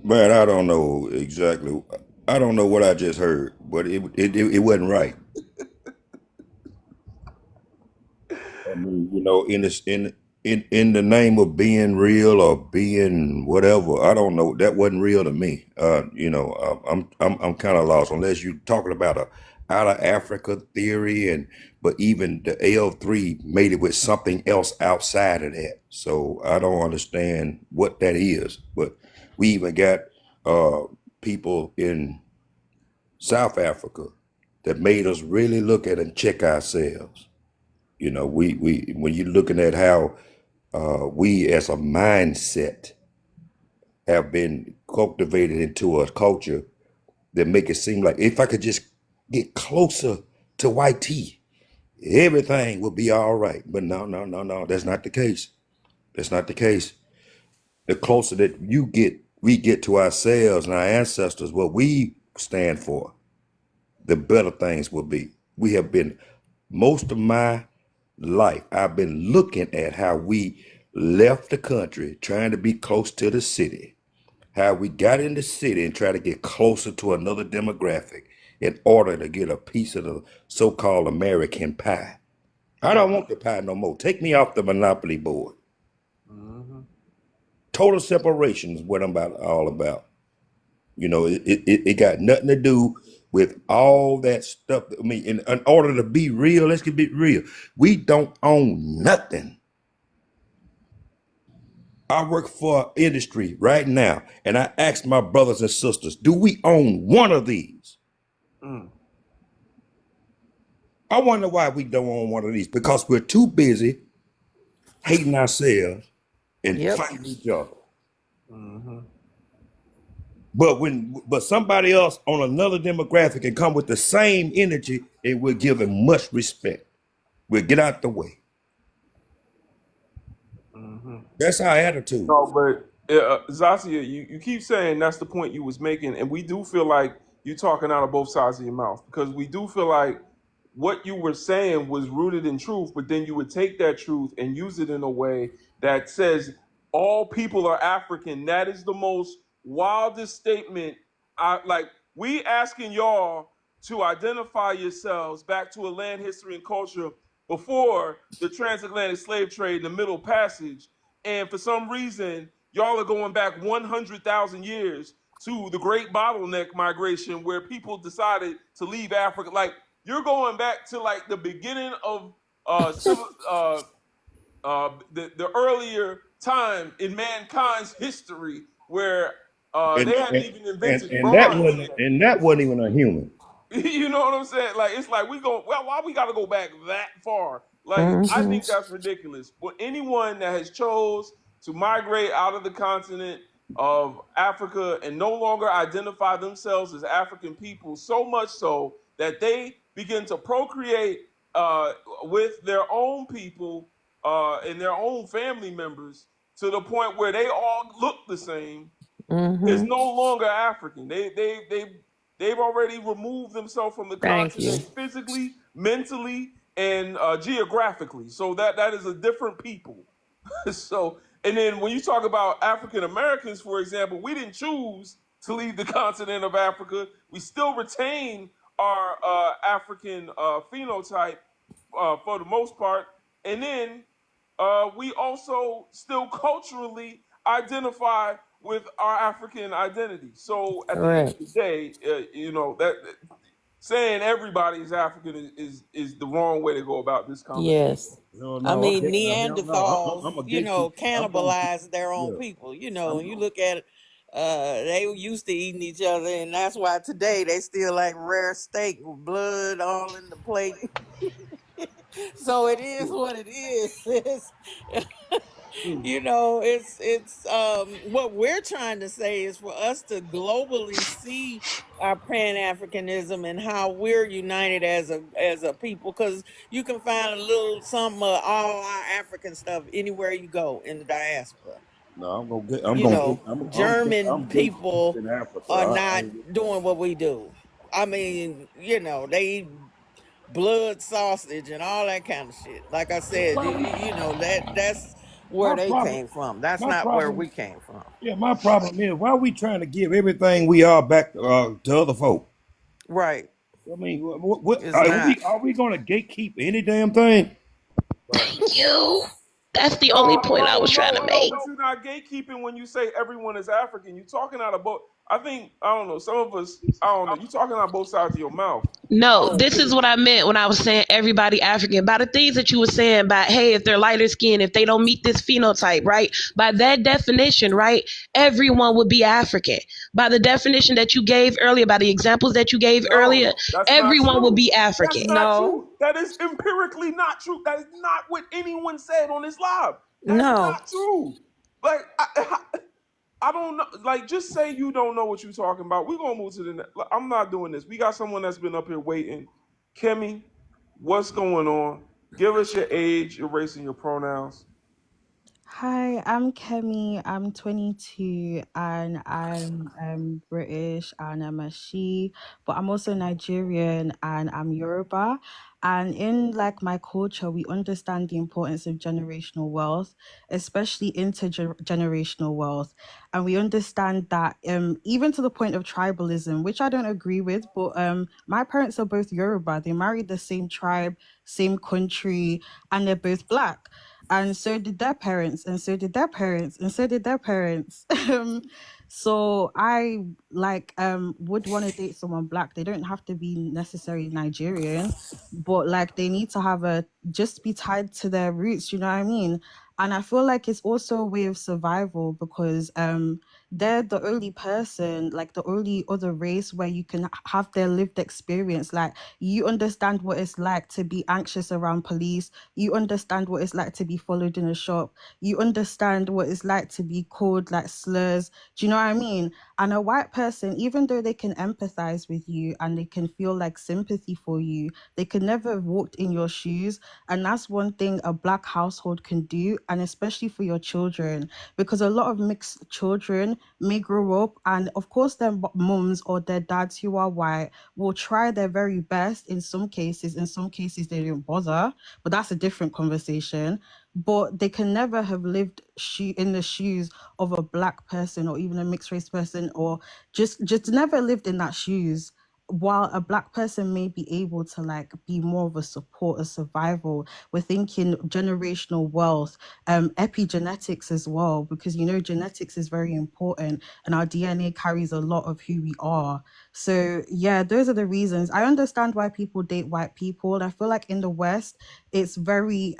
Speaker 17: Man, I don't know exactly. I don't know what I just heard, but it wasn't right. I mean, in this in the name of being real or being whatever, I don't know. That wasn't real to me. I'm kind of lost unless you're talking about a out of Africa theory, but even the L3 made it with something else outside of that. So I don't understand what that is. But we even got uh, people in South Africa that made us really look at and check ourselves. We when you're looking at how we as a mindset have been cultivated into a culture that make it seem like if I could just get closer to white tea, everything will be all right. But no, no, no, no, that's not the case. That's not the case. The closer that we get to ourselves and our ancestors, what we stand for, the better things will be. We have been most of my life, I've been looking at how we left the country trying to be close to the city, how we got in the city and try to get closer to another demographic in order to get a piece of the so-called American pie. I don't want the pie no more. Take me off the monopoly board.
Speaker 1: Mm-hmm.
Speaker 17: Total separation is what I'm all about. It got nothing to do with all that stuff. I mean, in order to be real, let's get real. We don't own nothing. I work for industry right now, and I ask my brothers and sisters, do we own one of these?
Speaker 1: Mm.
Speaker 17: I wonder why we don't own one of these, because we're too busy hating ourselves and
Speaker 13: Yep.
Speaker 17: fighting each other.
Speaker 1: Mm-hmm.
Speaker 17: But somebody else on another demographic can come with the same energy and we'll give them much respect. We'll get out the way.
Speaker 1: Mm-hmm.
Speaker 17: That's our attitude.
Speaker 1: No, but Zacia, you keep saying that's the point you was making, and we do feel like you talking out of both sides of your mouth because we do feel like what you were saying was rooted in truth, but then you would take that truth and use it in a way that says all people are African. That is the most wildest statement. I like. We asking y'all to identify yourselves back to a land history and culture before the transatlantic slave trade, the Middle Passage, and for some reason, y'all are going back 100,000 years to the Great Bottleneck Migration, where people decided to leave Africa. Like you're going back to like the beginning of civil, the earlier time in mankind's history, where
Speaker 17: and
Speaker 1: They hadn't
Speaker 17: and,
Speaker 1: even invented
Speaker 17: and that
Speaker 1: bronze
Speaker 17: wasn't
Speaker 1: yet.
Speaker 17: even a human.
Speaker 1: You know what I'm saying? Like it's like we go. Well, why we got to go back that far? Like I
Speaker 13: Mm-hmm.
Speaker 1: think that's ridiculous. But anyone that has chose to migrate out of the continent of Africa and no longer identify themselves as African people, so much so that they begin to procreate with their own people and their own family members to the point where they all look the same is
Speaker 13: Mm-hmm.
Speaker 1: no longer African. They've already removed themselves from the
Speaker 13: Thank you.
Speaker 1: continent physically, mentally, and geographically. So that is a different people. So, and then when you talk about African Americans, for example, we didn't choose to leave the continent of Africa. We still retain our African phenotype for the most part, and then we also still culturally identify with our African identity. So at the end of
Speaker 13: Correct.
Speaker 1: the day, that saying everybody is African is the wrong way to go about this conversation.
Speaker 13: Yes.
Speaker 17: No,
Speaker 13: I
Speaker 17: no,
Speaker 13: mean,
Speaker 17: hell no.
Speaker 13: Neanderthals,
Speaker 17: I'm a gatekeeper. I'm gonna keep.
Speaker 13: cannibalized their own
Speaker 17: Yeah,
Speaker 13: people.
Speaker 17: I'm.
Speaker 13: You look at they were used to eating each other, and that's why today they still like rare steak with blood all in the plate. So it is what it is. It's what we're trying to say is for us to globally see our pan-africanism and how we're united as a people, because you can find a little something of all our African stuff anywhere you go in the diaspora.
Speaker 17: No, I'm gonna get.
Speaker 13: German
Speaker 17: I'm gatekeeping
Speaker 13: people
Speaker 17: in Africa.
Speaker 13: are
Speaker 17: I
Speaker 13: not
Speaker 17: ain't with that.
Speaker 13: doing what we do. I mean, they eat blood sausage and all that kind of shit. Like I said,
Speaker 17: Well,
Speaker 13: that's where
Speaker 17: my
Speaker 13: they
Speaker 17: problem.
Speaker 13: came from. That's
Speaker 17: My
Speaker 13: not where
Speaker 17: problem.
Speaker 13: we came from.
Speaker 17: Yeah, my problem is why we trying to give everything we are back to other folk.
Speaker 13: Right.
Speaker 17: I mean, what
Speaker 13: It's not.
Speaker 17: are we gonna gatekeep any damn thing?
Speaker 2: Thank you. That's the only
Speaker 1: No,
Speaker 2: point I was trying to make.
Speaker 1: but you're not gatekeeping when you say everyone is African. You're talking out of both. I think I don't know. Some of us, I don't know. You're talking out both sides of your mouth. I
Speaker 2: No,
Speaker 1: don't
Speaker 2: this
Speaker 1: get
Speaker 2: is
Speaker 1: it.
Speaker 2: what I meant when I was saying everybody African. By the things that you were saying about, hey, if they're lighter skinned, if they don't meet this phenotype, right? By that definition, right, everyone would be African. By the definition that you gave earlier, by the examples that you gave earlier,
Speaker 1: No, that's not
Speaker 2: everyone would
Speaker 1: true.
Speaker 2: be African.
Speaker 1: That's not
Speaker 13: No.
Speaker 1: true. That is empirically not true. That is not what anyone said on this live. That's
Speaker 13: No.
Speaker 1: not true. Like I don't know. Like, just say you don't know what you're talking about. We're gonna move to the next. I'm not doing this. We got someone that's been up here waiting. Kimmy, what's going on? Give us your age, your race, and your pronouns.
Speaker 3: Hi, I'm Kemi. I'm 22 and I'm British and I'm a she, but I'm also Nigerian and I'm Yoruba. And in like my culture, we understand the importance of generational wealth, especially intergenerational wealth. And we understand that even to the point of tribalism, which I don't agree with, but my parents are both Yoruba. They married the same tribe, same country, and they're both black, and so did their parents, and so did their parents, and so did their parents. So I would want to date someone black. They don't have to be necessarily Nigerian, but like they need to have a just be tied to their roots, you know what I mean? And I feel like it's also a way of survival because they're the only person, like the only other race where you can have their lived experience. Like you understand what it's like to be anxious around police. You understand what it's like to be followed in a shop. You understand what it's like to be called like slurs. Do you know what I mean? And a white person, even though they can empathize with you and they can feel like sympathy for you, they can never have walked in your shoes. And that's one thing a black household can do, and especially for your children, because a lot of mixed children may grow up and of course their moms or their dads who are white will try their very best in some cases. In some cases they don't bother, but that's a different conversation. But they can never have lived in the shoes of a black person or even a mixed race person, or just never lived in that shoes. While a black person may be able to like be more of a support, a survival, we're thinking generational wealth, epigenetics as well, because genetics is very important and our DNA carries a lot of who we are. So yeah, those are the reasons. I understand why people date white people. I feel like in the West, it's very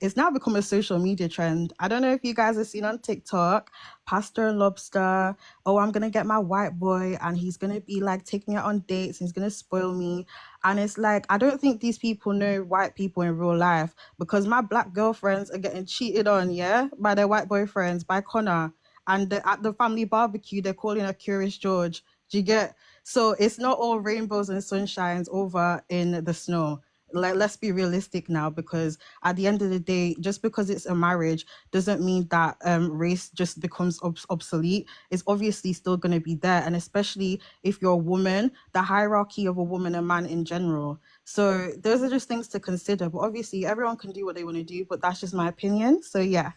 Speaker 3: it's now become a social media trend. I don't know if you guys have seen on TikTok, pasta and lobster. Oh, I'm gonna get my white boy and he's gonna be like taking it on dates and he's gonna spoil me. And it's like, I don't think these people know white people in real life, because my black girlfriends are getting cheated on, yeah, by their white boyfriends, by Connor. And at the family barbecue, they're calling her Curious George. Do you get? So it's not all rainbows and sunshines over in the snow. Like, let's be realistic now, because at the end of the day, just because it's a marriage doesn't mean that race just becomes obsolete. It's obviously still going to be there, and especially if you're a woman, the hierarchy of a woman and man in general. So those are just things to consider. But obviously, everyone can do what they want to do. But that's just my opinion. So yeah.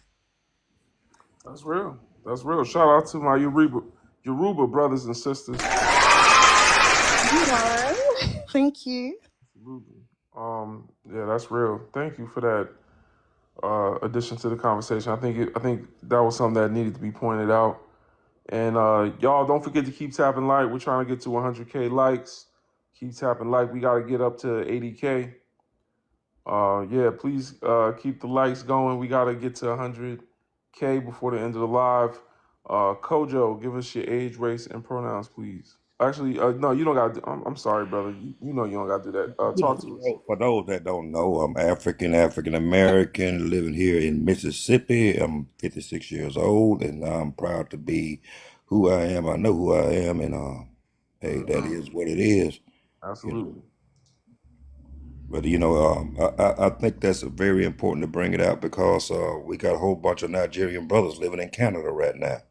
Speaker 1: That's real. That's real. Shout out to my Yoruba brothers and sisters.
Speaker 3: Thank you.
Speaker 1: Absolutely. Yeah, that's real. Thank you for that addition to the conversation. I think that was something that needed to be pointed out. And y'all don't forget to keep tapping like. We're trying to get to 100K likes. Keep tapping like. We got to get up to 80K. Yeah, please keep the likes going. We got to get to 100K before the end of the live. Kojo, give us your age, race, and pronouns, please. Actually, no, you don't got to. I'm sorry, brother. You know you don't got to do that. Talk to us.
Speaker 17: For those that don't know, I'm African American, living here in Mississippi. I'm 56 years old, and I'm proud to be who I am. I know who I am, and hey, that is what it is. You know.
Speaker 1: Absolutely.
Speaker 17: But I think that's very important to bring it out because we got a whole bunch of Nigerian brothers living in Canada right now,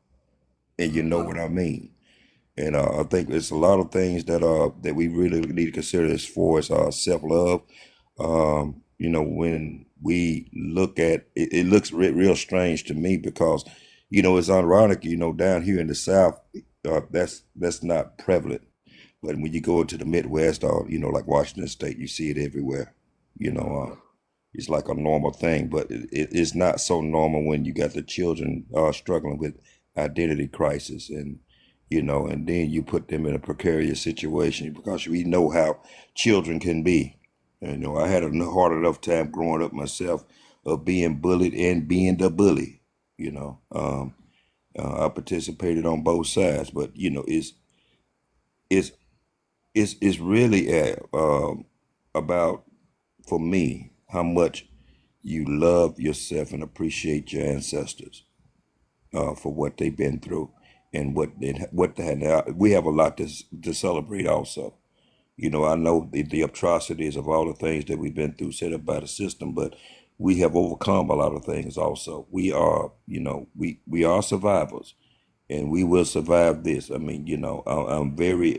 Speaker 17: and you know what I mean. And I think it's a lot of things that we really need to consider as far as self-love. When we look at it, it looks real strange to me because, it's ironic, down here in the South, that's not prevalent. But when you go into the Midwest or, like Washington State, you see it everywhere. You know, it's like a normal thing, but it's not so normal when you got the children struggling with identity crisis and then you put them in a precarious situation because we know how children can be. I had a hard enough time growing up myself of being bullied and being the bully. I participated on both sides, but it's it's really about for me how much you love yourself and appreciate your ancestors for what they've been through and what they had. Now, we have a lot to celebrate also. I know the atrocities of all the things that we've been through set up by the system, but we have overcome a lot of things also. We are, we are survivors and we will survive this. I mean, I'm very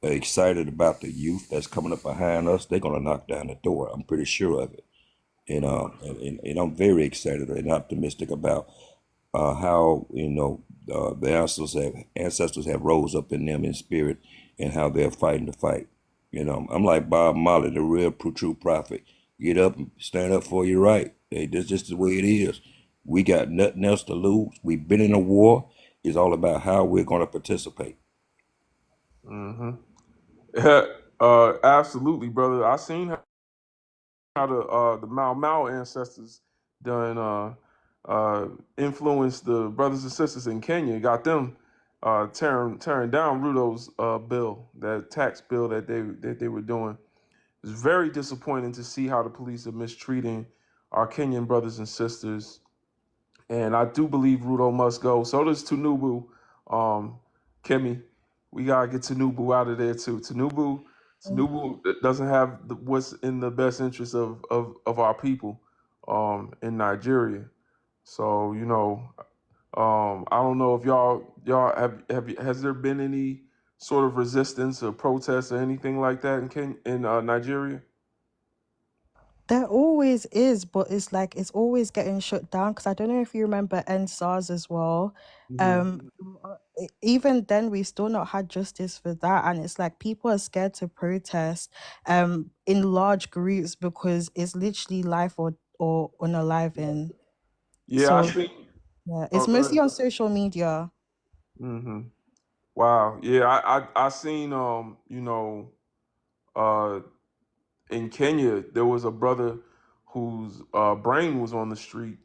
Speaker 17: excited about the youth that's coming up behind us. They're going to knock down the door. I'm pretty sure of it. And I'm very excited and optimistic about how the ancestors have rose up in them in spirit and how they're fighting the fight. I'm like Bob Marley, the real true prophet. Get up and stand up for your right. Hey, that's just the way it is. We got nothing else to lose. We've been in a war. It's all about how we're going to participate.
Speaker 1: Mm-hmm. Absolutely, brother. I seen how the Mau Mau ancestors done influenced the brothers and sisters in Kenya, got them tearing down Ruto's bill, that tax bill that they were doing. It's very disappointing to see how the police are mistreating our Kenyan brothers and sisters. And I do believe Ruto must go. So does Tunubu, Kemi. We gotta get Tunubu out of there too. Tunubu doesn't have what's in the best interest of our people in Nigeria. So I don't know if y'all has there been any sort of resistance or protests or anything like that in Nigeria?
Speaker 3: There always is, but it's like it's always getting shut down. Because I don't know if you remember NSARS as well.
Speaker 1: Mm-hmm.
Speaker 3: Um, Even then, we still not had justice for that, and it's like people are scared to protest, in large groups because it's literally life or unaliving.
Speaker 1: Yeah, I
Speaker 3: So
Speaker 1: think.
Speaker 3: yeah,
Speaker 1: Oh,
Speaker 3: it's
Speaker 1: go
Speaker 3: mostly
Speaker 1: ahead.
Speaker 3: on social media.
Speaker 1: Mm-hmm. Wow. Yeah, I seen uh in Kenya there was a brother whose brain was on the street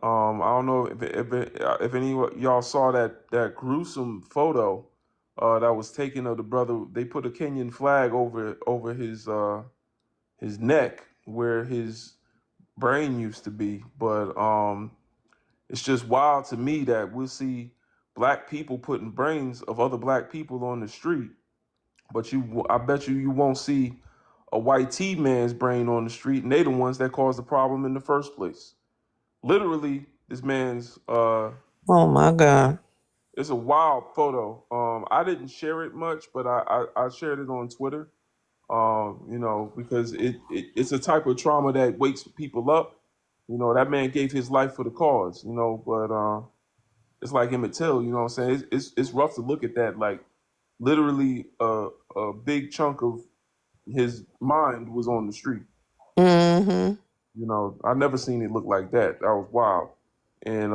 Speaker 1: I don't know if any of y'all saw that gruesome photo that was taken of the brother. They put a Kenyan flag over his neck where his brain used to be. But it's just wild to me that we'll see black people putting brains of other black people on the street, but I bet you won't see a white T man's brain on the street, and they the ones that caused the problem in the first place. Literally, this man's
Speaker 13: Oh my God.
Speaker 1: it's a wild photo. I didn't share it much, but I shared it on Twitter. Because it's a type of trauma that wakes people up. That man gave his life for the cause. But it's like Emmett Till. You know what I'm saying? It's rough to look at that. Like literally, a big chunk of his mind was on the street.
Speaker 13: Mm-hmm.
Speaker 1: I never seen it look like that. That was wild. And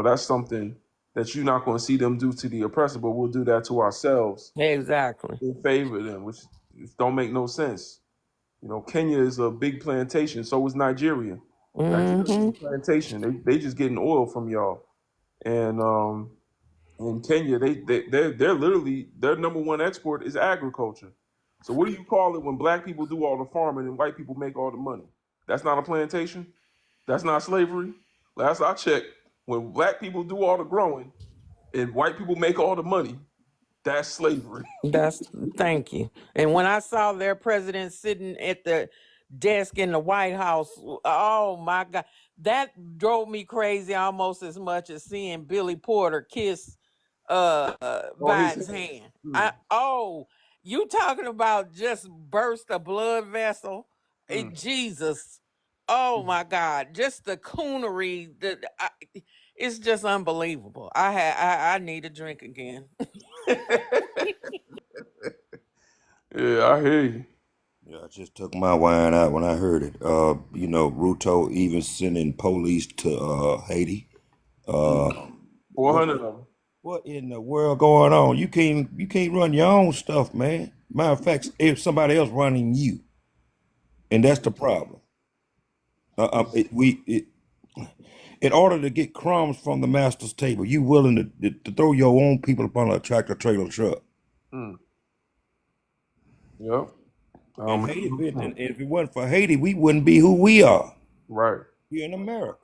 Speaker 1: that's something that you're not going to see them do to the oppressor, but we'll do that to ourselves
Speaker 13: Exactly.
Speaker 1: in favor of them, which don't make no sense. Kenya is a big plantation, so is Nigeria. Nigeria is
Speaker 13: Mm-hmm.
Speaker 1: a plantation. They just getting oil from y'all. And in Kenya, they're literally their number one export is agriculture. So what do you call it when black people do all the farming and white people make all the money? That's not a plantation. That's not slavery. Last I checked, when black people do all the growing and white people make all the money, that's slavery.
Speaker 13: Thank you. And when I saw their president sitting at the desk in the White House, oh my God, that drove me crazy almost as much as seeing Billy Porter kiss
Speaker 1: On his
Speaker 13: Biden's
Speaker 1: head.
Speaker 13: hand. You talking about just burst a blood vessel?
Speaker 1: Mm.
Speaker 13: Jesus. Oh my God, just the coonery. It's just unbelievable. I need a drink again.
Speaker 1: Yeah, I hear you.
Speaker 17: Yeah, I just took my wine out when I heard it. Ruto even sending police to Haiti. Uh,
Speaker 1: 400 of them.
Speaker 17: what in the world going on? You can't run your own stuff, man. Matter of fact, if somebody else running you, and that's the problem. In order to get crumbs from the master's table, you willing to throw your own people upon a tractor trailer truck.
Speaker 1: Mm. Yep.
Speaker 17: And Haiti, and if it wasn't for Haiti, we wouldn't be who we are
Speaker 1: Right.
Speaker 17: here in America.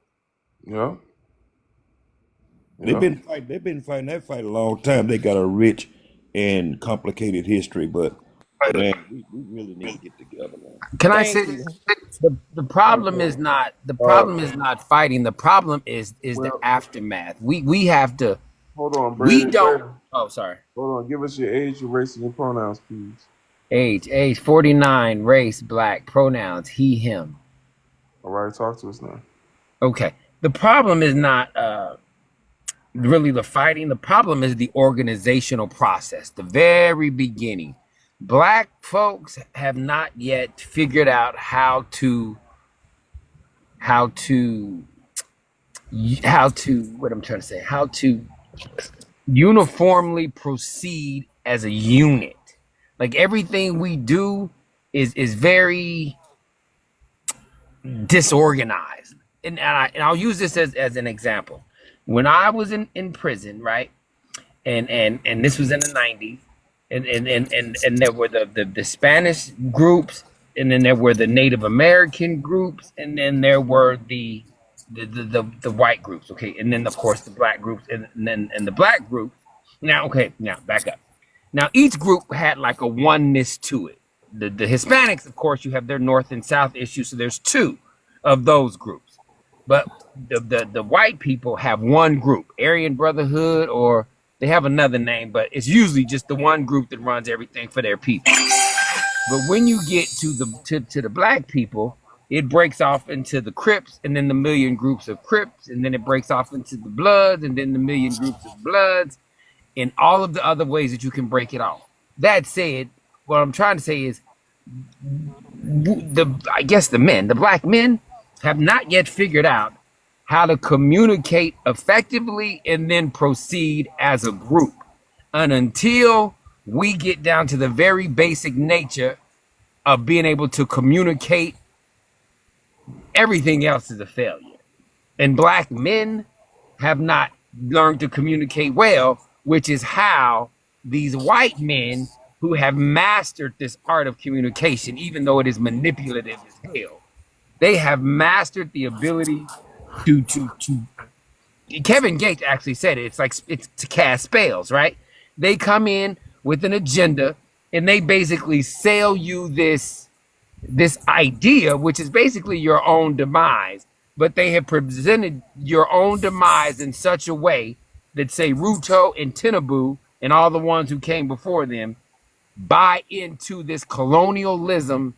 Speaker 1: Yeah.
Speaker 17: They've
Speaker 1: Yeah.
Speaker 17: been fighting that fight a long time. They got a rich and complicated history, but man, we really need to get together, man.
Speaker 18: Can I
Speaker 13: Thank
Speaker 18: say
Speaker 13: you.
Speaker 18: this? The problem is not fighting. The problem is the
Speaker 1: Well,
Speaker 18: aftermath. We have to.
Speaker 1: hold on,
Speaker 18: We
Speaker 1: Brandon.
Speaker 18: don't.
Speaker 1: Brandon,
Speaker 18: Oh, sorry.
Speaker 1: hold on. Give us your age, your race, and your pronouns, please.
Speaker 18: Age 49, race black, pronouns he him.
Speaker 1: All right, talk to us now.
Speaker 18: Okay. The problem is not really the fighting. The problem is the organizational process, the very beginning. Black folks have not yet figured out how to what I'm trying to say, how to uniformly proceed as a unit. Like everything we do is very disorganized. And I'll use this as an example. When I was in prison, right? And this was in the 90s, and there were the Spanish groups, and then there were the Native American groups, and then there were the white groups, okay, and then of course the black groups, and the black group. Now, okay, now back up. Now each group had like a oneness to it. The Hispanics, of course, you have their North and South issues, so there's two of those groups. But the white people have one group, Aryan Brotherhood, or they have another name, but it's usually just the one group that runs everything for their people. But when you get to the black people, it breaks off into the Crips, and then the million groups of Crips, and then it breaks off into the Bloods, and then the million groups of Bloods, and all of the other ways that you can break it off. That said, what I'm trying to say is the black men have not yet figured out how to communicate effectively and then proceed as a group. And until we get down to the very basic nature of being able to communicate, everything else is a failure. And black men have not learned to communicate well, which is how these white men who have mastered this art of communication, even though it is manipulative as hell, they have mastered the ability to Kevin Gates actually said it. It's like it's to cast spells, right? They come in with an agenda and they basically sell you this idea, which is basically your own demise. But they have presented your own demise in such a way that, say, Ruto and Tinubu and all the ones who came before them buy into this colonialism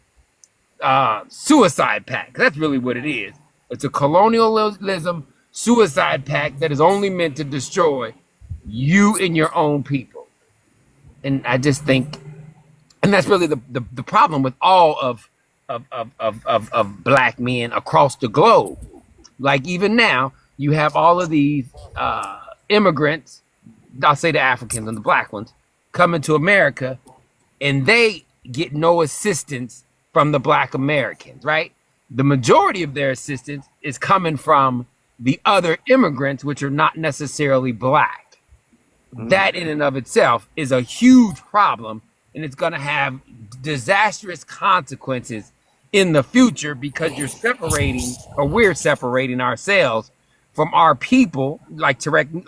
Speaker 18: suicide pact. That's really what it is. It's a colonialism suicide pact that is only meant to destroy you and your own people. And I just think, and that's really the problem with all of black men across the globe. Like even now, you have all of these immigrants, I'll say the Africans and the black ones, coming to America, and they get no assistance from the black Americans, right? The majority of their assistance is coming from the other immigrants, which are not necessarily black. That in and of itself is a huge problem, and it's going to have disastrous consequences in the future because you're separating, or we're separating ourselves from our people. Like Tariq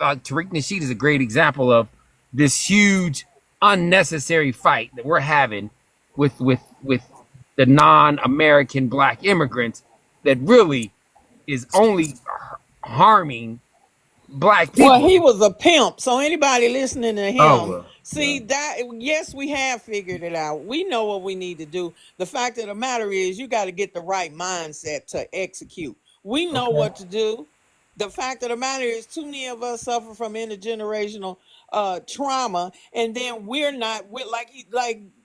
Speaker 18: Nasheed is a great example of this huge unnecessary fight that we're having with the non-American black immigrants that really is only harming black
Speaker 13: Well,
Speaker 18: people.
Speaker 13: he was a pimp, so anybody listening to
Speaker 18: Oh
Speaker 13: him,
Speaker 18: well.
Speaker 13: see that, yes, we have figured it out. We know what we need to do. The fact of the matter is, you got to get the right mindset to execute. We know
Speaker 18: Okay.
Speaker 13: what to do. The fact of the matter is, too many of us suffer from intergenerational trauma, and then we're like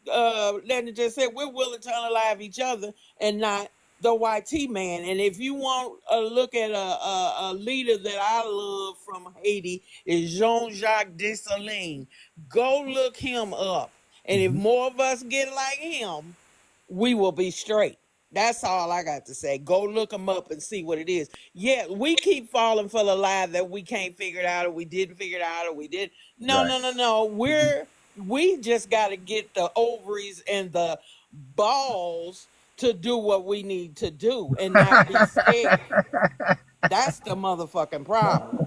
Speaker 13: Lennon just said, we're willing to unalive each other and not the YT man. And if you want to look at a leader that I love from Haiti, is Jean-Jacques Dessalines. Go look him up. And if more of us get like him, we will be straight. That's all I got to say. Go look him up and see what it is. Yeah, we keep falling for the lie that we can't figure it out, or we didn't figure it out, or we did. No,
Speaker 17: Right.
Speaker 13: no, no, no. We just got to get the ovaries and the balls to do what we need to do and not be scared. That's the motherfucking problem.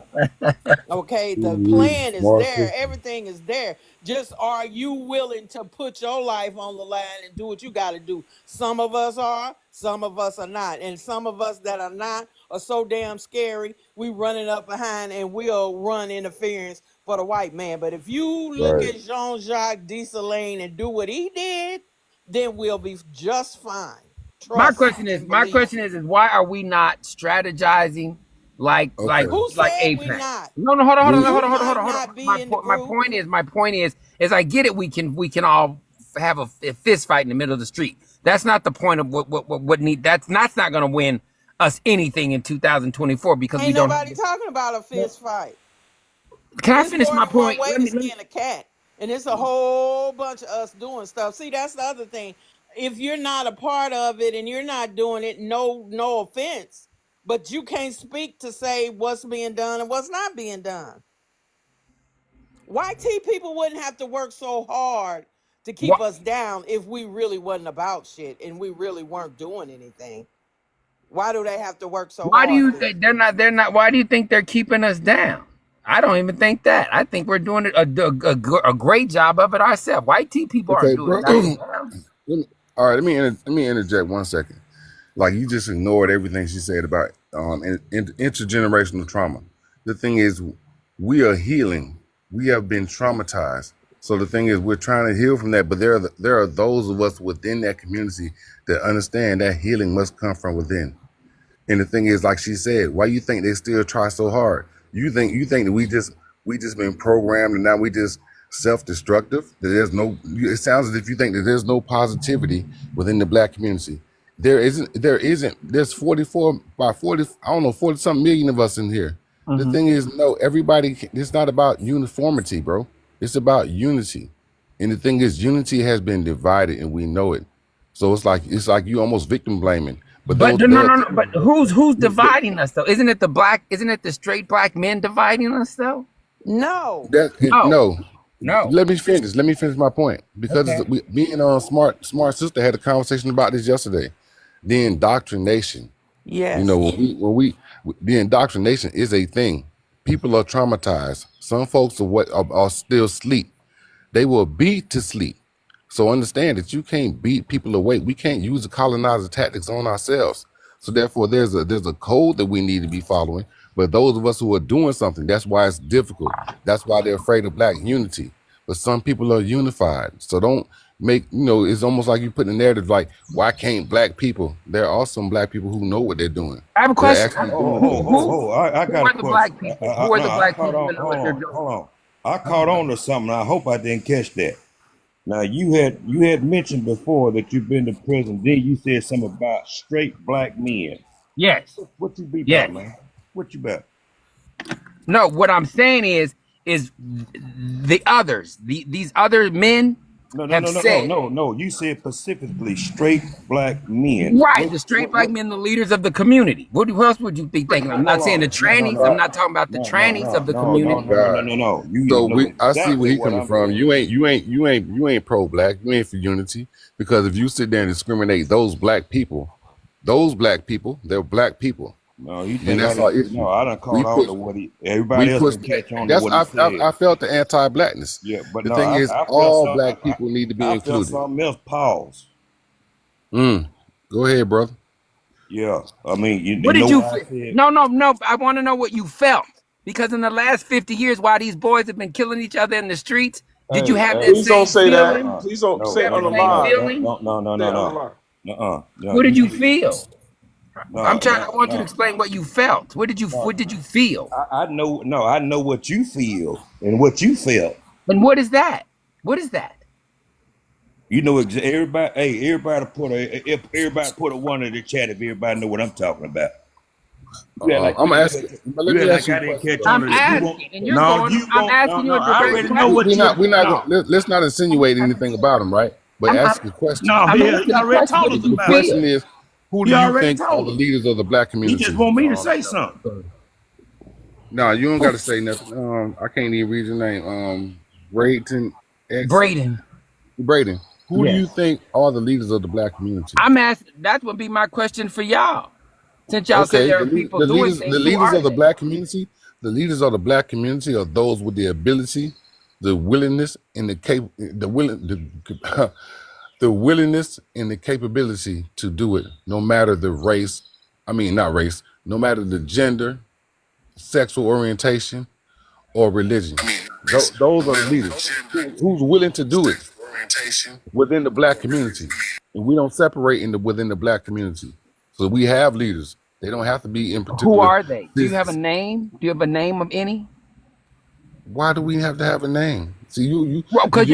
Speaker 13: Okay, the
Speaker 17: Ooh,
Speaker 13: plan is
Speaker 17: smart
Speaker 13: there,
Speaker 17: sister.
Speaker 13: everything is there. Just are you willing to put your life on the line and do what you got to do? Some of us are, some of us are not. And some of us that are not are so damn scary, we running up behind and we'll run interference for the white man. But if you look
Speaker 17: Right.
Speaker 13: at Jean-Jacques Dessalines and do what he did, then we'll be just fine.
Speaker 18: My
Speaker 13: Trust
Speaker 18: question is,
Speaker 13: and believe.
Speaker 18: why are we not strategizing
Speaker 17: Okay.
Speaker 13: Who
Speaker 18: like
Speaker 13: said we
Speaker 18: Apex?
Speaker 13: not?
Speaker 18: No, no,
Speaker 17: We
Speaker 13: You might
Speaker 18: hold on.
Speaker 13: not be in the group.
Speaker 18: My point is I get it. We can all have a fist fight in the middle of the street. That's not the point of what need. That's not going to win us anything in 2024 because we
Speaker 13: Ain't
Speaker 18: don't have.
Speaker 13: nobody talking about a fist fight.
Speaker 18: Can I
Speaker 13: It's
Speaker 18: finish
Speaker 13: more
Speaker 18: my
Speaker 13: than one
Speaker 18: point?
Speaker 13: way to skin a cat. And it's a whole bunch of us doing stuff. See, that's the other thing. If you're not a part of it and you're not doing it, no offense, but you can't speak to say what's being done and what's not being done. YT people wouldn't have to work so hard to keep
Speaker 18: Why,
Speaker 13: us down if we really wasn't about shit and we really weren't doing anything. Why do they have to work so
Speaker 18: why do
Speaker 13: hard
Speaker 18: you
Speaker 13: then?
Speaker 18: think they're not? They're not. Why do you think they're keeping us down? I don't even think that. I think we're doing a great job of it ourselves. White people
Speaker 19: Okay,
Speaker 18: aren't doing
Speaker 19: bro.
Speaker 18: nothing.
Speaker 19: All right, let me interject 1 second. Like you just ignored everything she said about intergenerational trauma. The thing is, we are healing. We have been traumatized. So the thing is, we're trying to heal from that. But there are those of us within that community that understand that healing must come from within. And the thing is, like she said, why you think they still try so hard? You think that we just been programmed and now we just self-destructive? That there's no. It sounds as if you think that there's no positivity within the black community. There isn't. There isn't. There's 44 by 40. I don't know 40 something million of us in here. The
Speaker 18: Mm-hmm.
Speaker 19: thing is, no, everybody. It's not about uniformity, bro. It's about unity. And the thing is, unity has been divided, and we know it. So it's like you almost victim blaming. But
Speaker 18: But
Speaker 19: those
Speaker 18: no,
Speaker 19: there are
Speaker 18: no, no.
Speaker 19: things
Speaker 18: But who's dividing us though? Isn't it the black? Isn't it the straight black men dividing us though?
Speaker 13: No.
Speaker 18: No,
Speaker 19: no.
Speaker 18: no.
Speaker 19: Let me finish. Let me finish my point because
Speaker 18: Okay.
Speaker 19: me and smart sister had a conversation about this yesterday. The indoctrination. You know,
Speaker 13: Yes.
Speaker 19: the indoctrination is a thing. People are traumatized. Some folks are still asleep. They will beat to sleep. So understand that you can't beat people awake. We can't use the colonizer tactics on ourselves. So therefore, there's a code that we need to be following. But those of us who are doing something, that's why it's difficult. That's why they're afraid of black unity. But some people are unified. So don't it's almost like you put a narrative like, why can't black people? There are some black people who know what they're doing.
Speaker 18: I have a
Speaker 19: They're
Speaker 18: question.
Speaker 19: actually
Speaker 17: Oh,
Speaker 19: doing
Speaker 17: oh,
Speaker 19: things.
Speaker 17: oh, oh! I
Speaker 18: Who
Speaker 17: got a
Speaker 18: are the black
Speaker 17: question.
Speaker 18: people? Who are
Speaker 17: No,
Speaker 18: the
Speaker 17: I
Speaker 18: black
Speaker 17: caught
Speaker 18: people
Speaker 17: on.
Speaker 18: and what they're doing?
Speaker 17: Hold on. I caught
Speaker 18: Okay.
Speaker 17: on to something. I hope I didn't catch that. Now you had mentioned before that you've been to prison. Then you said something about straight black men.
Speaker 18: Yes.
Speaker 17: What you be about,
Speaker 18: Yes.
Speaker 17: man? What you about?
Speaker 18: No. What I'm saying is the others. These other men
Speaker 17: No, no,
Speaker 18: have
Speaker 17: no, no, no,
Speaker 18: said.
Speaker 17: no, no. You said specifically straight black men.
Speaker 18: Right, the straight black men, the leaders of the community. What else would you be thinking? I'm not
Speaker 17: Hold
Speaker 18: saying the
Speaker 17: on. No, no,
Speaker 18: trannies. I'm
Speaker 17: no.
Speaker 18: not talking about the
Speaker 17: No, no,
Speaker 18: trannies
Speaker 17: no,
Speaker 18: of the
Speaker 17: no, no,
Speaker 19: Oh
Speaker 18: community.
Speaker 17: no, no, no,
Speaker 19: God.
Speaker 17: no, no. You
Speaker 19: So
Speaker 17: know
Speaker 19: I see where
Speaker 17: exactly
Speaker 19: he
Speaker 17: what
Speaker 19: coming
Speaker 17: I'm
Speaker 19: from.
Speaker 17: saying.
Speaker 19: You ain't pro-black. You ain't for unity. Because if you sit there and discriminate those black people, they're black people.
Speaker 17: No, you
Speaker 19: Then
Speaker 17: think I
Speaker 19: that's our
Speaker 17: didn't?
Speaker 19: issue.
Speaker 17: No, I done
Speaker 19: We
Speaker 17: caught on
Speaker 19: push
Speaker 17: to what
Speaker 19: we
Speaker 17: everybody else
Speaker 19: push
Speaker 17: didn't catch on to
Speaker 19: that's
Speaker 17: what he said.
Speaker 19: I felt the anti-blackness.
Speaker 17: Yeah, but
Speaker 19: The
Speaker 17: no,
Speaker 19: thing is,
Speaker 17: I felt
Speaker 19: all
Speaker 17: some.
Speaker 19: black people need to be
Speaker 17: I felt
Speaker 19: included.
Speaker 17: something else. Pause.
Speaker 19: Go ahead, brother.
Speaker 17: Yeah, I mean,
Speaker 18: What
Speaker 17: you know
Speaker 18: did you
Speaker 17: why I
Speaker 18: feel?
Speaker 17: said.
Speaker 18: No, no, no. I want to know what you felt. Because in the last 50 years, while these boys have been killing each other in the streets, did you
Speaker 1: Hey,
Speaker 18: have that
Speaker 1: please don't
Speaker 18: same
Speaker 1: say that.
Speaker 18: feeling?
Speaker 1: Please don't
Speaker 17: No,
Speaker 1: say it
Speaker 17: no,
Speaker 1: on
Speaker 18: That
Speaker 1: the
Speaker 17: no, no,
Speaker 18: same
Speaker 17: no,
Speaker 1: live.
Speaker 17: no,
Speaker 18: feeling?
Speaker 17: no, no, no,
Speaker 1: Say
Speaker 17: no,
Speaker 1: it on the
Speaker 17: no,
Speaker 1: live.
Speaker 17: no.
Speaker 18: What did
Speaker 17: You
Speaker 18: you
Speaker 17: need
Speaker 18: feel?
Speaker 17: no,
Speaker 18: I
Speaker 17: no,
Speaker 18: want you to
Speaker 17: no,
Speaker 18: explain what you felt.
Speaker 17: no.
Speaker 18: What did you feel?
Speaker 17: I know. No, I know what you feel and what you felt.
Speaker 18: And what is that? What is that?
Speaker 17: You know, everybody. Hey, everybody put a one in the chat if everybody know what I'm talking about. You act like you
Speaker 19: I'm
Speaker 17: didn't
Speaker 19: asking,
Speaker 17: catch.
Speaker 19: but let
Speaker 17: You
Speaker 19: me
Speaker 17: act
Speaker 19: ask
Speaker 17: like
Speaker 19: you a
Speaker 17: I didn't
Speaker 19: question,
Speaker 17: catch
Speaker 19: brother.
Speaker 17: on
Speaker 18: I'm
Speaker 17: to that. You won't.
Speaker 18: asking, and you're
Speaker 17: No,
Speaker 18: going.
Speaker 17: you
Speaker 18: I'm
Speaker 17: won't. No,
Speaker 18: asking you
Speaker 17: no.
Speaker 18: a
Speaker 17: I
Speaker 18: direct
Speaker 17: already know
Speaker 18: question.
Speaker 17: what you.
Speaker 19: We're not
Speaker 17: No,
Speaker 19: going. Let's not insinuate anything about him, right? But
Speaker 18: I'm, I'm,
Speaker 19: ask a question.
Speaker 17: no.
Speaker 18: I'm
Speaker 17: He
Speaker 18: asking a
Speaker 17: already
Speaker 18: question. What
Speaker 17: told
Speaker 18: did
Speaker 17: us
Speaker 18: you
Speaker 19: The
Speaker 17: about
Speaker 19: question
Speaker 17: it.
Speaker 18: feel?
Speaker 19: is, who do
Speaker 17: He
Speaker 19: you
Speaker 17: already
Speaker 19: think are
Speaker 17: told
Speaker 19: the
Speaker 17: us.
Speaker 19: leaders of the black
Speaker 17: He just
Speaker 19: community?
Speaker 17: want me to say something.
Speaker 19: No, you don't got to say nothing. I can't even read your name. Brayton X
Speaker 18: Braden.
Speaker 19: Braden. Who do
Speaker 18: Yes.
Speaker 19: you think are the leaders of the black community?
Speaker 18: I'm asking. That would be my question for y'all. Since y'all said
Speaker 19: Okay,
Speaker 18: there are people doing
Speaker 19: the
Speaker 18: things, who
Speaker 19: leaders
Speaker 18: are
Speaker 19: of the
Speaker 18: they?
Speaker 19: black community, the leaders of the black community are those with the ability, the willingness, and the willingness and the capability to do it, no matter the race. I mean, not race. No matter the gender, sexual orientation, or religion. Those are the leaders. Who's willing to do it within the black community? And we don't separate within the black community. So we have leaders. They don't have to be in
Speaker 18: Who
Speaker 19: particular
Speaker 18: are they? Do you have a
Speaker 19: business.
Speaker 18: name? Do you have a name of any?
Speaker 19: Why do we have to have a name? See,
Speaker 18: Well, because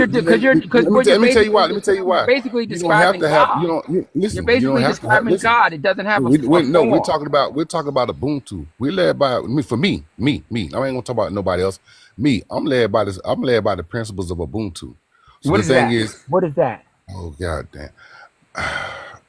Speaker 19: let me tell you why. Let me tell you
Speaker 18: you're
Speaker 19: why.
Speaker 18: basically
Speaker 19: You don't have
Speaker 18: describing
Speaker 19: to have.
Speaker 18: God.
Speaker 19: Listen.
Speaker 18: You're
Speaker 19: You don't
Speaker 18: basically
Speaker 19: have to have.
Speaker 18: describing
Speaker 19: Listen.
Speaker 18: God. It doesn't have a
Speaker 19: No, we're
Speaker 18: form.
Speaker 19: talking about Ubuntu. We're led by me. For me. I ain't gonna talk about nobody else. Me. I'm led by this. I'm led by the principles of Ubuntu. So
Speaker 18: What
Speaker 19: the
Speaker 18: is
Speaker 19: thing
Speaker 18: that?
Speaker 19: is,
Speaker 18: What is that?
Speaker 19: oh god damn.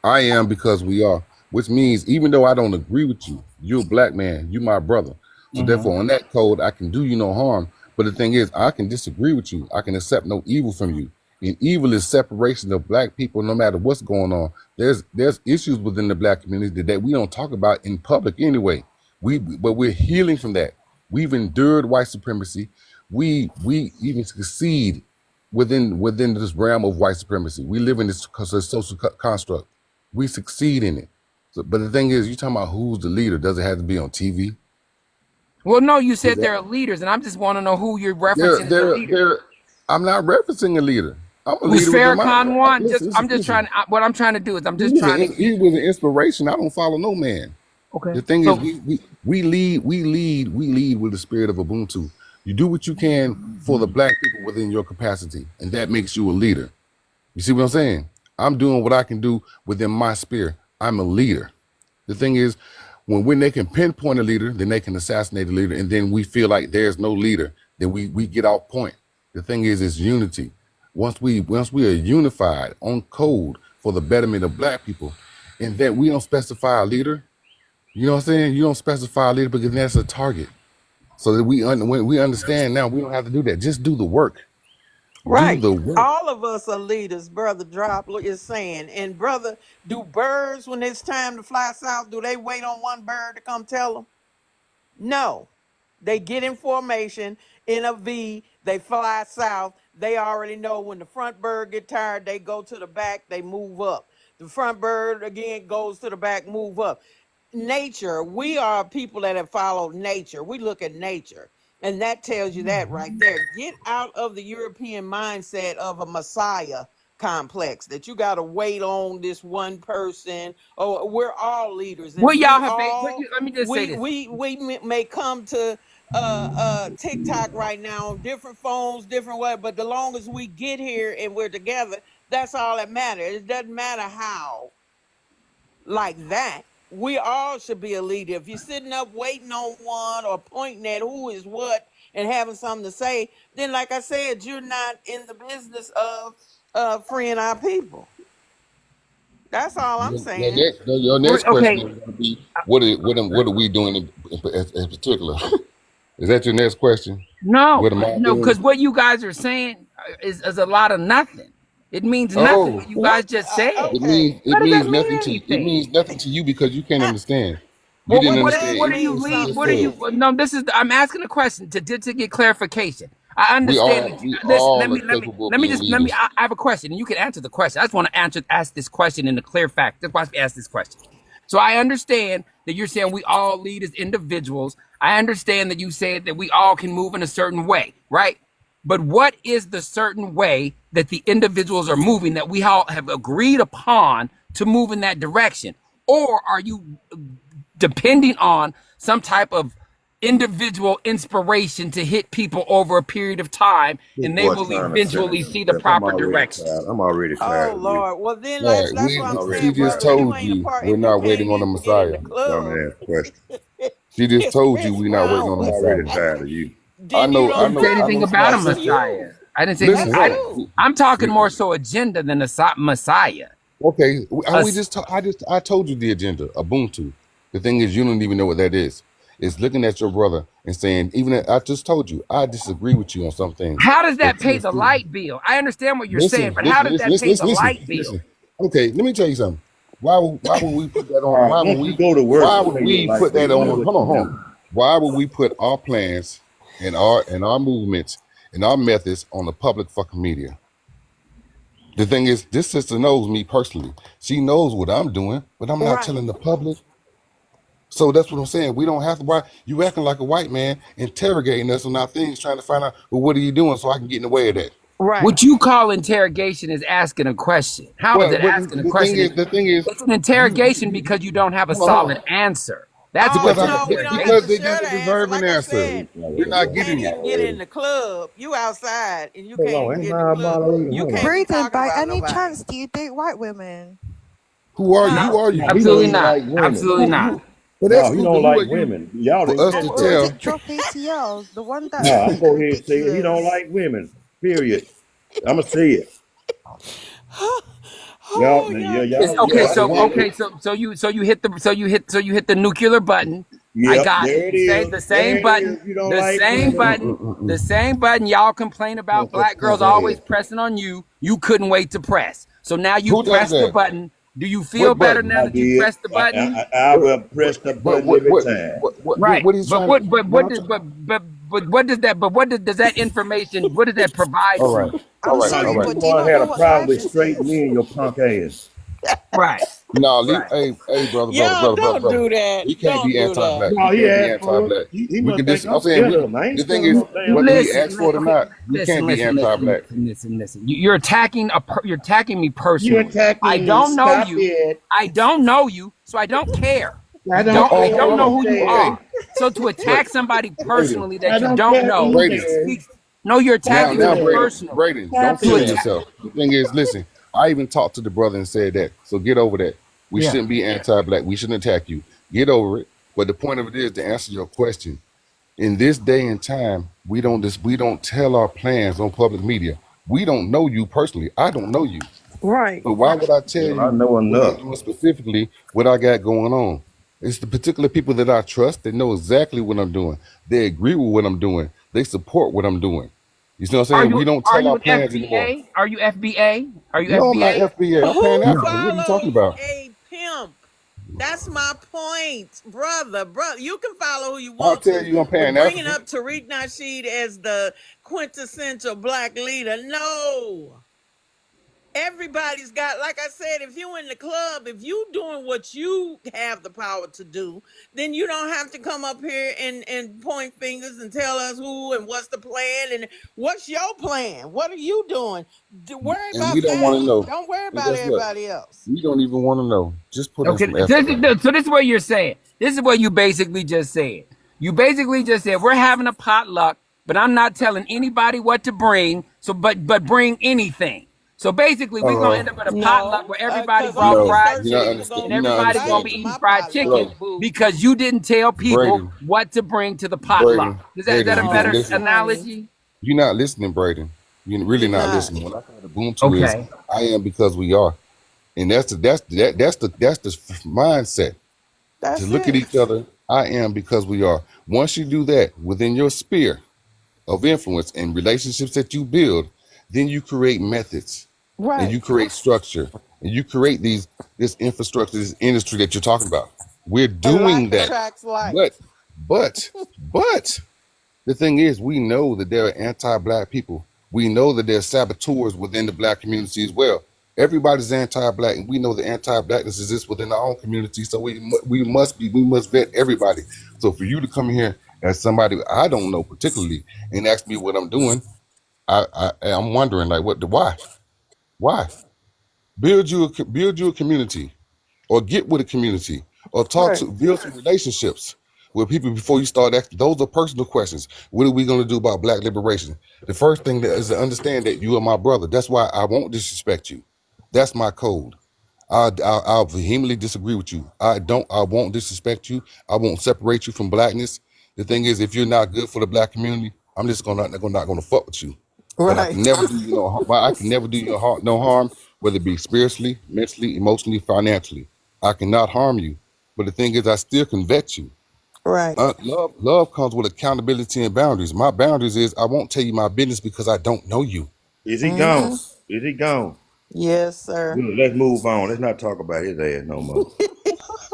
Speaker 19: I am because we are, which means even though I don't agree with you, you're a black man, you my brother. So
Speaker 18: Hmm.
Speaker 19: therefore, on that code, I can do you no harm. But the thing is, I can disagree with you. I can accept no evil from you. And evil is separation of black people, no matter what's going on. There's issues within the black community that we don't talk about in public anyway. But we're healing from that. We've endured white supremacy. We even succeed within this realm of white supremacy. We live in this social construct. We succeed in it. So, but the thing is, you talking about who's the leader? Does it have to be on TV?
Speaker 18: Well, no, you
Speaker 19: Does
Speaker 18: said
Speaker 19: that,
Speaker 18: there are leaders, and I'm just want to know who you're referencing as a leader.
Speaker 19: I'm not referencing a leader. I'm a
Speaker 18: Was
Speaker 19: leader within my.
Speaker 18: Farrakhan one? I'm just
Speaker 19: Listen.
Speaker 18: trying. What I'm trying to do is I'm just trying to
Speaker 19: He
Speaker 18: get.
Speaker 19: was an inspiration. I don't follow no man.
Speaker 18: Okay.
Speaker 19: The thing is,
Speaker 18: So
Speaker 19: we lead with the spirit of Ubuntu. You do what you can for the black people within your capacity, and that makes you a leader. You see what I'm saying? I'm doing what I can do within my sphere. I'm a leader. The thing is, when they can pinpoint a leader, then they can assassinate a leader, and then we feel like there's no leader. Then we get off point. The thing is unity. Once we are unified on code for the betterment of black people, and that we don't specify a leader. You know what I'm saying? You don't specify a leader because that's a target. So that when we understand now, we don't have to do that. Just do the work. Do
Speaker 13: Right.
Speaker 19: the work.
Speaker 13: All of us are leaders, Brother Drop is saying. And brother, do birds, when it's time to fly south, do they wait on one bird to come tell them? No. They get in formation in a V, they fly south. They already know when the front bird get tired, they go to the back, they move up. The front bird again goes to the back, move up. Nature, we are people that have followed nature. We look at nature. And that tells you that right there. Get out of the European mindset of a Messiah complex that you got to wait on this one person. Oh, we're all leaders,
Speaker 18: Well,
Speaker 13: and
Speaker 18: y'all
Speaker 13: we
Speaker 18: have been.
Speaker 13: all
Speaker 18: Let me just say this.
Speaker 13: may come to TikTok right now on different phones, different way, but the long as we get here and we're together, that's all that matters. It doesn't matter how, like that. We all should be a leader. If you're sitting up waiting on one or pointing at who is what and having something to say, then like I said, you're not in the business of freeing our people. That's all I'm saying.
Speaker 19: Your next question
Speaker 18: Okay.
Speaker 19: is going to be what are we doing in particular? Is that your next question?
Speaker 18: No,
Speaker 19: What am I
Speaker 18: no,
Speaker 19: doing?
Speaker 18: because what you guys are saying is a lot of nothing. It means nothing.
Speaker 19: Oh,
Speaker 18: What you
Speaker 13: What?
Speaker 18: guys just said.
Speaker 13: Okay.
Speaker 19: it
Speaker 18: How does that
Speaker 19: means
Speaker 18: mean
Speaker 19: nothing to it
Speaker 18: anything?
Speaker 19: means nothing to you because you can't understand. You
Speaker 18: Well,
Speaker 19: didn't
Speaker 13: What
Speaker 19: understand
Speaker 13: does
Speaker 18: what are you
Speaker 19: anything
Speaker 13: mean
Speaker 19: she
Speaker 18: lead?
Speaker 19: just
Speaker 18: What are
Speaker 13: something?
Speaker 19: said.
Speaker 18: you? No, this is. I'm asking a question to get clarification. I understand that.
Speaker 19: We
Speaker 18: Listen,
Speaker 19: all are capable of
Speaker 18: let me
Speaker 19: being
Speaker 18: just let me.
Speaker 19: leaders.
Speaker 18: I have a question, and you can answer the question. I just want to ask this question in the clear fact. That's why I asked this question. So I understand that you're saying we all lead as individuals. I understand that you said that we all can move in a certain way, right? But what is the certain way that the individuals are moving that we all have agreed upon to move in that direction? Or are you depending on some type of individual inspiration to hit people over a period of time
Speaker 17: This
Speaker 18: and they
Speaker 17: boy
Speaker 18: will
Speaker 17: trying to sentence
Speaker 18: eventually see the
Speaker 17: himself.
Speaker 18: proper directions?
Speaker 17: I'm already
Speaker 13: Oh
Speaker 17: tired of you.
Speaker 13: Lord. Well then
Speaker 19: All right,
Speaker 13: that's what
Speaker 17: I'm
Speaker 13: I'm
Speaker 19: she
Speaker 13: saying,
Speaker 17: already
Speaker 19: just
Speaker 13: brother.
Speaker 17: tired of
Speaker 13: If you
Speaker 19: told
Speaker 17: you.
Speaker 13: ain't a
Speaker 19: you
Speaker 13: part,
Speaker 19: we're
Speaker 13: if you
Speaker 19: not
Speaker 13: can't
Speaker 19: waiting on the
Speaker 13: even get in
Speaker 19: Messiah.
Speaker 13: the club,
Speaker 17: Dumbass question.
Speaker 19: She just
Speaker 13: it's
Speaker 19: told you
Speaker 13: what's
Speaker 19: we're not waiting
Speaker 13: wrong
Speaker 19: on the
Speaker 17: I'm
Speaker 13: with
Speaker 19: Messiah.
Speaker 17: already
Speaker 13: you.
Speaker 17: tired of you.
Speaker 19: I
Speaker 13: Then you
Speaker 19: know,
Speaker 18: I didn't say
Speaker 13: don't
Speaker 18: anything about a
Speaker 13: that's
Speaker 19: listen,
Speaker 18: Messiah.
Speaker 13: you.
Speaker 18: I didn't say anything.
Speaker 19: listen,
Speaker 13: That's
Speaker 19: hold
Speaker 13: you.
Speaker 18: I'm talking
Speaker 19: on.
Speaker 18: more so agenda than a Messiah.
Speaker 19: Okay,
Speaker 18: A
Speaker 19: we I told you the agenda, Ubuntu. The thing is, you don't even know what that is. It's looking at your brother and saying, I just told you, I disagree with you on some things.
Speaker 18: How does that
Speaker 19: But
Speaker 18: pay the light bill? I understand what you're saying,
Speaker 19: listen,
Speaker 18: but how
Speaker 19: listen,
Speaker 18: does
Speaker 19: listen,
Speaker 18: that
Speaker 19: listen,
Speaker 18: pay the
Speaker 19: listen, listen,
Speaker 18: light bill?
Speaker 19: listen. Okay, let me tell you something. Why would we put that
Speaker 17: All
Speaker 19: on?
Speaker 17: right,
Speaker 19: Why would
Speaker 17: once you
Speaker 19: we?
Speaker 17: go to work
Speaker 19: Why
Speaker 17: to
Speaker 19: would
Speaker 17: pay your
Speaker 19: we
Speaker 17: light
Speaker 19: put that
Speaker 17: bill, do
Speaker 19: on?
Speaker 17: what
Speaker 19: Hold on,
Speaker 17: you
Speaker 19: hold on.
Speaker 17: do.
Speaker 19: Why would we put our plans and our movements and our methods on the public fucking media? The thing is, this sister knows me personally. She knows what I'm doing, but I'm not
Speaker 13: Right.
Speaker 19: telling the public. So that's what I'm saying. We don't have to. Why you acting like a white man, interrogating us on our things, trying to find out, well, what are you doing so I can get in the way of that?
Speaker 13: Right.
Speaker 18: What you call interrogation is asking a question. How is
Speaker 19: Well,
Speaker 18: it asking a
Speaker 19: the
Speaker 18: question?
Speaker 19: thing is,
Speaker 18: It's an
Speaker 19: you
Speaker 18: interrogation because you don't have a
Speaker 19: hold
Speaker 18: solid
Speaker 19: on.
Speaker 18: answer. That's
Speaker 13: Oh
Speaker 19: Because
Speaker 18: what
Speaker 19: I
Speaker 18: the
Speaker 13: no, we don't have
Speaker 19: because
Speaker 13: to
Speaker 18: interrogation.
Speaker 19: they
Speaker 13: share
Speaker 19: didn't
Speaker 13: the answer.
Speaker 19: deserve an
Speaker 13: Like I
Speaker 19: answer.
Speaker 13: said,
Speaker 19: You're
Speaker 13: if you
Speaker 19: not
Speaker 13: can't
Speaker 19: getting it.
Speaker 13: even get in the club, you outside and you
Speaker 17: Hold
Speaker 13: can't
Speaker 17: on,
Speaker 13: even
Speaker 17: ain't
Speaker 13: get in the
Speaker 17: my
Speaker 13: club,
Speaker 17: moderator?
Speaker 13: you
Speaker 17: Hold
Speaker 13: can't
Speaker 17: on.
Speaker 13: be
Speaker 15: Breathing,
Speaker 13: talking
Speaker 15: by
Speaker 13: about
Speaker 15: any
Speaker 13: nobody.
Speaker 15: chance do you date white women?
Speaker 19: Who are you?
Speaker 13: Huh?
Speaker 19: Who are you?
Speaker 17: No, he don't
Speaker 18: Absolutely
Speaker 17: even
Speaker 18: not.
Speaker 17: like women.
Speaker 18: Absolutely not.
Speaker 19: But that's
Speaker 17: No, he
Speaker 19: cool. But
Speaker 17: don't
Speaker 19: who are
Speaker 17: like
Speaker 19: you
Speaker 17: women. Y'all
Speaker 19: for
Speaker 17: didn't
Speaker 19: us
Speaker 17: catch
Speaker 19: to
Speaker 15: Or is
Speaker 17: that.
Speaker 19: tell?
Speaker 15: it drop ATLs? The one
Speaker 17: No,
Speaker 15: that's
Speaker 17: I'm gonna go ahead and say it. He don't
Speaker 15: ridiculous.
Speaker 17: like women. Period. I'm gonna say it.
Speaker 13: Oh, y'all
Speaker 18: It's
Speaker 13: killing
Speaker 18: okay.
Speaker 13: me.
Speaker 17: Y'all
Speaker 18: So
Speaker 17: can have
Speaker 18: okay. So you hit the nuclear button. I
Speaker 17: Yep,
Speaker 18: got it.
Speaker 17: there it is.
Speaker 18: The same
Speaker 17: There it
Speaker 18: button.
Speaker 17: is. You don't
Speaker 18: The
Speaker 17: like
Speaker 18: same
Speaker 17: women.
Speaker 18: button. The same button. Y'all complain about
Speaker 17: That's a
Speaker 18: black girls
Speaker 17: punk
Speaker 18: always
Speaker 17: ass.
Speaker 18: pressing on you. You couldn't wait to press. So now
Speaker 19: Who
Speaker 18: you've
Speaker 19: does
Speaker 18: pressed the
Speaker 19: that?
Speaker 18: button. Do you feel
Speaker 19: What
Speaker 18: better
Speaker 19: button?
Speaker 18: now
Speaker 17: I
Speaker 18: that you
Speaker 17: did.
Speaker 18: pressed the button?
Speaker 17: I
Speaker 19: What
Speaker 17: will press the
Speaker 19: what
Speaker 17: button
Speaker 19: what
Speaker 17: every
Speaker 19: what
Speaker 17: time.
Speaker 18: Right.
Speaker 19: what he's
Speaker 18: But
Speaker 19: trying to?
Speaker 18: what? But
Speaker 19: What
Speaker 18: what?
Speaker 19: I'm
Speaker 18: Does,
Speaker 19: trying?
Speaker 18: but what does that? But what does that information? What does that provide
Speaker 19: All
Speaker 18: to
Speaker 19: right,
Speaker 18: you?
Speaker 19: all
Speaker 15: I'm
Speaker 19: right,
Speaker 17: No,
Speaker 19: all
Speaker 15: sorry,
Speaker 17: you
Speaker 19: right.
Speaker 17: the
Speaker 15: but do you
Speaker 17: one
Speaker 15: not
Speaker 17: had
Speaker 15: know
Speaker 17: a
Speaker 15: what
Speaker 17: problem with
Speaker 15: liveness
Speaker 17: straight
Speaker 15: is?
Speaker 17: men, your punk ass.
Speaker 18: Right.
Speaker 19: No,
Speaker 18: Right.
Speaker 19: hey,
Speaker 13: Y'all don't
Speaker 19: brother.
Speaker 13: do that.
Speaker 19: We can't
Speaker 13: Don't
Speaker 19: be
Speaker 13: do that.
Speaker 19: anti-black. We
Speaker 17: No, he
Speaker 19: can't be
Speaker 17: asked for it.
Speaker 19: anti-black.
Speaker 17: He
Speaker 19: We
Speaker 17: must
Speaker 19: can
Speaker 17: think
Speaker 19: just. I'm
Speaker 17: I'm
Speaker 19: saying
Speaker 17: scared
Speaker 19: we.
Speaker 17: of him. I ain't
Speaker 19: The thing
Speaker 17: scared of
Speaker 19: is,
Speaker 17: no damn
Speaker 19: whether he
Speaker 17: thing.
Speaker 19: asks for it or
Speaker 18: Okay.
Speaker 19: not, we can't be anti-black.
Speaker 18: Listen. You're attacking you're attacking me
Speaker 17: You
Speaker 18: personally. I
Speaker 17: attacking me.
Speaker 18: don't know
Speaker 17: Stop
Speaker 18: you.
Speaker 17: it.
Speaker 18: I don't know you, so I don't care.
Speaker 17: I
Speaker 19: But
Speaker 17: don't
Speaker 18: I
Speaker 17: care
Speaker 18: don't
Speaker 19: hold
Speaker 18: know
Speaker 17: who
Speaker 19: on.
Speaker 18: who you
Speaker 19: Okay,
Speaker 18: are.
Speaker 17: said.
Speaker 18: So to
Speaker 19: but
Speaker 18: attack somebody
Speaker 19: Brayden,
Speaker 18: personally
Speaker 17: I
Speaker 18: that you
Speaker 17: don't
Speaker 18: don't
Speaker 17: care
Speaker 18: know
Speaker 17: who
Speaker 19: Brayden.
Speaker 17: said.
Speaker 18: speaks. No, you're
Speaker 17: Stop
Speaker 18: attacking me
Speaker 17: it.
Speaker 18: personally.
Speaker 19: Don't
Speaker 17: Stop
Speaker 18: To
Speaker 19: kill
Speaker 17: it.
Speaker 18: attack.
Speaker 19: yourself. The thing is, listen. I even talked to the brother and said that. So get over that. We
Speaker 18: Yeah.
Speaker 19: shouldn't be anti-black. We shouldn't attack you. Get over it. But the point of it is to answer your question. In this day and time, we don't tell our plans on public media. We don't know you personally. I don't know you.
Speaker 13: Right.
Speaker 19: But why would I tell
Speaker 17: Well, I
Speaker 19: you
Speaker 17: know
Speaker 19: what I'm
Speaker 17: enough.
Speaker 19: doing specifically, what I got going on? It's the particular people that I trust that know exactly what I'm doing. They agree with what I'm doing. They support what I'm doing. You see what I'm
Speaker 18: Are
Speaker 19: saying?
Speaker 18: you
Speaker 19: We don't
Speaker 18: are
Speaker 19: tell
Speaker 18: you
Speaker 19: our
Speaker 18: an
Speaker 19: plans anymore.
Speaker 18: FBA? Are you FBA? Are you
Speaker 19: No, I'm not
Speaker 18: FBA?
Speaker 19: FBA. I'm Pan
Speaker 13: Who
Speaker 19: African. What are you talking
Speaker 13: follows
Speaker 19: about?
Speaker 13: a pimp? That's my point, brother. Brother, you can follow who you
Speaker 19: I'll
Speaker 13: want
Speaker 19: tell
Speaker 13: to,
Speaker 19: you I'm
Speaker 13: but
Speaker 19: Pan
Speaker 13: bringing
Speaker 19: African.
Speaker 13: up Tariq Nasheed as the quintessential black leader, no. Everybody's got, like I said, if you in the club, if you doing what you have the power to do, then you don't have to come up here and point fingers and tell us who and what's the plan and what's your plan. What are you doing? Worry
Speaker 19: And we
Speaker 13: about
Speaker 19: don't
Speaker 13: that.
Speaker 19: want to know.
Speaker 13: Don't worry
Speaker 19: And
Speaker 13: about
Speaker 19: guess what?
Speaker 13: everybody else.
Speaker 19: We don't even want to know. Just put in
Speaker 18: Okay,
Speaker 19: some effort.
Speaker 18: so this is what you're saying. This is what you basically just said. You basically just said we're having a potluck, but I'm not telling anybody what to bring. So, but bring anything. So basically, we're gonna end up at a potluck
Speaker 13: No,
Speaker 18: where everybody
Speaker 13: because
Speaker 18: brought
Speaker 13: only
Speaker 19: No,
Speaker 18: fried
Speaker 13: certain
Speaker 19: you're not
Speaker 18: chicken
Speaker 13: people
Speaker 19: understand.
Speaker 18: and
Speaker 13: gonna
Speaker 19: You're
Speaker 13: be
Speaker 19: not
Speaker 18: everybody gonna
Speaker 13: invited
Speaker 18: be
Speaker 13: to
Speaker 19: understanding,
Speaker 18: eating
Speaker 13: my
Speaker 18: fried
Speaker 13: potluck.
Speaker 18: chicken
Speaker 19: bro.
Speaker 13: Boo.
Speaker 18: because you didn't tell people
Speaker 19: Braden,
Speaker 18: what to bring to the potluck.
Speaker 19: Braden,
Speaker 18: Is
Speaker 19: Braden.
Speaker 18: that a
Speaker 19: You not
Speaker 18: better
Speaker 13: Oh,
Speaker 19: listening.
Speaker 13: honey,
Speaker 18: analogy?
Speaker 19: You're not listening, Braden. You're really
Speaker 13: you're
Speaker 19: not
Speaker 13: not.
Speaker 19: listening. What I try to boom to is,
Speaker 18: Okay.
Speaker 19: I am because we are, and that's the mindset to
Speaker 13: That's
Speaker 19: look at
Speaker 13: it.
Speaker 19: each other. I am because we are. Once you do that within your sphere of influence and relationships that you build, then you create methods and
Speaker 13: Right.
Speaker 19: you create structure and you create this infrastructure, this industry that you're talking about. We're
Speaker 13: And like
Speaker 19: doing that.
Speaker 13: attracts like.
Speaker 19: But, but the thing is, we know that there are anti-black people. We know that there are saboteurs within the black community as well. Everybody's anti-black, and we know the anti-blackness exists within our own community. So we must vet everybody. So for you to come here as somebody I don't know particularly and ask me what I'm doing, I'm wondering like why build you a community or get with a community or
Speaker 13: Right.
Speaker 19: build some relationships with people before you start asking. Those are personal questions. What are we going to do about black liberation? The first thing is to understand that you are my brother. That's why I won't disrespect you. That's my code. I'll vehemently disagree with you. I won't disrespect you. I won't separate you from blackness. The thing is, if you're not good for the black community, I'm just not gonna fuck with you. But I
Speaker 13: Right.
Speaker 19: can never do you no harm. I can never do you no harm, whether it be spiritually, mentally, emotionally, financially. I cannot harm you. But the thing is, I still can vet you.
Speaker 13: Right.
Speaker 19: Love comes with accountability and boundaries. My boundaries is I won't tell you my business because I don't know you.
Speaker 17: Is he gone?
Speaker 13: Mm-hmm.
Speaker 17: Is he gone?
Speaker 13: Yes, sir.
Speaker 17: Good. Let's move on. Let's not talk about his ass no more.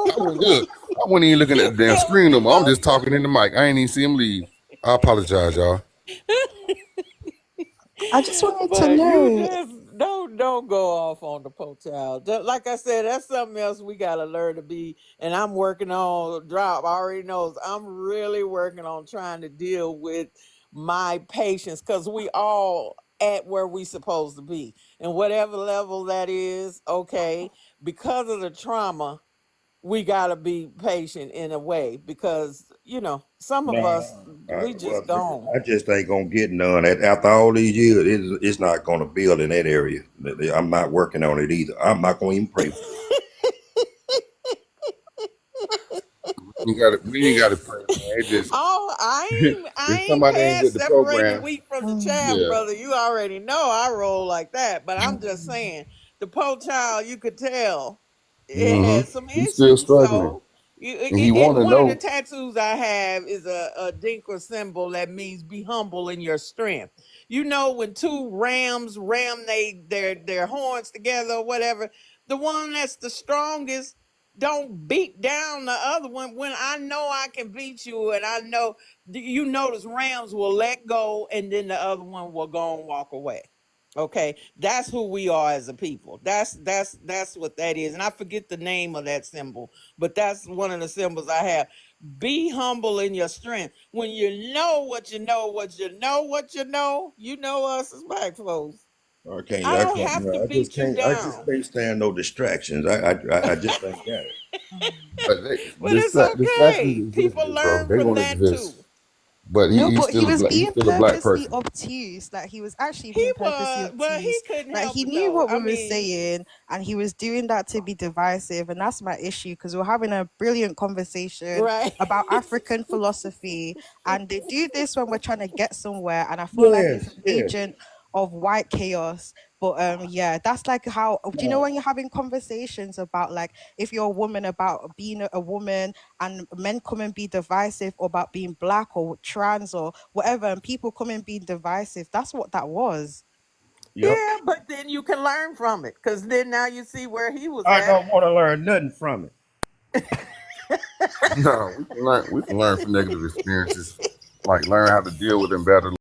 Speaker 19: I wasn't good. I wasn't even looking at the damn
Speaker 13: It
Speaker 19: screen no
Speaker 13: was
Speaker 19: more. I'm
Speaker 13: so
Speaker 19: just talking in the mic. I ain't even see him leave. I apologize, y'all.
Speaker 15: I just wanted to
Speaker 13: But you
Speaker 15: know.
Speaker 13: just don't go off on the po child. Like I said, that's something else we gotta learn to be. And I'm working on drop. Already knows I'm really working on trying to deal with my patience because we all at where we supposed to be. And whatever level that is, okay, because of the trauma, we gotta be patient in a way because some of
Speaker 17: No,
Speaker 13: us we
Speaker 17: well,
Speaker 13: just gone.
Speaker 17: I just ain't gonna get none. After all these years, it's not gonna build in that area. I'm not working on it either. I'm not gonna even pray for
Speaker 19: We ain't got to pray, man. It just
Speaker 13: Oh,
Speaker 19: if
Speaker 13: I ain't
Speaker 19: somebody ain't
Speaker 13: past
Speaker 19: with the
Speaker 13: separating the
Speaker 19: program,
Speaker 13: wheat from the
Speaker 15: Mm.
Speaker 13: chaff,
Speaker 19: yeah.
Speaker 13: brother. You already know I roll like that. But I'm just saying, the po child, you could tell it
Speaker 19: Mm-hmm.
Speaker 13: had some
Speaker 19: He's still
Speaker 13: issues.
Speaker 19: struggling,
Speaker 13: So,
Speaker 19: and he want
Speaker 13: and
Speaker 19: to
Speaker 13: one of the
Speaker 19: know.
Speaker 13: tattoos I have is a dinka symbol that means be humble in your strength. You know, when two rams ram their horns together or whatever, the one that's the strongest don't beat down the other one when I know I can beat you and I know you notice Rams will let go and then the other one will go and walk away. Okay, that's who we are as a people. That's what that is. And I forget the name of that symbol, but that's one of the symbols I have. Be humble in your strength. When you know what you know, you know us as black folks. I
Speaker 17: I
Speaker 13: don't
Speaker 17: can't.
Speaker 13: have to
Speaker 17: I just
Speaker 13: beat you
Speaker 17: can't. I just
Speaker 13: down,
Speaker 17: can't stand no distractions. I just ain't got it.
Speaker 19: But
Speaker 13: but it's
Speaker 19: distractions
Speaker 13: okay.
Speaker 19: exist,
Speaker 13: People
Speaker 19: big bro.
Speaker 13: learn
Speaker 19: They
Speaker 13: from
Speaker 19: gonna
Speaker 13: that too.
Speaker 19: exist. But
Speaker 15: No,
Speaker 19: he's
Speaker 15: but he
Speaker 19: still a
Speaker 15: was
Speaker 19: black. He's
Speaker 15: being
Speaker 19: still a black
Speaker 15: purposely
Speaker 19: person.
Speaker 15: obtuse. Like he was actually
Speaker 13: He
Speaker 15: being purposely
Speaker 13: was, but he
Speaker 15: obtuse.
Speaker 13: couldn't
Speaker 15: Like
Speaker 13: help
Speaker 15: he
Speaker 13: it
Speaker 15: knew
Speaker 13: though.
Speaker 15: what
Speaker 13: I
Speaker 15: we were
Speaker 13: mean,
Speaker 15: saying, and he was doing that to be divisive, and that's my issue because we're having a brilliant conversation
Speaker 13: right?
Speaker 15: about African philosophy, and they do this when we're trying to get somewhere, and I feel like
Speaker 17: Yes,
Speaker 15: it's an
Speaker 17: yes.
Speaker 15: agent of white chaos. But yeah, that's like how, do you know when you're having conversations about like if you're a woman, about being a woman, and men come and be divisive about being black or trans or whatever, and people come and be divisive. That's what that was.
Speaker 13: Yeah, but then you can learn from it, because then now you see where he was
Speaker 18: I
Speaker 13: at.
Speaker 18: don't want to learn nothing from it.
Speaker 19: No, we can learn from negative experiences, like learn how to deal with them better.